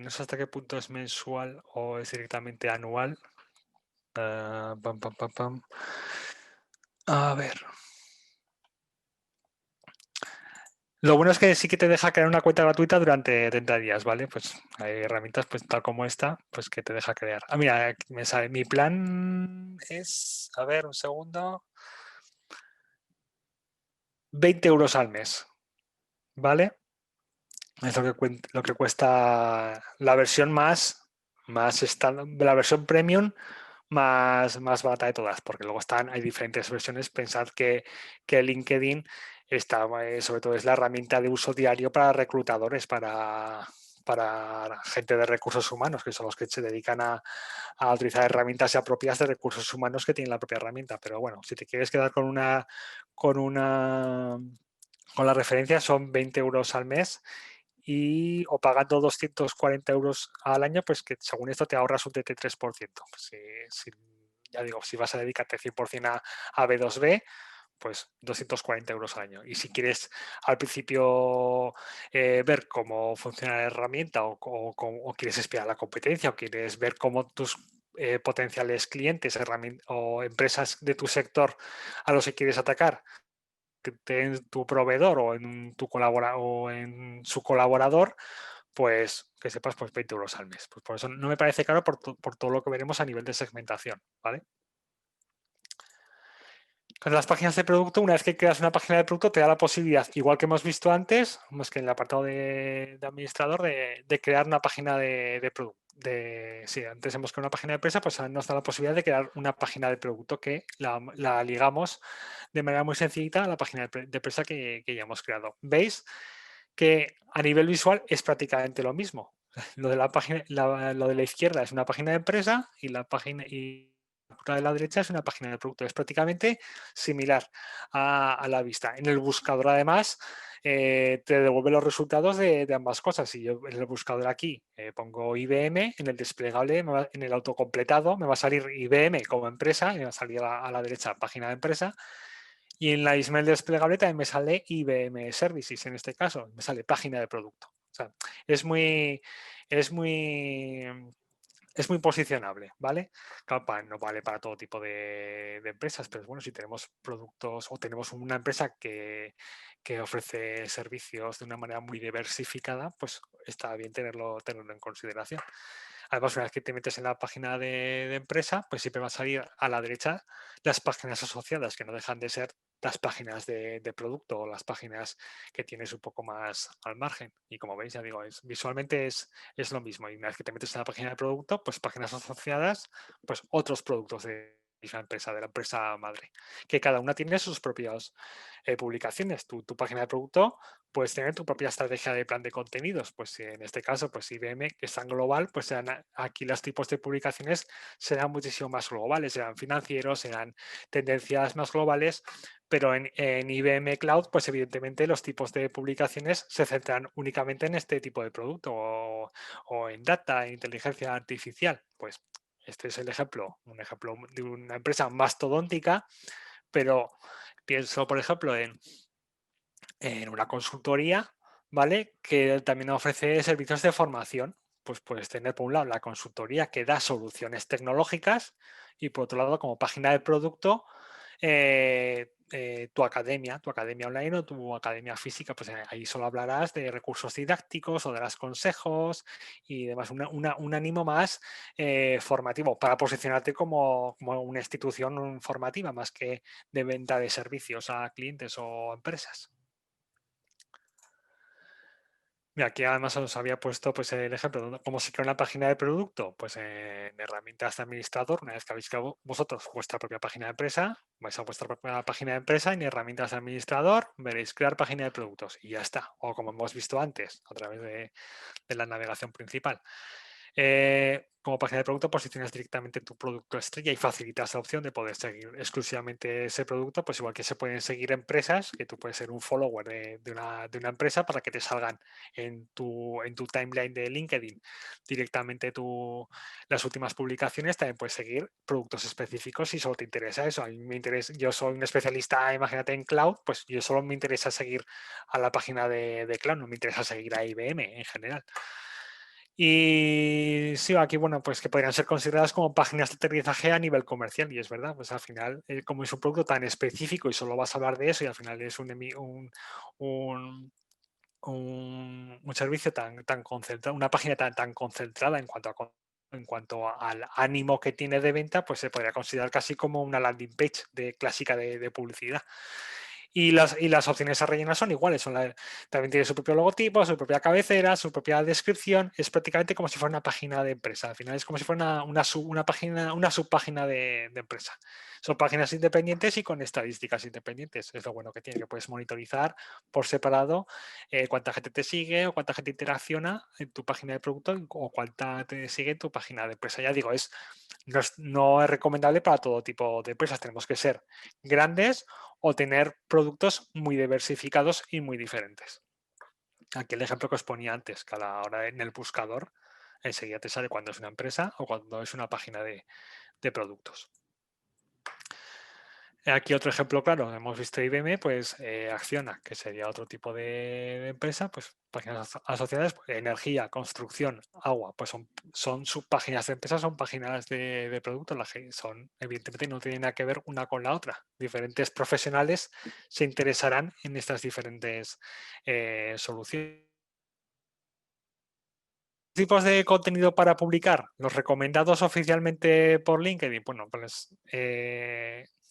no sé hasta qué punto es mensual o es directamente anual. Pam. A ver. Lo bueno es que sí que te deja crear una cuenta gratuita durante 30 días, ¿vale? Pues hay herramientas, pues tal como esta, pues que te deja crear. Ah, mira, aquí me sale. Mi plan es, a ver, un segundo, 20 euros al mes, ¿vale? Es lo que cuesta la versión más estándar, la versión premium más barata de todas, porque luego hay diferentes versiones. Pensad que LinkedIn está, sobre todo es la herramienta de uso diario para reclutadores, para gente de recursos humanos, que son los que se dedican a utilizar herramientas ya propias de recursos humanos que tienen la propia herramienta. Pero bueno, si te quieres quedar con una, con la referencia son 20 euros al mes o pagando 240 euros al año, pues que según esto te ahorras un 33%. Pues ya digo, si vas a dedicarte 100% a B2B, pues 240 euros al año. Y si quieres al principio ver cómo funciona la herramienta o quieres espiar la competencia o quieres ver cómo tus potenciales clientes o empresas de tu sector a los que quieres atacar en tu proveedor o en su colaborador, pues que sepas, pues 20 euros al mes. Pues por eso no me parece caro por todo lo que veremos a nivel de segmentación, ¿vale? Con las páginas de producto, una vez que creas una página de producto, te da la posibilidad, igual que hemos visto antes, más que en el apartado de administrador, de crear una página de producto. Sí, antes hemos creado una página de empresa, pues nos da la posibilidad de crear una página de producto que la ligamos de manera muy sencillita a la página de empresa que ya hemos creado. ¿Veis? Que a nivel visual es prácticamente lo mismo. Lo de la página, lo de la izquierda es una página de empresa y la de la derecha es una página de producto. Es prácticamente similar a la vista. En el buscador, además, te devuelve los resultados de ambas cosas. Si yo en el buscador aquí pongo IBM, en el desplegable, en el autocompletado, me va a salir IBM como empresa y me va a salir a la derecha página de empresa. Y en la Ismail desplegable también me sale IBM Services, en este caso, me sale página de producto. O sea, es muy, es muy, es muy posicionable, ¿vale? Claro, no vale para todo tipo de empresas, pero bueno, si tenemos productos o tenemos una empresa que ofrece servicios de una manera muy diversificada, pues está bien tenerlo en consideración. Además, una vez que te metes en la página de empresa, pues siempre va a salir a la derecha las páginas asociadas, que no dejan de ser las páginas de producto o las páginas que tienes un poco más al margen. Y como veis, ya digo, visualmente es lo mismo. Y una vez que te metes en la página de producto, pues páginas asociadas, pues otros productos de esa empresa, de la empresa madre, que cada una tiene sus propias publicaciones. Tu página de producto puedes tener tu propia estrategia de plan de contenidos. Pues en este caso, pues IBM, que es tan global, pues aquí los tipos de publicaciones serán muchísimo más globales, serán financieros, serán tendencias más globales, pero en IBM Cloud, pues evidentemente los tipos de publicaciones se centran únicamente en este tipo de producto o en data, en inteligencia artificial. Pues este es el ejemplo, un ejemplo de una empresa mastodóntica, pero pienso, por ejemplo, en una consultoría, ¿vale? Que también ofrece servicios de formación. Pues puedes tener por un lado la consultoría que da soluciones tecnológicas y por otro lado como página de producto tu academia online o tu academia física, pues ahí solo hablarás de recursos didácticos o darás consejos y demás, un ánimo más formativo para posicionarte como una institución formativa más que de venta de servicios a clientes o empresas. Mira, aquí además os había puesto pues, el ejemplo de cómo se crea una página de producto, pues en herramientas de administrador. Una vez que habéis creado vosotros vuestra propia página de empresa, vais a vuestra propia página de empresa y en herramientas de administrador veréis crear página de productos y ya está. O como hemos visto antes, a través de la navegación principal. Como página de producto posicionas directamente tu producto estrella y facilitas la opción de poder seguir exclusivamente ese producto, pues igual que se pueden seguir empresas, que tú puedes ser un follower de una empresa para que te salgan en tu timeline de LinkedIn directamente las últimas publicaciones, también puedes seguir productos específicos si solo te interesa eso. A mí me interesa, yo soy un especialista, imagínate, en cloud, pues yo solo me interesa seguir a la página de cloud, no me interesa seguir a IBM en general. Y sí, aquí, bueno, pues que podrían ser consideradas como páginas de aterrizaje a nivel comercial, y es verdad, pues al final, como es un producto tan específico y solo vas a hablar de eso, y al final es un un servicio tan concentrado, una página tan concentrada en cuanto al ánimo que tiene de venta, pues se podría considerar casi como una landing page clásica de publicidad. Y las opciones a rellenar son iguales, también tiene su propio logotipo, su propia cabecera, su propia descripción. Es prácticamente como si fuera una página de empresa. Al final es como si fuera una subpágina de empresa. Son páginas independientes y con estadísticas independientes. Es lo bueno que tiene, que puedes monitorizar por separado cuánta gente te sigue o cuánta gente interacciona en tu página de producto o cuánta te sigue en tu página de empresa. Ya digo, no es recomendable para todo tipo de empresas. Tenemos que ser grandes o tener productos muy diversificados y muy diferentes. Aquí el ejemplo que os ponía antes, que a la hora en el buscador enseguida te sale cuando es una empresa o cuando es una página de productos. Aquí otro ejemplo claro, hemos visto IBM, pues Acciona, que sería otro tipo de empresa, pues páginas asociadas, pues, energía, construcción, agua, pues son subpáginas de empresas, son páginas de productos, las que son, evidentemente no tienen nada que ver una con la otra. Diferentes profesionales se interesarán en estas diferentes soluciones. Tipos de contenido para publicar, los recomendados oficialmente por LinkedIn. Bueno, pues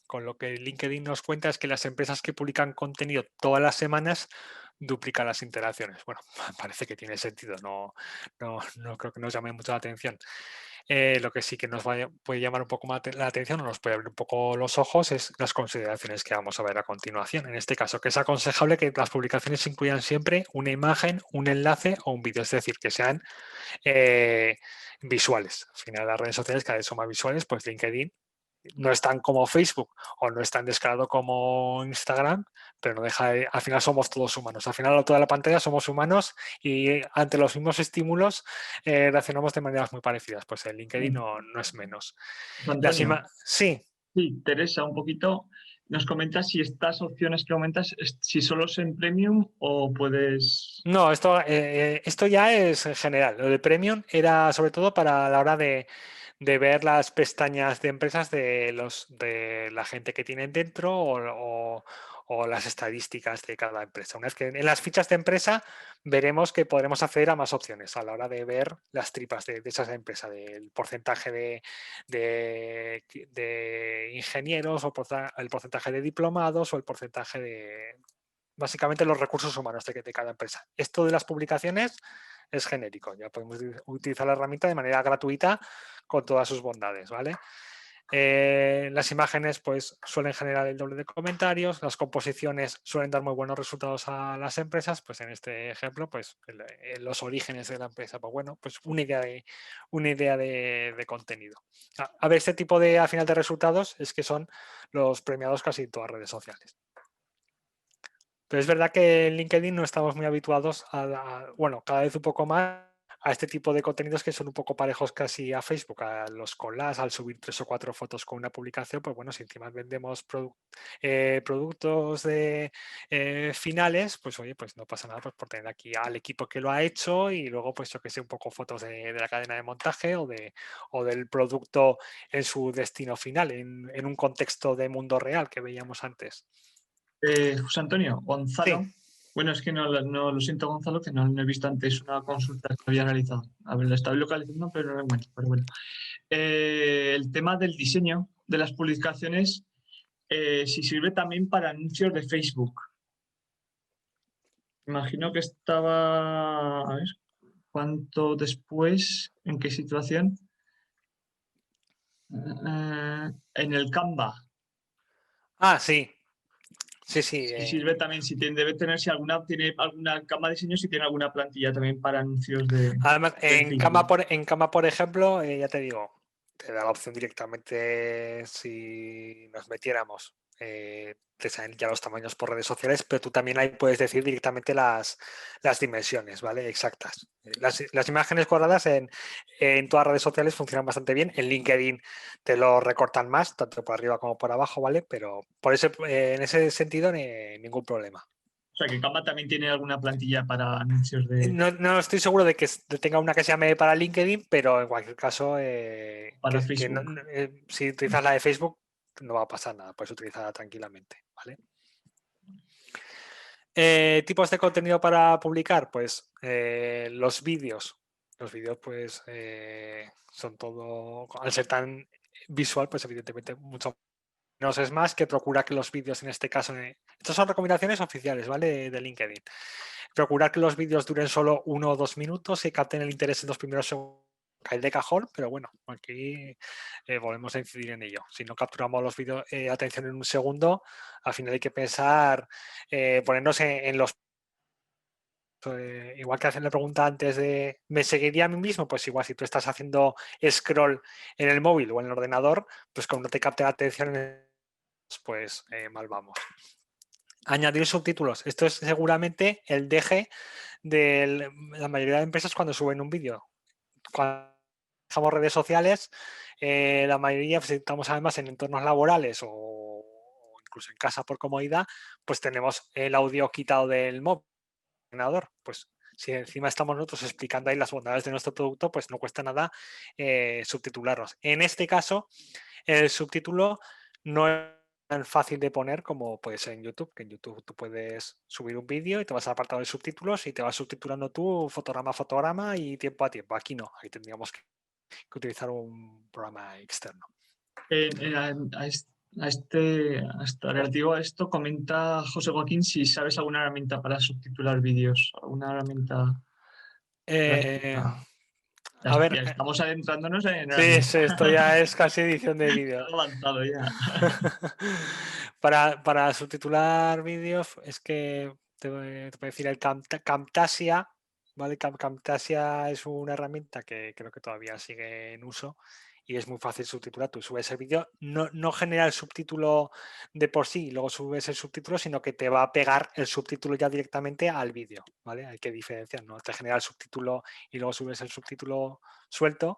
con lo que LinkedIn nos cuenta es que las empresas que publican contenido todas las semanas duplican las interacciones. Bueno, parece que tiene sentido, no creo que nos llame mucho la atención. Lo que sí que puede llamar un poco más la atención o nos puede abrir un poco los ojos es las consideraciones que vamos a ver a continuación. En este caso, que es aconsejable que las publicaciones incluyan siempre una imagen, un enlace o un vídeo, es decir, que sean visuales. Al final las redes sociales cada vez son más visuales, pues LinkedIn no es tan como Facebook o no es tan descarado como Instagram, pero no deja al final somos todos humanos. Al final toda la pantalla somos humanos y ante los mismos estímulos reaccionamos de maneras muy parecidas. Pues el LinkedIn no es menos. Antonio, Sí. Sí, Teresa, un poquito. Nos comentas si estas opciones que aumentas, si solo es en Premium o puedes... No, esto ya es en general. Lo de Premium era sobre todo para la hora de ver las pestañas de empresas de la gente que tienen dentro o las estadísticas de cada empresa. Una vez que en las fichas de empresa veremos que podremos acceder a más opciones a la hora de ver las tripas de esa empresa, del porcentaje de ingenieros o el porcentaje de diplomados o el porcentaje de básicamente los recursos humanos de cada empresa. Esto de las publicaciones es genérico, ya podemos utilizar la herramienta de manera gratuita con todas sus bondades, ¿vale? Las imágenes pues suelen generar el doble de comentarios, las composiciones suelen dar muy buenos resultados a las empresas, pues en este ejemplo pues los orígenes de la empresa, pues bueno, pues una idea de contenido. A ver, este tipo de al final de resultados es que son los premiados casi en todas las redes sociales. Pero es verdad que en LinkedIn no estamos muy habituados bueno, cada vez un poco más a este tipo de contenidos que son un poco parejos casi a Facebook, a los collages, al subir 3 o 4 fotos con una publicación, pues bueno, si encima vendemos productos finales, pues oye, pues no pasa nada pues por tener aquí al equipo que lo ha hecho y luego pues yo que sé, un poco fotos de la cadena de montaje o del producto en su destino final, en un contexto de mundo real que veíamos antes. José Antonio, Sí. Gonzalo. Bueno, es que no lo siento, Gonzalo, que no he visto antes una consulta que había realizado. A ver, la estaba localizando, pero no lo encuentro. Pero bueno. El tema del diseño de las publicaciones, si sirve también para anuncios de Facebook. Imagino que estaba. A ver, ¿cuánto después? ¿En qué situación? En el Canva. Ah, sí. Sí. Si sirve también, debe tener, si tiene alguna Canva de diseño, si tiene alguna plantilla también para anuncios Además, de en Canva, Facebook. por ejemplo, ya te digo, te da la opción directamente si nos metiéramos. Te salen ya los tamaños por redes sociales, pero tú también ahí puedes decir directamente las dimensiones, ¿vale? Exactas. Las imágenes cuadradas en todas las redes sociales funcionan bastante bien. En LinkedIn te lo recortan más, tanto por arriba como por abajo, ¿vale? Pero en ese sentido, ningún problema. O sea, que Canva también tiene alguna plantilla para anuncios de No estoy seguro de que tenga una que se llame para LinkedIn, pero en cualquier caso, para Facebook. si utilizas la de Facebook, no va a pasar nada, puedes utilizarla tranquilamente, ¿vale? Tipos de contenido para publicar, pues los vídeos. Los vídeos, pues, son todo, al ser tan visual, pues evidentemente mucho menos es más, que procura que los vídeos, en este caso, estas son recomendaciones oficiales, ¿vale? De LinkedIn. Procurar que los vídeos duren solo 1 o 2 minutos y capten el interés en los primeros segundos. Cae de cajón, pero bueno, aquí volvemos a incidir en ello. Si no capturamos los vídeos, atención en un segundo, al final hay que pensar, ponernos en los igual que hacen la pregunta antes de ¿me seguiría a mí mismo? Pues igual si tú estás haciendo scroll en el móvil o en el ordenador, pues como no te capte la atención, pues mal vamos. Añadir subtítulos. Esto es seguramente el deje de la mayoría de empresas cuando suben un vídeo. Cuando usamos redes sociales, la mayoría, pues, estamos además en entornos laborales o incluso en casa por comodidad, pues tenemos el audio quitado del móvil ordenador, pues si encima estamos nosotros explicando ahí las bondades de nuestro producto, pues no cuesta nada subtitularlos. En este caso, el subtítulo no es tan fácil de poner como puede ser en YouTube, que en YouTube tú puedes subir un vídeo y te vas al apartado de subtítulos y te vas subtitulando tú fotograma a fotograma y tiempo a tiempo. Aquí no, ahí tendríamos que utilizar un programa externo. Hasta relativo a esto, comenta José Joaquín si sabes alguna herramienta para subtitular vídeos, alguna herramienta Eh, gratuita. a ver, Ya estamos adentrándonos en sí, sí, herramientas. esto ya es casi edición de vídeo. Avanzado ya. Para subtitular vídeos, es que te puedo decir el Camtasia, ¿vale? Camtasia es una herramienta que creo que todavía sigue en uso y es muy fácil subtitular. Tú subes el vídeo, no genera el subtítulo de por sí y luego subes el subtítulo, sino que te va a pegar el subtítulo ya directamente al vídeo, ¿vale? Hay que diferenciar, no te genera el subtítulo y luego subes el subtítulo suelto,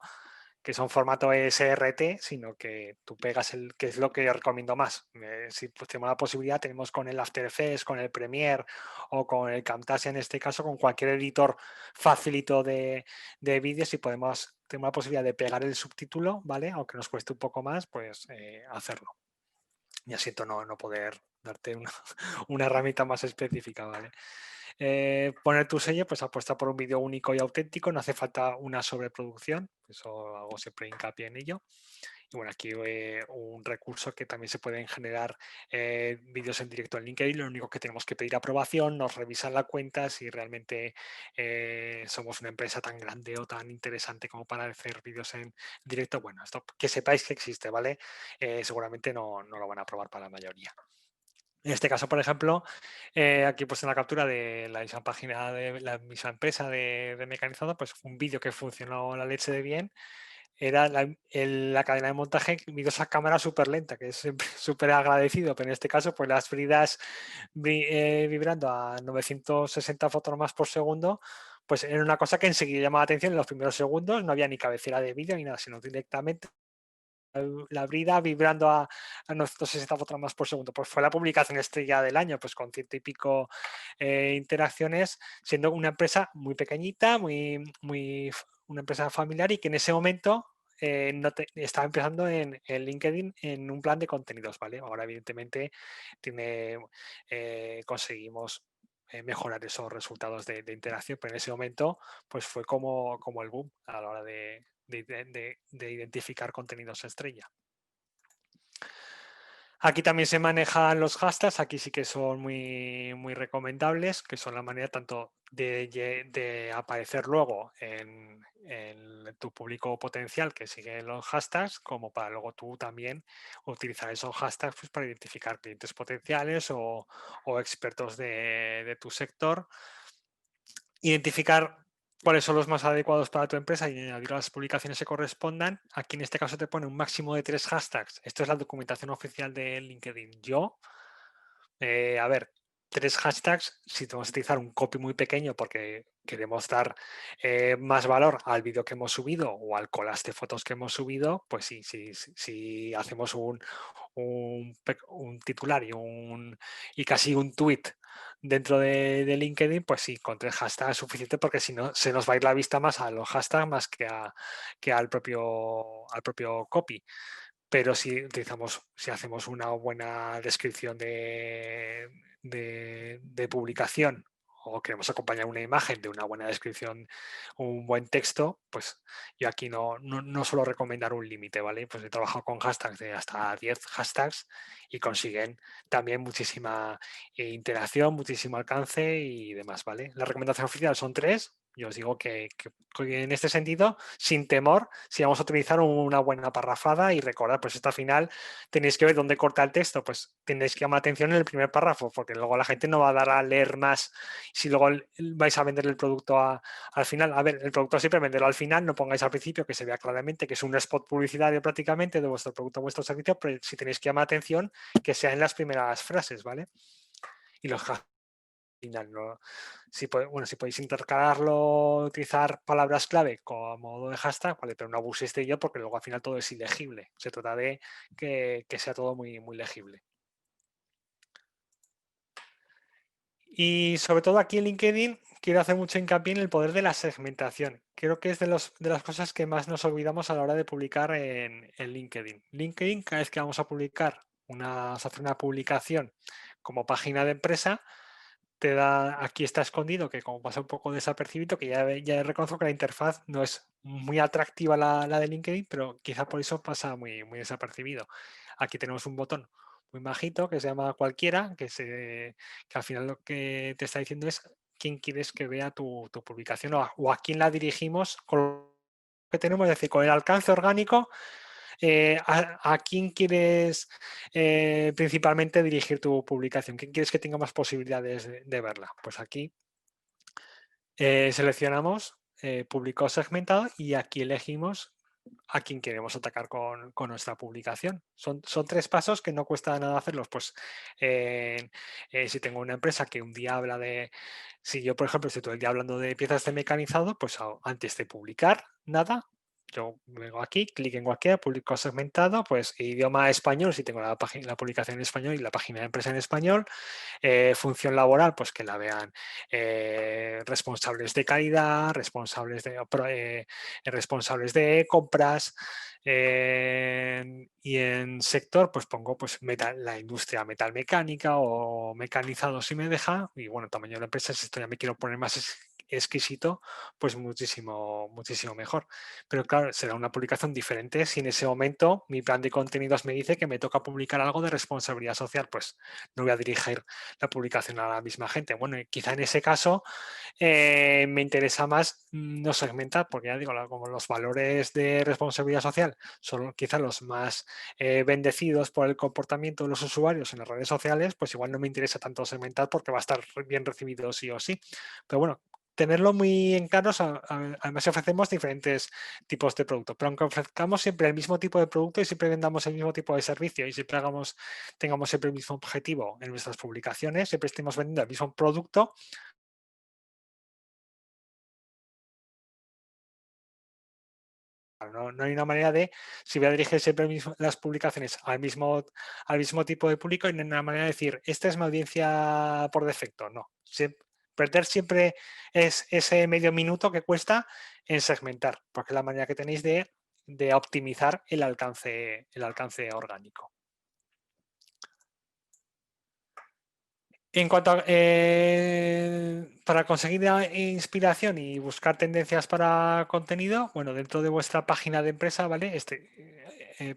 que son formato SRT, sino que tú pegas que es lo que yo recomiendo más. Si pues, tenemos la posibilidad, tenemos con el After Effects, con el Premiere o con el Camtasia en este caso, con cualquier editor facilito de vídeos, si tenemos la posibilidad de pegar el subtítulo, ¿vale? Aunque nos cueste un poco más, pues hacerlo. Ya siento no poder darte una herramienta más específica, ¿vale? Poner tu sello, pues apuesta por un vídeo único y auténtico, no hace falta una sobreproducción, eso hago siempre hincapié en ello. Y bueno, aquí un recurso que también se pueden generar vídeos en directo en LinkedIn, lo único que tenemos que pedir aprobación, nos revisan la cuenta si realmente somos una empresa tan grande o tan interesante como para hacer vídeos en directo. Bueno, esto que sepáis que existe, ¿vale? Seguramente no lo van a aprobar para la mayoría. En este caso, por ejemplo, aquí pues en la captura de la misma página de la misma empresa de mecanizado, pues un vídeo que funcionó la leche de bien. Era la cadena de montaje, vídeos a cámara súper lenta, que es súper agradecido, pero en este caso, pues las bridas vibrando a 960 fotogramas por segundo, pues era una cosa que enseguida llamaba la atención en los primeros segundos, no había ni cabecera de vídeo ni nada, sino directamente la brida vibrando a 960 fotogramas por segundo. Pues fue la publicación estrella del año, pues con ciento y pico interacciones, siendo una empresa muy pequeñita, una empresa familiar y que en ese momento estaba empezando en LinkedIn en un plan de contenidos, ¿vale? Ahora, evidentemente, conseguimos mejorar esos resultados de interacción, pero en ese momento pues fue como el boom a la hora de identificar contenidos estrella. Aquí también se manejan los hashtags, aquí sí que son muy recomendables, que son la manera tanto de aparecer luego en tu público potencial que sigue los hashtags, como para luego tú también utilizar esos hashtags pues, para identificar clientes potenciales o expertos de tu sector. Identificar cuáles son los más adecuados para tu empresa y añadir las publicaciones que correspondan. Aquí en este caso te pone un máximo de 3 hashtags. Esto es la documentación oficial de LinkedIn. A ver, 3 hashtags, si tenemos que utilizar un copy muy pequeño porque queremos dar más valor al vídeo que hemos subido o al collage de fotos que hemos subido, pues sí, si hacemos un titular y casi un tweet dentro de LinkedIn, pues sí, con 3 hashtags es suficiente porque si no se nos va a ir la vista más a los hashtags más que al propio copy. pero si hacemos una buena descripción de publicación o queremos acompañar una imagen de una buena descripción, un buen texto, pues yo aquí no suelo recomendar un límite, ¿vale? Pues he trabajado con hashtags de hasta 10 hashtags y consiguen también muchísima interacción, muchísimo alcance y demás, ¿vale? La recomendación oficial son 3. Yo os digo que en este sentido, sin temor, si vamos a utilizar una buena parrafada y recordar, pues esto al final tenéis que ver dónde corta el texto, pues tenéis que llamar atención en el primer párrafo, porque luego la gente no va a dar a leer más si luego vais a vender el producto al final. A ver, el producto siempre venderlo al final, no pongáis al principio que se vea claramente que es un spot publicitario prácticamente de vuestro producto o vuestro servicio, pero si tenéis que llamar atención, que sea en las primeras frases, ¿vale? Y los final, ¿no? Si podéis intercalarlo, utilizar palabras clave como modo de hashtag, vale, pero no abuséis de ello porque luego al final todo es ilegible. Se trata de que sea todo muy, muy legible. Y sobre todo aquí en LinkedIn quiero hacer mucho hincapié en el poder de la segmentación. Creo que es de las cosas que más nos olvidamos a la hora de publicar en LinkedIn. LinkedIn, cada vez que vamos a publicar hacer una publicación como página de empresa, te da, aquí está escondido, que como pasa un poco desapercibido, que ya reconozco que la interfaz no es muy atractiva la de LinkedIn, pero quizá por eso pasa muy, muy desapercibido. Aquí tenemos un botón muy majito que se llama cualquiera, que al final lo que te está diciendo es quién quieres que vea tu publicación o a quién la dirigimos con lo que tenemos, es decir, con el alcance orgánico a quién quieres principalmente dirigir tu publicación, quién quieres que tenga más posibilidades de verla. Pues aquí seleccionamos público segmentado y aquí elegimos a quién queremos atacar con nuestra publicación. Son 3 pasos que no cuesta nada hacerlos. Pues si tengo una empresa que un día habla si yo, por ejemplo, estoy todo el día hablando de piezas de mecanizado, pues antes de publicar nada, yo vengo aquí, clic en cualquiera, público segmentado, pues idioma español, si tengo la publicación en español y la página de empresa en español, función laboral, pues que la vean responsables de calidad, responsables de compras, y en sector pues pongo pues la industria metalmecánica o mecanizado si me deja, y bueno, tamaño de la empresa, si esto ya me quiero poner más exquisito, pues muchísimo, muchísimo mejor. Pero claro, será una publicación diferente si en ese momento mi plan de contenidos me dice que me toca publicar algo de responsabilidad social, pues no voy a dirigir la publicación a la misma gente. Bueno, quizá en ese caso me interesa más no segmentar, porque ya digo, como los valores de responsabilidad social son quizá los más bendecidos por el comportamiento de los usuarios en las redes sociales, pues igual no me interesa tanto segmentar porque va a estar bien recibido sí o sí. Pero bueno, tenerlo muy en claro, además ofrecemos diferentes tipos de productos, pero aunque ofrezcamos siempre el mismo tipo de producto y siempre vendamos el mismo tipo de servicio y siempre tengamos siempre el mismo objetivo en nuestras publicaciones, siempre estemos vendiendo el mismo producto, no hay una manera de, si voy a dirigir siempre las publicaciones al mismo tipo de público, y no hay una manera de decir, esta es mi audiencia por defecto. No, perder siempre es ese medio minuto que cuesta en segmentar, porque es la manera que tenéis de optimizar el alcance orgánico. En cuanto para conseguir inspiración y buscar tendencias para contenido, bueno, dentro de vuestra página de empresa, ¿vale?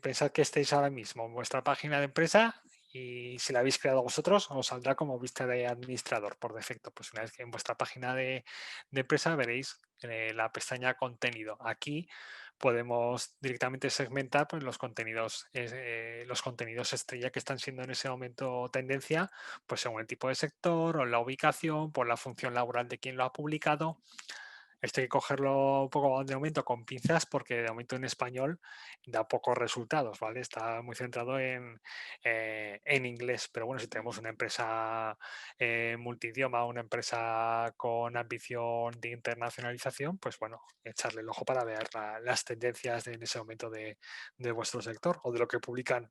Pensad que estéis ahora mismo en vuestra página de empresa y si la habéis creado vosotros, os saldrá como vista de administrador por defecto. Pues una vez que en vuestra página de empresa veréis la pestaña contenido. Aquí podemos directamente segmentar pues, los contenidos estrella que están siendo en ese momento tendencia, pues según el tipo de sector o la ubicación, por la función laboral de quien lo ha publicado. Esto hay que cogerlo un poco de momento con pinzas porque de momento en español da pocos resultados, ¿vale? Está muy centrado en inglés, pero bueno, si tenemos una empresa multidioma, una empresa con ambición de internacionalización, pues bueno, echarle el ojo para ver las tendencias en ese momento de vuestro sector o de lo que publican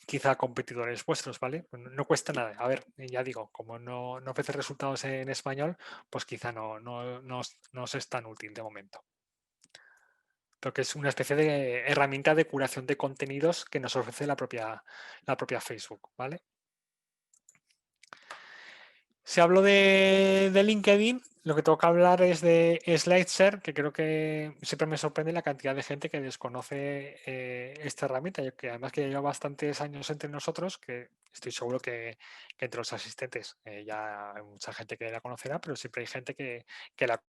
quizá competidores vuestros, ¿vale? No cuesta nada. A ver, ya digo, como no ofrece resultados en español, pues quizá no os es tan útil de momento. pero que es una especie de herramienta de curación de contenidos que nos ofrece la propia Facebook, ¿vale? Si hablo de LinkedIn, lo que tengo que hablar es de SlideShare, que creo que siempre me sorprende la cantidad de gente que desconoce esta herramienta, que además que lleva bastantes años entre nosotros, que estoy seguro que entre los asistentes ya hay mucha gente que la conocerá, pero siempre hay gente que la.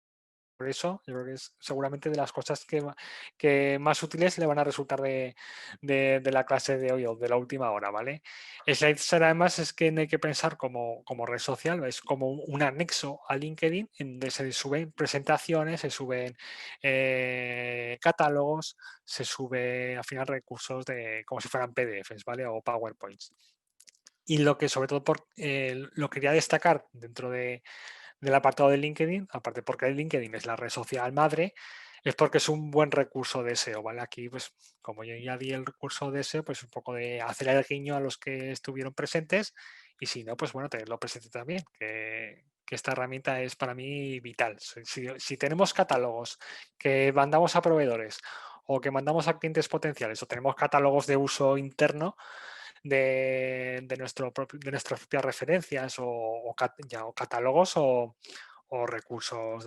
Por eso, yo creo que es seguramente de las cosas que más útiles le van a resultar de la clase de hoy o de la última hora, ¿vale? SlideShare además es que no hay que pensar como red social, es como un anexo a LinkedIn en donde se suben presentaciones, se suben catálogos, se sube al final recursos como si fueran PDFs, ¿vale? O PowerPoints. Y lo que sobre todo lo quería destacar dentro del apartado de LinkedIn, aparte porque el LinkedIn es la red social madre, es porque es un buen recurso de SEO, ¿vale? Aquí, pues, como yo ya di el recurso de SEO, pues un poco de hacer el guiño a los que estuvieron presentes y si no, pues bueno, tenerlo presente también, que esta herramienta es para mí vital. Si tenemos catálogos que mandamos a proveedores o que mandamos a clientes potenciales o tenemos catálogos de uso interno, de nuestras propias referencias o catálogos o recursos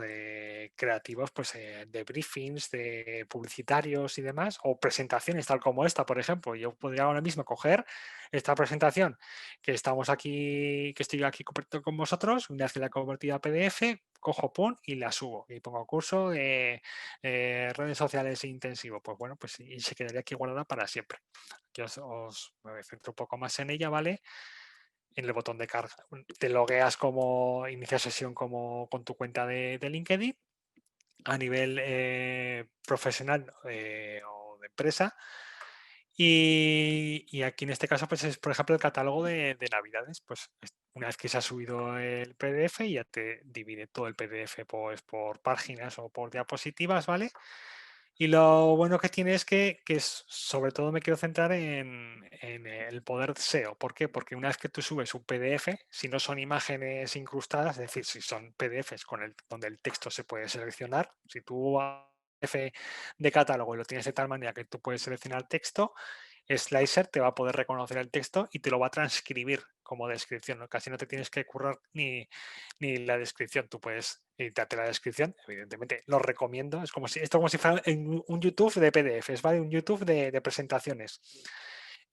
creativos, pues de briefings, de publicitarios y demás, o presentaciones tal como esta, por ejemplo. Yo podría ahora mismo coger esta presentación que estamos aquí, que estoy aquí compartiendo con vosotros, una vez que la he convertido a PDF, cojo pum y la subo y pongo curso de redes sociales intensivo. Pues bueno, pues y se quedaría aquí guardada para siempre. Aquí me centro un poco más en ella, ¿vale? En el botón de carga. Te logueas como, inicia sesión como con tu cuenta de LinkedIn a nivel profesional o de empresa. Y aquí en este caso, pues es, por ejemplo, el catálogo de Navidades. Pues una vez que se ha subido el PDF, ya te divide todo el PDF pues, por páginas o por diapositivas, ¿vale? Y lo bueno que tiene es sobre todo me quiero centrar en el poder SEO. ¿Por qué? Porque una vez que tú subes un PDF, si no son imágenes incrustadas, es decir, si son PDFs donde el texto se puede seleccionar, si tú vas a PDF de catálogo y lo tienes de tal manera que tú puedes seleccionar texto, Slicer te va a poder reconocer el texto y te lo va a transcribir como descripción, ¿no? Casi no te tienes que currar ni la descripción. Tú puedes editarte la descripción, evidentemente lo recomiendo. Esto como si fuera un YouTube de PDFs, ¿vale? Un YouTube de presentaciones.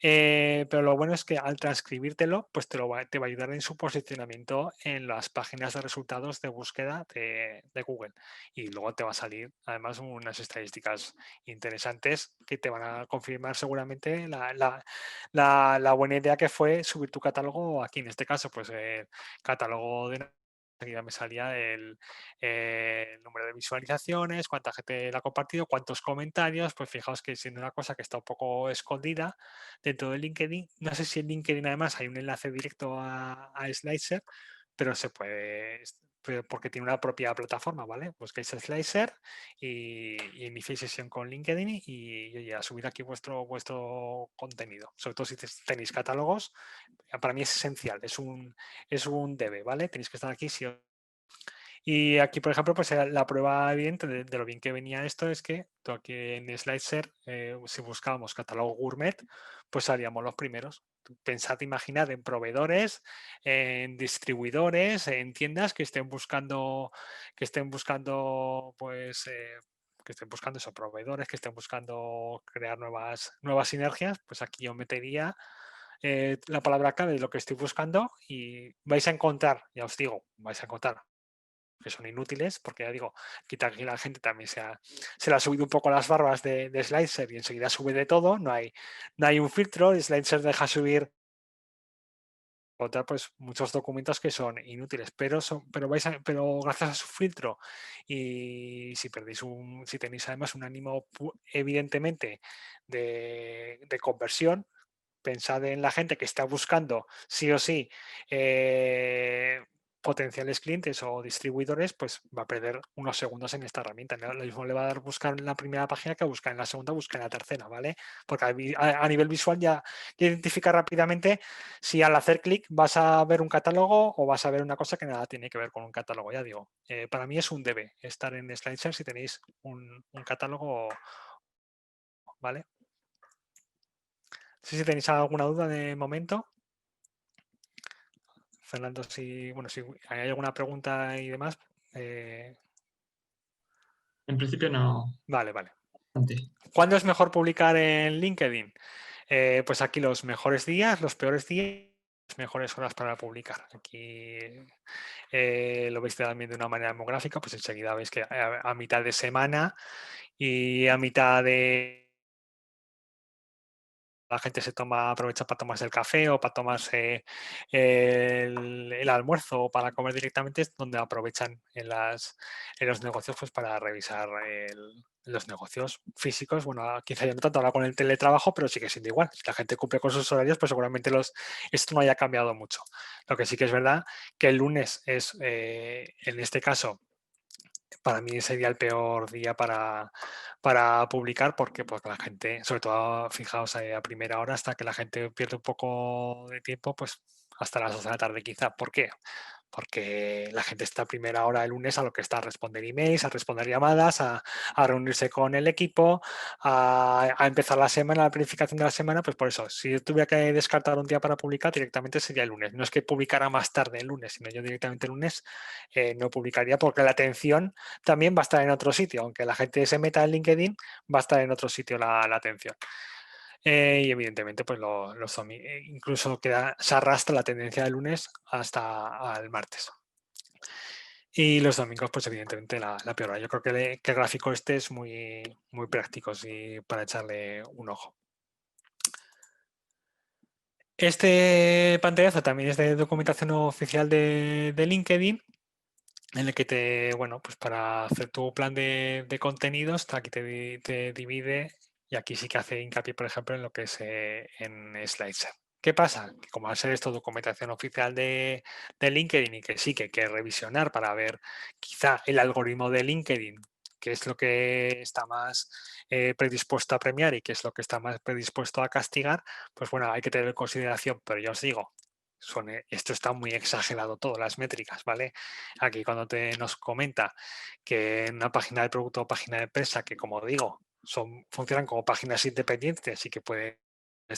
Pero lo bueno es que al transcribírtelo, pues te va a ayudar en su posicionamiento en las páginas de resultados de búsqueda de Google. Y luego te va a salir además unas estadísticas interesantes que te van a confirmar seguramente la buena idea que fue subir tu catálogo aquí. En este caso, pues el catálogo de enseguida me salía el número de visualizaciones, cuánta gente la ha compartido, cuántos comentarios. Pues fijaos que siendo una cosa que está un poco escondida dentro de LinkedIn, no sé si en LinkedIn además hay un enlace directo a Slicer, pero se puede, porque tiene una propia plataforma, ¿vale? Busquáis Slicer y iniciéis sesión con LinkedIn y a subir aquí vuestro contenido. Sobre todo si tenéis catálogos, para mí es esencial, es un debe, ¿vale? Tenéis que estar aquí sí o. Y aquí, por ejemplo, pues la prueba evidente de lo bien que venía esto es que tú aquí en Slicer, si buscábamos catálogo gourmet, pues salíamos los primeros. Pensad, imaginad en proveedores, en distribuidores, en tiendas pues, que estén buscando esos proveedores, que estén buscando crear nuevas sinergias, pues aquí yo metería la palabra clave de lo que estoy buscando y vais a encontrar, ya os digo, vais a encontrar que son inútiles, porque ya digo, quita que la gente también se le ha subido un poco las barbas de Slicer y enseguida sube de todo, no hay un filtro, Slicer deja subir pues muchos documentos que son inútiles, pero gracias a su filtro y si tenéis además un ánimo evidentemente de conversión, pensad en la gente que está buscando sí o sí potenciales clientes o distribuidores, pues va a perder unos segundos en esta herramienta. Lo mismo le va a dar buscar en la primera página que buscar en la segunda, buscar en la tercera, ¿vale? Porque a nivel visual ya identifica rápidamente si al hacer clic vas a ver un catálogo o vas a ver una cosa que nada tiene que ver con un catálogo. Ya digo, para mí es un debe estar en Slicer si tenéis un catálogo ¿vale? No sé si tenéis alguna duda de momento. Fernando, si hay alguna pregunta y demás. En principio no. Vale. Bastante. ¿Cuándo es mejor publicar en LinkedIn? Pues aquí los mejores días, los peores días, las mejores horas para publicar. Aquí lo veis también de una manera demográfica, pues enseguida veis que a mitad de semana y a mitad de la gente aprovecha para tomarse el café o para tomarse el almuerzo o para comer directamente, es donde aprovechan en los negocios pues para revisar los negocios físicos. Bueno, quizá ya no tanto ahora con el teletrabajo, pero sigue siendo igual. Si la gente cumple con sus horarios, pues seguramente esto no haya cambiado mucho. Lo que sí que es verdad que el lunes es, en este caso, para mí sería el peor día para publicar porque pues, la gente, sobre todo fijaos a primera hora, hasta que la gente pierde un poco de tiempo, pues hasta las 2 de la tarde quizá. ¿Por qué? Porque la gente está a primera hora el lunes a lo que está a responder emails, a responder llamadas, a reunirse con el equipo, a empezar la semana, la planificación de la semana. Pues por eso, si yo tuviera que descartar un día para publicar, directamente sería el lunes. No es que publicara más tarde el lunes, sino yo directamente el lunes no publicaría porque la atención también va a estar en otro sitio. Aunque la gente se meta en LinkedIn, va a estar en otro sitio la atención. Y evidentemente, pues incluso se arrastra la tendencia del lunes hasta el martes. Y los domingos, pues evidentemente la peor hora. Yo creo que el gráfico este es muy, muy práctico para echarle un ojo. Este pantallazo también es de documentación oficial de LinkedIn, en el que pues para hacer tu plan de contenidos, aquí te divide y aquí sí que hace hincapié, por ejemplo, en lo que es en SlideShare. ¿Qué pasa? Que como al ser esto documentación oficial de LinkedIn y que sí que hay que revisionar para ver quizá el algoritmo de LinkedIn, qué es lo que está más predispuesto a premiar y qué es lo que está más predispuesto a castigar, pues bueno, hay que tener en consideración, pero ya os digo, esto está muy exagerado todo, las métricas, ¿vale? Aquí cuando nos comenta que en una página de producto o página de empresa, que como digo, funcionan como páginas independientes y que puedes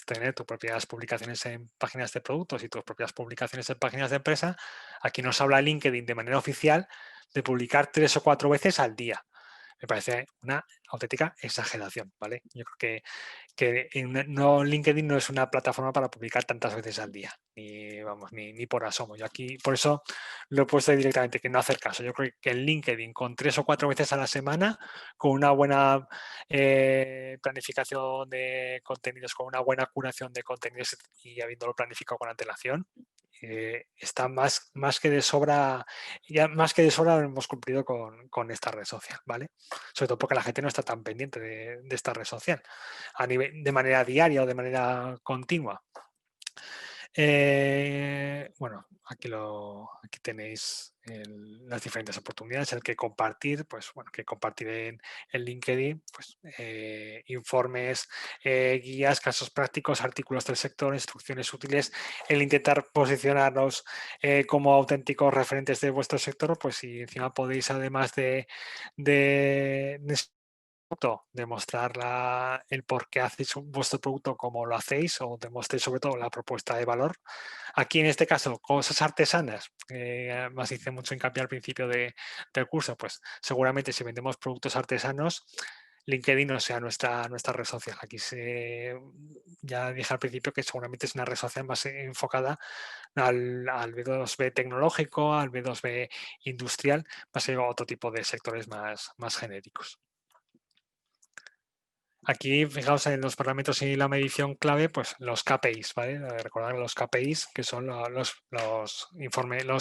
tener tus propias publicaciones en páginas de productos y tus propias publicaciones en páginas de empresa, aquí nos habla LinkedIn de manera oficial de publicar 3 o 4 veces al día. Me parece una auténtica exageración, ¿vale? Yo creo que LinkedIn no es una plataforma para publicar tantas veces al día, ni por asomo. Yo aquí, por eso lo he puesto directamente, que no hacer caso. Yo creo que en LinkedIn, con 3 o 4 veces a la semana, con una buena planificación de contenidos, con una buena curación de contenidos y habiéndolo planificado con antelación, está más que de sobra, ya más que de sobra hemos cumplido con esta red social, ¿vale? Sobre todo porque la gente no está tan pendiente de esta red social de manera diaria o de manera continua. Bueno, aquí tenéis las diferentes oportunidades, el que compartir, pues bueno, que compartir en LinkedIn, pues informes, guías, casos prácticos, artículos del sector, instrucciones útiles, el intentar posicionarnos como auténticos referentes de vuestro sector, pues si encima podéis, además de demostrar el por qué hacéis vuestro producto como lo hacéis o demostréis sobre todo la propuesta de valor. Aquí en este caso, cosas artesanas, más hice mucho hincapié al principio del curso, pues seguramente si vendemos productos artesanos, LinkedIn no sea nuestra red social. Aquí ya dije al principio que seguramente es una red social más enfocada al B2B tecnológico, al B2B industrial, va a ser otro tipo de sectores más genéricos. Aquí, fijaos en los parámetros y la medición clave, pues los KPIs, ¿vale? Recordar los KPIs, que son los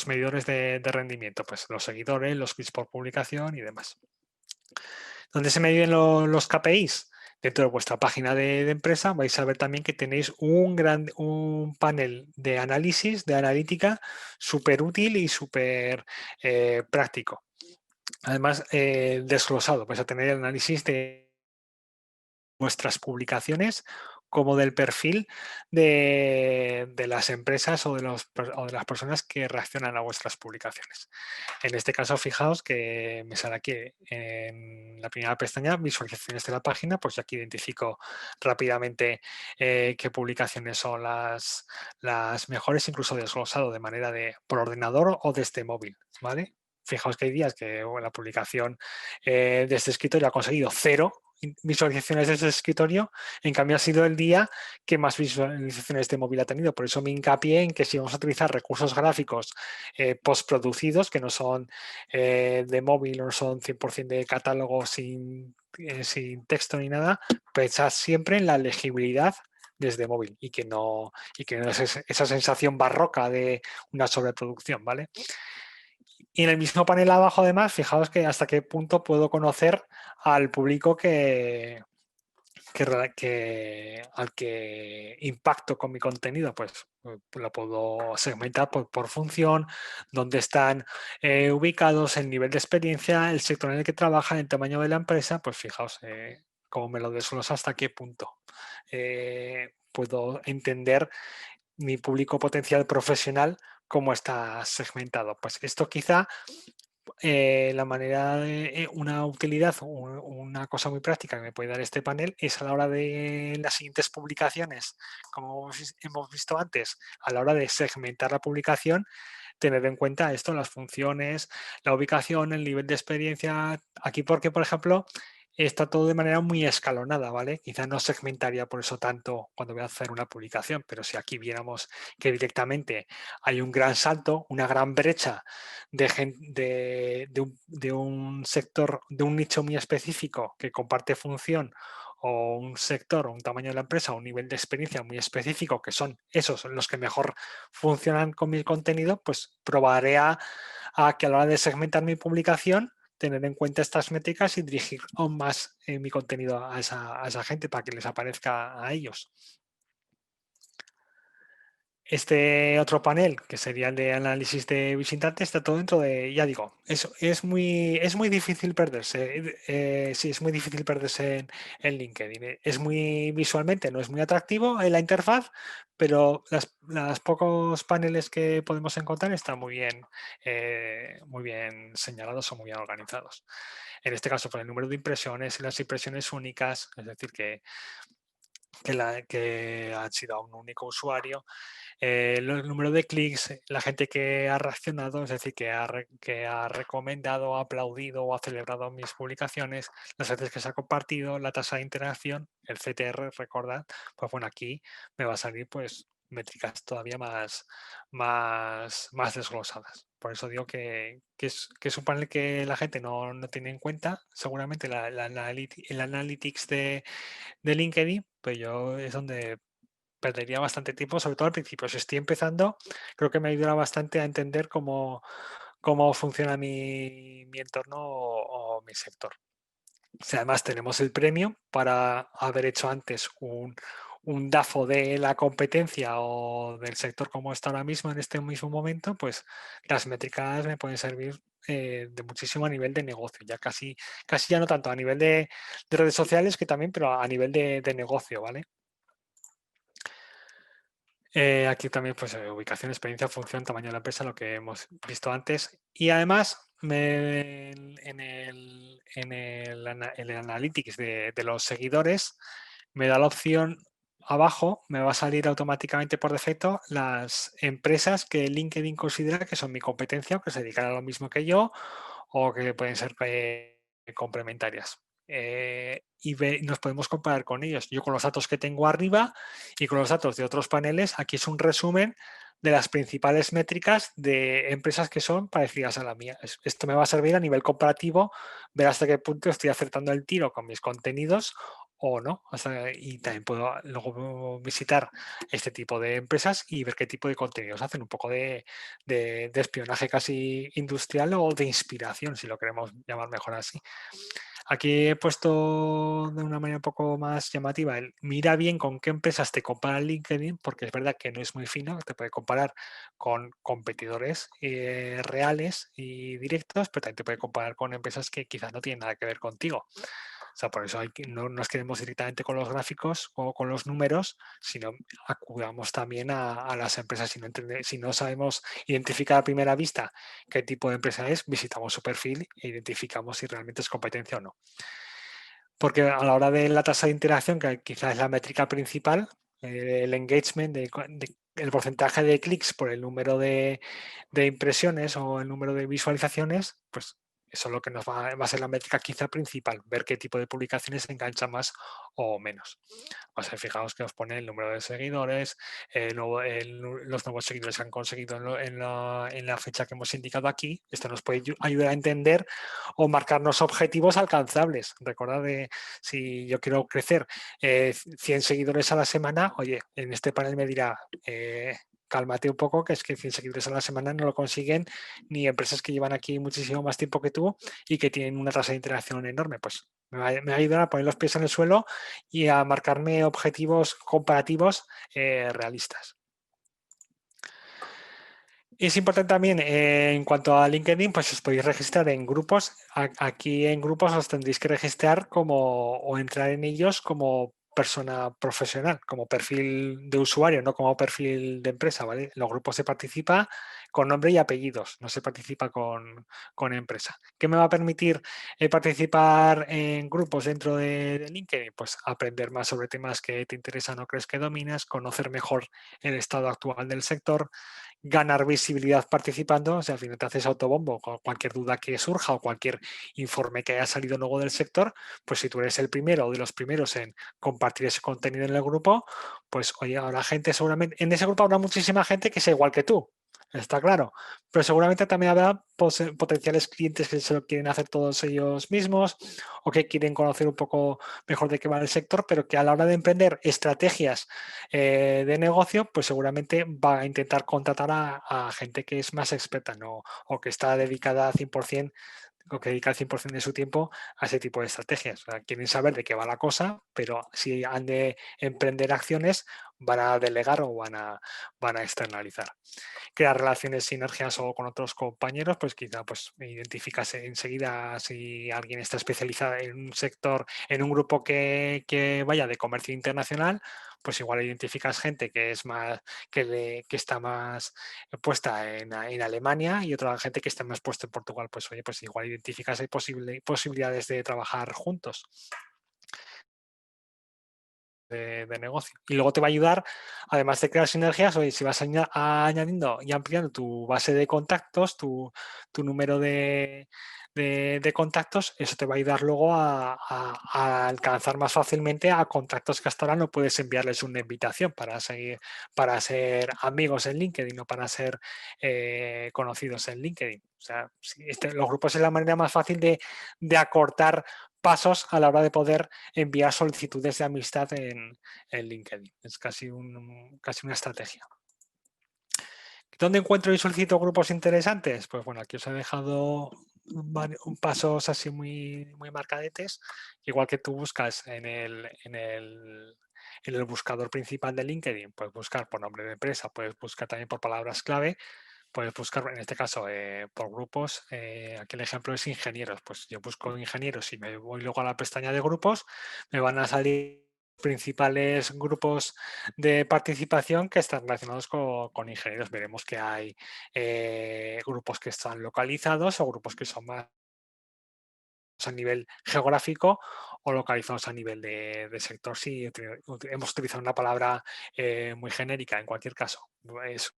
medidores de rendimiento, pues los seguidores, los clics por publicación y demás. ¿Dónde se miden los KPIs? Dentro de vuestra página de empresa vais a ver también que tenéis un panel de análisis, de analítica, súper útil y súper práctico. Además, desglosado, vais a tener el análisis de vuestras publicaciones como del perfil de las empresas o de las personas que reaccionan a vuestras publicaciones. En este caso, fijaos que me sale aquí en la primera pestaña, visualizaciones de la página, pues aquí identifico rápidamente qué publicaciones son las mejores, incluso desglosado de manera por ordenador o desde móvil, ¿vale? Fijaos que hay días que la publicación de este escritorio ha conseguido 0 visualizaciones de este escritorio, en cambio ha sido el día que más visualizaciones de móvil ha tenido. Por eso me hincapié en que si vamos a utilizar recursos gráficos postproducidos, que no son de móvil, no son 100% de catálogo sin texto ni nada, pensad siempre en la legibilidad desde móvil y que no es esa sensación barroca de una sobreproducción, ¿vale? Y en el mismo panel abajo, además, fijaos que hasta qué punto puedo conocer al público al que impacto con mi contenido, pues lo puedo segmentar por función, dónde están ubicados, el nivel de experiencia, el sector en el que trabajan, el tamaño de la empresa, pues fijaos cómo me lo desglosa hasta qué punto puedo entender mi público potencial profesional cómo está segmentado. Pues esto quizá la manera de una utilidad o una cosa muy práctica que me puede dar este panel es a la hora de las siguientes publicaciones, como hemos visto antes, a la hora de segmentar la publicación, tener en cuenta esto, las funciones, la ubicación, el nivel de experiencia. Aquí porque, por ejemplo, está todo de manera muy escalonada, ¿vale? Quizá no segmentaría por eso tanto cuando voy a hacer una publicación, pero si aquí viéramos que directamente hay un gran salto, una gran brecha de un sector, de un nicho muy específico que comparte función o un sector o un tamaño de la empresa o un nivel de experiencia muy específico, que son esos los que mejor funcionan con mi contenido, pues probaré a que a la hora de segmentar mi publicación, tener en cuenta estas métricas y dirigir aún más mi contenido a esa gente para que les aparezca a ellos. Este otro panel, que sería el de análisis de visitantes, está todo dentro de, ya digo, es muy difícil perderse. Sí, es muy difícil perderse en LinkedIn. Es muy visualmente, no es muy atractivo en la interfaz, pero las pocos paneles que podemos encontrar están muy bien señalados o muy bien organizados. En este caso, por el número de impresiones y las impresiones únicas, es decir, que han sido a un único usuario, el número de clics, la gente que ha reaccionado, es decir, que ha recomendado, ha aplaudido o ha celebrado mis publicaciones, las veces que se ha compartido, la tasa de interacción, el CTR, recordad, pues bueno, aquí me va a salir pues métricas todavía más desglosadas. Por eso digo que es un panel que la gente no tiene en cuenta. Seguramente el analytics de LinkedIn, pues yo es donde perdería bastante tiempo, sobre todo al principio. Si estoy empezando, creo que me ayudará bastante a entender cómo funciona mi entorno o mi sector. Si además tenemos el premio para haber hecho antes un DAFO de la competencia o del sector como está ahora mismo en este mismo momento, pues las métricas me pueden servir de muchísimo a nivel de negocio, ya casi ya no tanto a nivel de redes sociales que también, pero a nivel de negocio, ¿vale? Aquí también, pues, ubicación, experiencia, función, tamaño de la empresa, lo que hemos visto antes. Y además, en el Analytics de los seguidores, me da la opción abajo, me va a salir automáticamente por defecto las empresas que LinkedIn considera que son mi competencia o que se dedican a lo mismo que yo o que pueden ser complementarias. Nos podemos comparar con ellos. Yo con los datos que tengo arriba y con los datos de otros paneles, aquí es un resumen de las principales métricas de empresas que son parecidas a la mía. Esto me va a servir a nivel comparativo, ver hasta qué punto estoy acertando el tiro con mis contenidos o no. Y también puedo luego visitar este tipo de empresas y ver qué tipo de contenidos hacen, un poco de espionaje casi industrial o de inspiración, si lo queremos llamar mejor así. Aquí he puesto de una manera un poco más llamativa mira bien con qué empresas te compara LinkedIn, porque es verdad que no es muy fino, te puede comparar con competidores reales y directos, pero también te puede comparar con empresas que quizás no tienen nada que ver contigo. O sea, por eso no nos quedemos directamente con los gráficos o con los números, sino acudamos también a las empresas. Si no sabemos identificar a primera vista qué tipo de empresa es, visitamos su perfil e identificamos si realmente es competencia o no. Porque a la hora de la tasa de interacción, que quizás es la métrica principal, el engagement, el porcentaje de clics por el número de impresiones o el número de visualizaciones, pues eso es lo que nos va a ser la métrica quizá principal, ver qué tipo de publicaciones engancha más o menos. O sea, fijaos que os pone el número de seguidores, los nuevos seguidores que han conseguido en la fecha que hemos indicado aquí. Esto nos puede ayudar a entender o marcarnos objetivos alcanzables. Recordad, si yo quiero crecer 100 seguidores a la semana, oye, en este panel me dirá, cálmate un poco, que es que 100 seguidores a la semana no lo consiguen ni empresas que llevan aquí muchísimo más tiempo que tú y que tienen una tasa de interacción enorme. Pues me va a ayudar a poner los pies en el suelo y a marcarme objetivos comparativos realistas. Es importante también, en cuanto a LinkedIn, pues os podéis registrar en grupos. Aquí en grupos os tendréis que registrar o entrar en ellos como persona profesional, como perfil de usuario, no como perfil de empresa, ¿vale? En los grupos se participa con nombre y apellidos, no se participa con empresa. ¿Qué me va a permitir participar en grupos dentro de LinkedIn? Pues aprender más sobre temas que te interesan o crees que dominas, conocer mejor el estado actual del sector, ganar visibilidad participando. O sea, al final te haces autobombo con cualquier duda que surja o cualquier informe que haya salido luego del sector, pues si tú eres el primero o de los primeros en compartir ese contenido en el grupo, pues oye, habrá gente seguramente, en ese grupo habrá muchísima gente que sea igual que tú, está claro, pero seguramente también habrá potenciales clientes que se lo quieren hacer todos ellos mismos o que quieren conocer un poco mejor de qué va el sector, pero que a la hora de emprender estrategias de negocio, pues seguramente va a intentar contratar a gente que es más experta, ¿no? O que está dedicada 100% o que dedica el 100% de su tiempo a ese tipo de estrategias. O sea, quieren saber de qué va la cosa, pero si han de emprender acciones, van a delegar o van a externalizar. Crear relaciones, sinergias o con otros compañeros, pues quizá pues identificas enseguida si alguien está especializado en un sector, en un grupo que vaya de comercio internacional, pues igual identificas gente que es más que está más puesta en Alemania y otra gente que está más puesta en Portugal. Pues oye, pues igual identificas hay posibilidades de trabajar juntos. De negocio. Y luego te va a ayudar, además de crear sinergias, oye, si vas añadiendo y ampliando tu base de contactos, tu número de contactos, eso te va a ayudar luego a alcanzar más fácilmente a contactos que hasta ahora no puedes enviarles una invitación para ser amigos en LinkedIn o para ser conocidos en LinkedIn. O sea, los grupos es la manera más fácil de acortar pasos a la hora de poder enviar solicitudes de amistad en LinkedIn. Es casi una estrategia. ¿Dónde encuentro y solicito grupos interesantes? Pues bueno, aquí os he dejado pasos así muy marcadetes. Igual que tú buscas en el buscador principal de LinkedIn, puedes buscar por nombre de empresa, puedes buscar también por palabras clave, puedes buscar, en este caso, por grupos. Aquí el ejemplo es ingenieros. Pues yo busco ingenieros y me voy luego a la pestaña de grupos, me van a salir principales grupos de participación que están relacionados con ingenieros. Veremos que hay grupos que están localizados o grupos que son más a nivel geográfico o localizados a nivel de sector. Si hemos utilizado una palabra muy genérica, en cualquier caso, es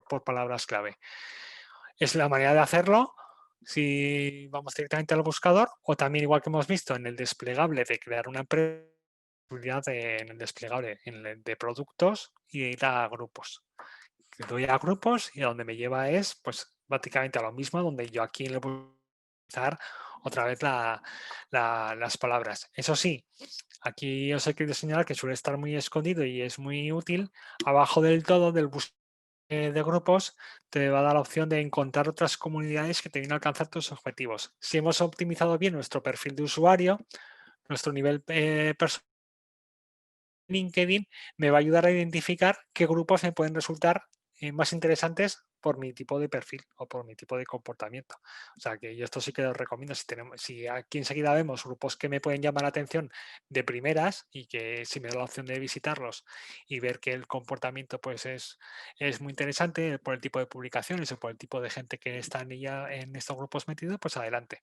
por palabras clave. Es la manera de hacerlo si vamos directamente al buscador o también, igual que hemos visto en el desplegable de crear una empresa, en el desplegable de productos y ir a grupos. Doy a grupos y a donde me lleva es pues prácticamente a lo mismo, donde yo aquí le voy a utilizar otra vez las palabras. Eso sí, aquí os he querido señalar que suele estar muy escondido y es muy útil. Abajo del todo del buscador de grupos te va a dar la opción de encontrar otras comunidades que te vienen a alcanzar tus objetivos. Si hemos optimizado bien nuestro perfil de usuario, nuestro nivel personal, LinkedIn me va a ayudar a identificar qué grupos me pueden resultar más interesantes por mi tipo de perfil o por mi tipo de comportamiento. O sea que yo esto sí que lo recomiendo. Si aquí enseguida vemos grupos que me pueden llamar la atención de primeras y que si me da la opción de visitarlos y ver que el comportamiento pues es muy interesante por el tipo de publicaciones o por el tipo de gente que está en estos grupos metido, pues adelante.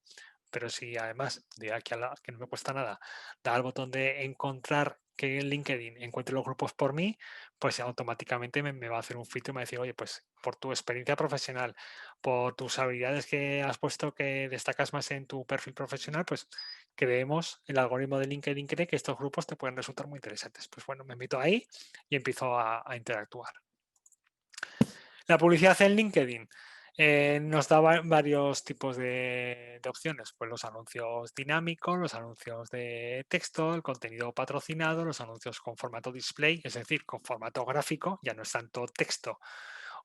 Pero si además de aquí que no me cuesta nada, da al botón de encontrar que en LinkedIn encuentre los grupos por mí, pues automáticamente me va a hacer un filtro y me va a decir, oye, pues por tu experiencia profesional, por tus habilidades que has puesto que destacas más en tu perfil profesional, pues creemos, el algoritmo de LinkedIn cree que estos grupos te pueden resultar muy interesantes. Pues bueno, me meto ahí y empiezo a interactuar. La publicidad en LinkedIn nos da varios tipos de opciones, pues los anuncios dinámicos, los anuncios de texto, el contenido patrocinado, los anuncios con formato display, es decir, con formato gráfico, ya no es tanto texto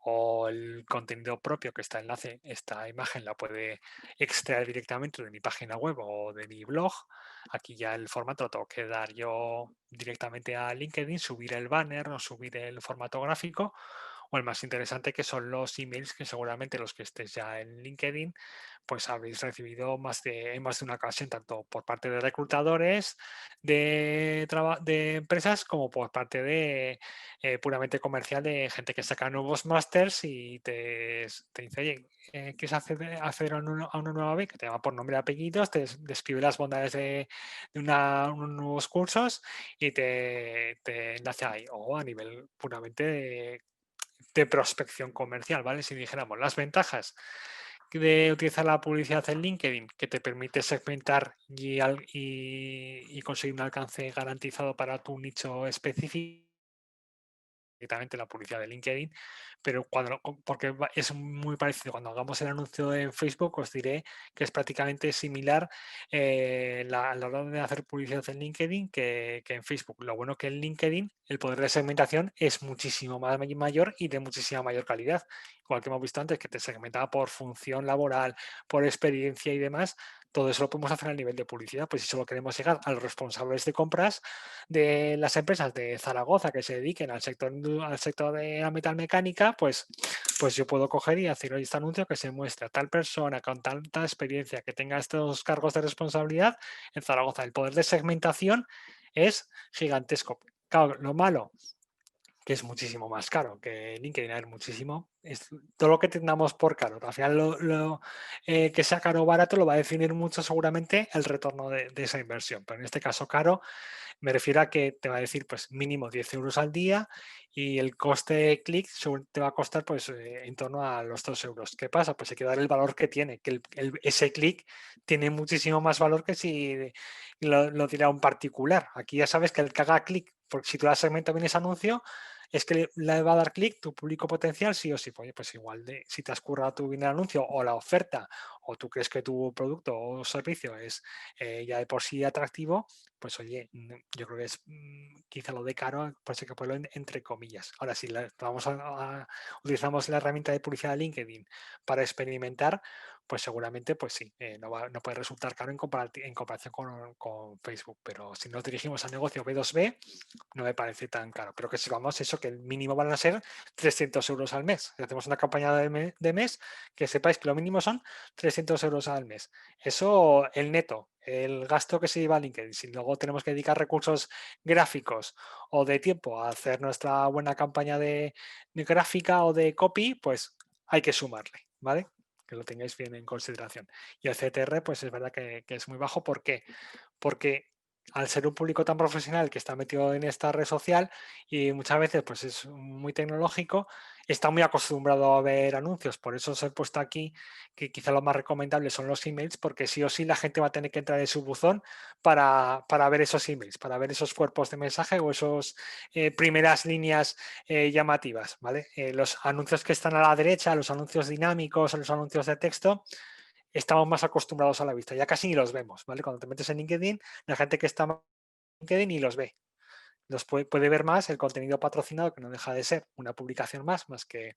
o el contenido propio que está enlace, esta imagen la puede extraer directamente de mi página web o de mi blog. Aquí ya el formato lo tengo que dar yo directamente a LinkedIn, subir el banner o subir el formato gráfico, o el más interesante que son los emails que seguramente los que estéis ya en LinkedIn pues habréis recibido en más de una ocasión, tanto por parte de reclutadores de empresas como por parte de puramente comercial de gente que saca nuevos másters y te dice, oye, ¿quieres acceder a una nueva beca? Te llama por nombre y apellidos, te describe las bondades de unos nuevos cursos y te enlaza ahí. O a nivel puramente de prospección comercial, ¿vale? Si dijéramos las ventajas de utilizar la publicidad en LinkedIn, que te permite segmentar y conseguir un alcance garantizado para tu nicho específico, directamente la publicidad de LinkedIn, pero porque es muy parecido. Cuando hagamos el anuncio en Facebook, os diré que es prácticamente similar a la hora de hacer publicidad en LinkedIn que en Facebook. Lo bueno que en LinkedIn el poder de segmentación es muchísimo más mayor y de muchísima mayor calidad. Igual que hemos visto antes, que te segmentaba por función laboral, por experiencia y demás. Todo eso lo podemos hacer a nivel de publicidad, pues si solo queremos llegar a los responsables de compras de las empresas de Zaragoza que se dediquen al sector de la metalmecánica, pues yo puedo coger y hacer este anuncio que se muestra tal persona con tanta experiencia que tenga estos cargos de responsabilidad en Zaragoza. El poder de segmentación es gigantesco. Claro, lo malo que es muchísimo más caro que LinkedIn, a ver, muchísimo. Es todo lo que tengamos por caro. Al final, que sea caro o barato lo va a definir mucho seguramente el retorno de esa inversión. Pero en este caso, caro me refiero a que te va a decir pues mínimo 10 euros al día y el coste de clic te va a costar pues en torno a los 2 euros. ¿Qué pasa? Pues hay que dar el valor que tiene, que ese clic tiene muchísimo más valor que si lo dirá un particular. Aquí ya sabes que el que haga clic, porque si tú das segmento bien ese anuncio, es que le va a dar clic tu público potencial sí o sí. Oye, pues igual si te has currado tu bien el anuncio o la oferta o tú crees que tu producto o servicio es ya de por sí atractivo, pues oye, yo creo que es quizá lo de caro, pues hay que ponerlo entre comillas. Ahora, si utilizamos la herramienta de publicidad de LinkedIn para experimentar, pues seguramente, pues sí, no puede resultar caro en comparación con Facebook, pero si nos dirigimos al negocio B2B, no me parece tan caro. Pero que si vamos, eso, que el mínimo van a ser 300 euros al mes. Si hacemos una campaña de mes, que sepáis que lo mínimo son 300 euros al mes. Eso, el neto, el gasto que se lleva a LinkedIn. Si luego tenemos que dedicar recursos gráficos o de tiempo a hacer nuestra buena campaña de gráfica o de copy, pues hay que sumarle, ¿vale? Que lo tengáis bien en consideración. Y el CTR, pues es verdad que es muy bajo. ¿Por qué? Porque al ser un público tan profesional que está metido en esta red social y muchas veces pues es muy tecnológico, está muy acostumbrado a ver anuncios. Por eso os he puesto aquí que quizá lo más recomendable son los emails, porque sí o sí la gente va a tener que entrar en su buzón para ver esos emails, para ver esos cuerpos de mensaje o esos primeras líneas llamativas, ¿vale? Los anuncios que están a la derecha, los anuncios dinámicos, los anuncios de texto, estamos más acostumbrados a la vista, ya casi ni los vemos, ¿vale? Cuando te metes en LinkedIn, la gente que está en LinkedIn ni los ve. Los puede ver más el contenido patrocinado, que no deja de ser una publicación más que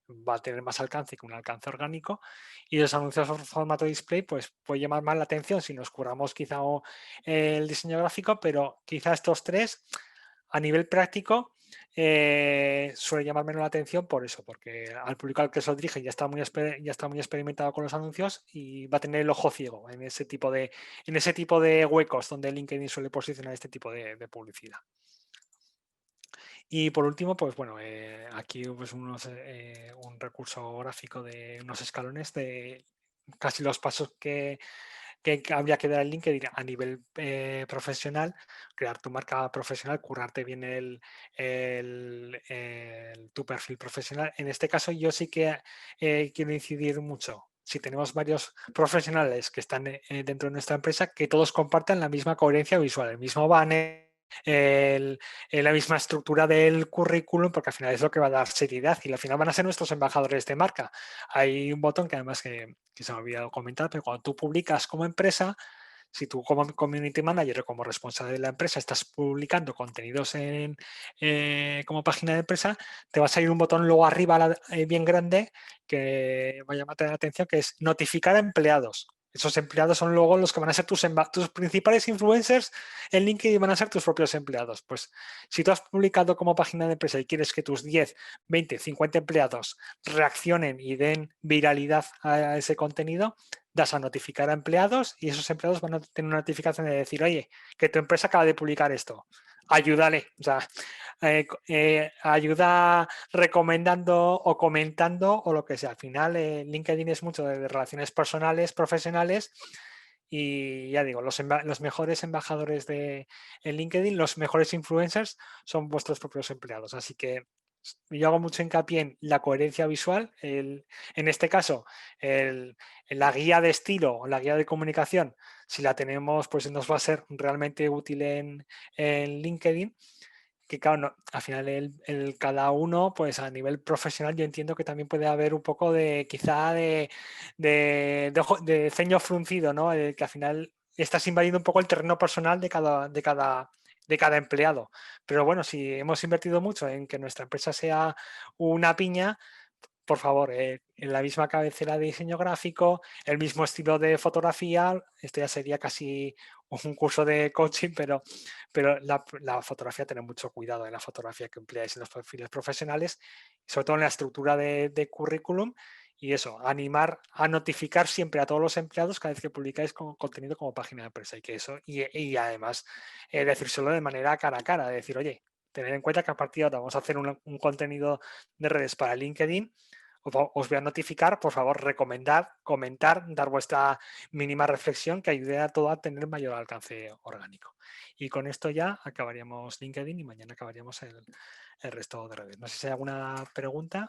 va a tener más alcance que un alcance orgánico. Y los anuncios en formato display, pues puede llamar más la atención si nos curramos quizá el diseño gráfico, pero quizá estos tres, a nivel práctico, suele llamar menos la atención por eso, porque al público al que se lo dirige ya está muy experimentado con los anuncios y va a tener el ojo ciego en ese tipo de huecos donde LinkedIn suele posicionar este tipo de publicidad. Y por último, pues bueno, aquí pues un recurso gráfico de unos escalones de casi los pasos que habría que dar en LinkedIn a nivel profesional, crear tu marca profesional, currarte bien tu perfil profesional. En este caso yo sí que quiero incidir mucho. Si tenemos varios profesionales que están dentro de nuestra empresa, que todos compartan la misma coherencia visual, el mismo banner, la misma estructura del currículum, porque al final es lo que va a dar seriedad y al final van a ser nuestros embajadores de marca. Hay un botón que además que se me ha olvidado comentar, pero cuando tú publicas como empresa, si tú como community manager o como responsable de la empresa estás publicando contenidos como página de empresa, te va a salir un botón luego arriba bien grande que va a llamar la atención, que es notificar a empleados. Esos empleados son luego los que van a ser tus principales influencers en LinkedIn, van a ser tus propios empleados. Pues si tú has publicado como página de empresa y quieres que tus 10, 20, 50 empleados reaccionen y den viralidad a ese contenido, das a notificar a empleados y esos empleados van a tener una notificación de decir, oye, que tu empresa acaba de publicar esto. Ayúdale, o sea, ayuda recomendando o comentando o lo que sea. Al final, LinkedIn es mucho de relaciones personales, profesionales. Y ya digo, los mejores embajadores en LinkedIn, los mejores influencers son vuestros propios empleados. Así que yo hago mucho hincapié en la coherencia visual. En este caso, en la guía de estilo o la guía de comunicación, si la tenemos, pues nos va a ser realmente útil en LinkedIn. Que claro, al final cada uno, pues a nivel profesional, yo entiendo que también puede haber un poco de quizá de ceño fruncido, ¿no? Que al final estás invadiendo un poco el terreno personal de cada empleado. Pero bueno, si hemos invertido mucho en que nuestra empresa sea una piña, por favor, en la misma cabecera de diseño gráfico, el mismo estilo de fotografía, esto ya sería casi un curso de coaching, pero la fotografía, tener mucho cuidado en la fotografía que empleáis en los perfiles profesionales, sobre todo en la estructura de currículum, y eso, animar a notificar siempre a todos los empleados cada vez que publicáis contenido como página de empresa, y además decírselo de manera cara a cara, de decir, oye, tener en cuenta que a partir de ahora vamos a hacer un contenido de redes para LinkedIn, os voy a notificar, por favor, recomendar, comentar, dar vuestra mínima reflexión que ayude a todo a tener mayor alcance orgánico. Y con esto ya acabaríamos LinkedIn y mañana acabaríamos el resto de redes. No sé si hay alguna pregunta.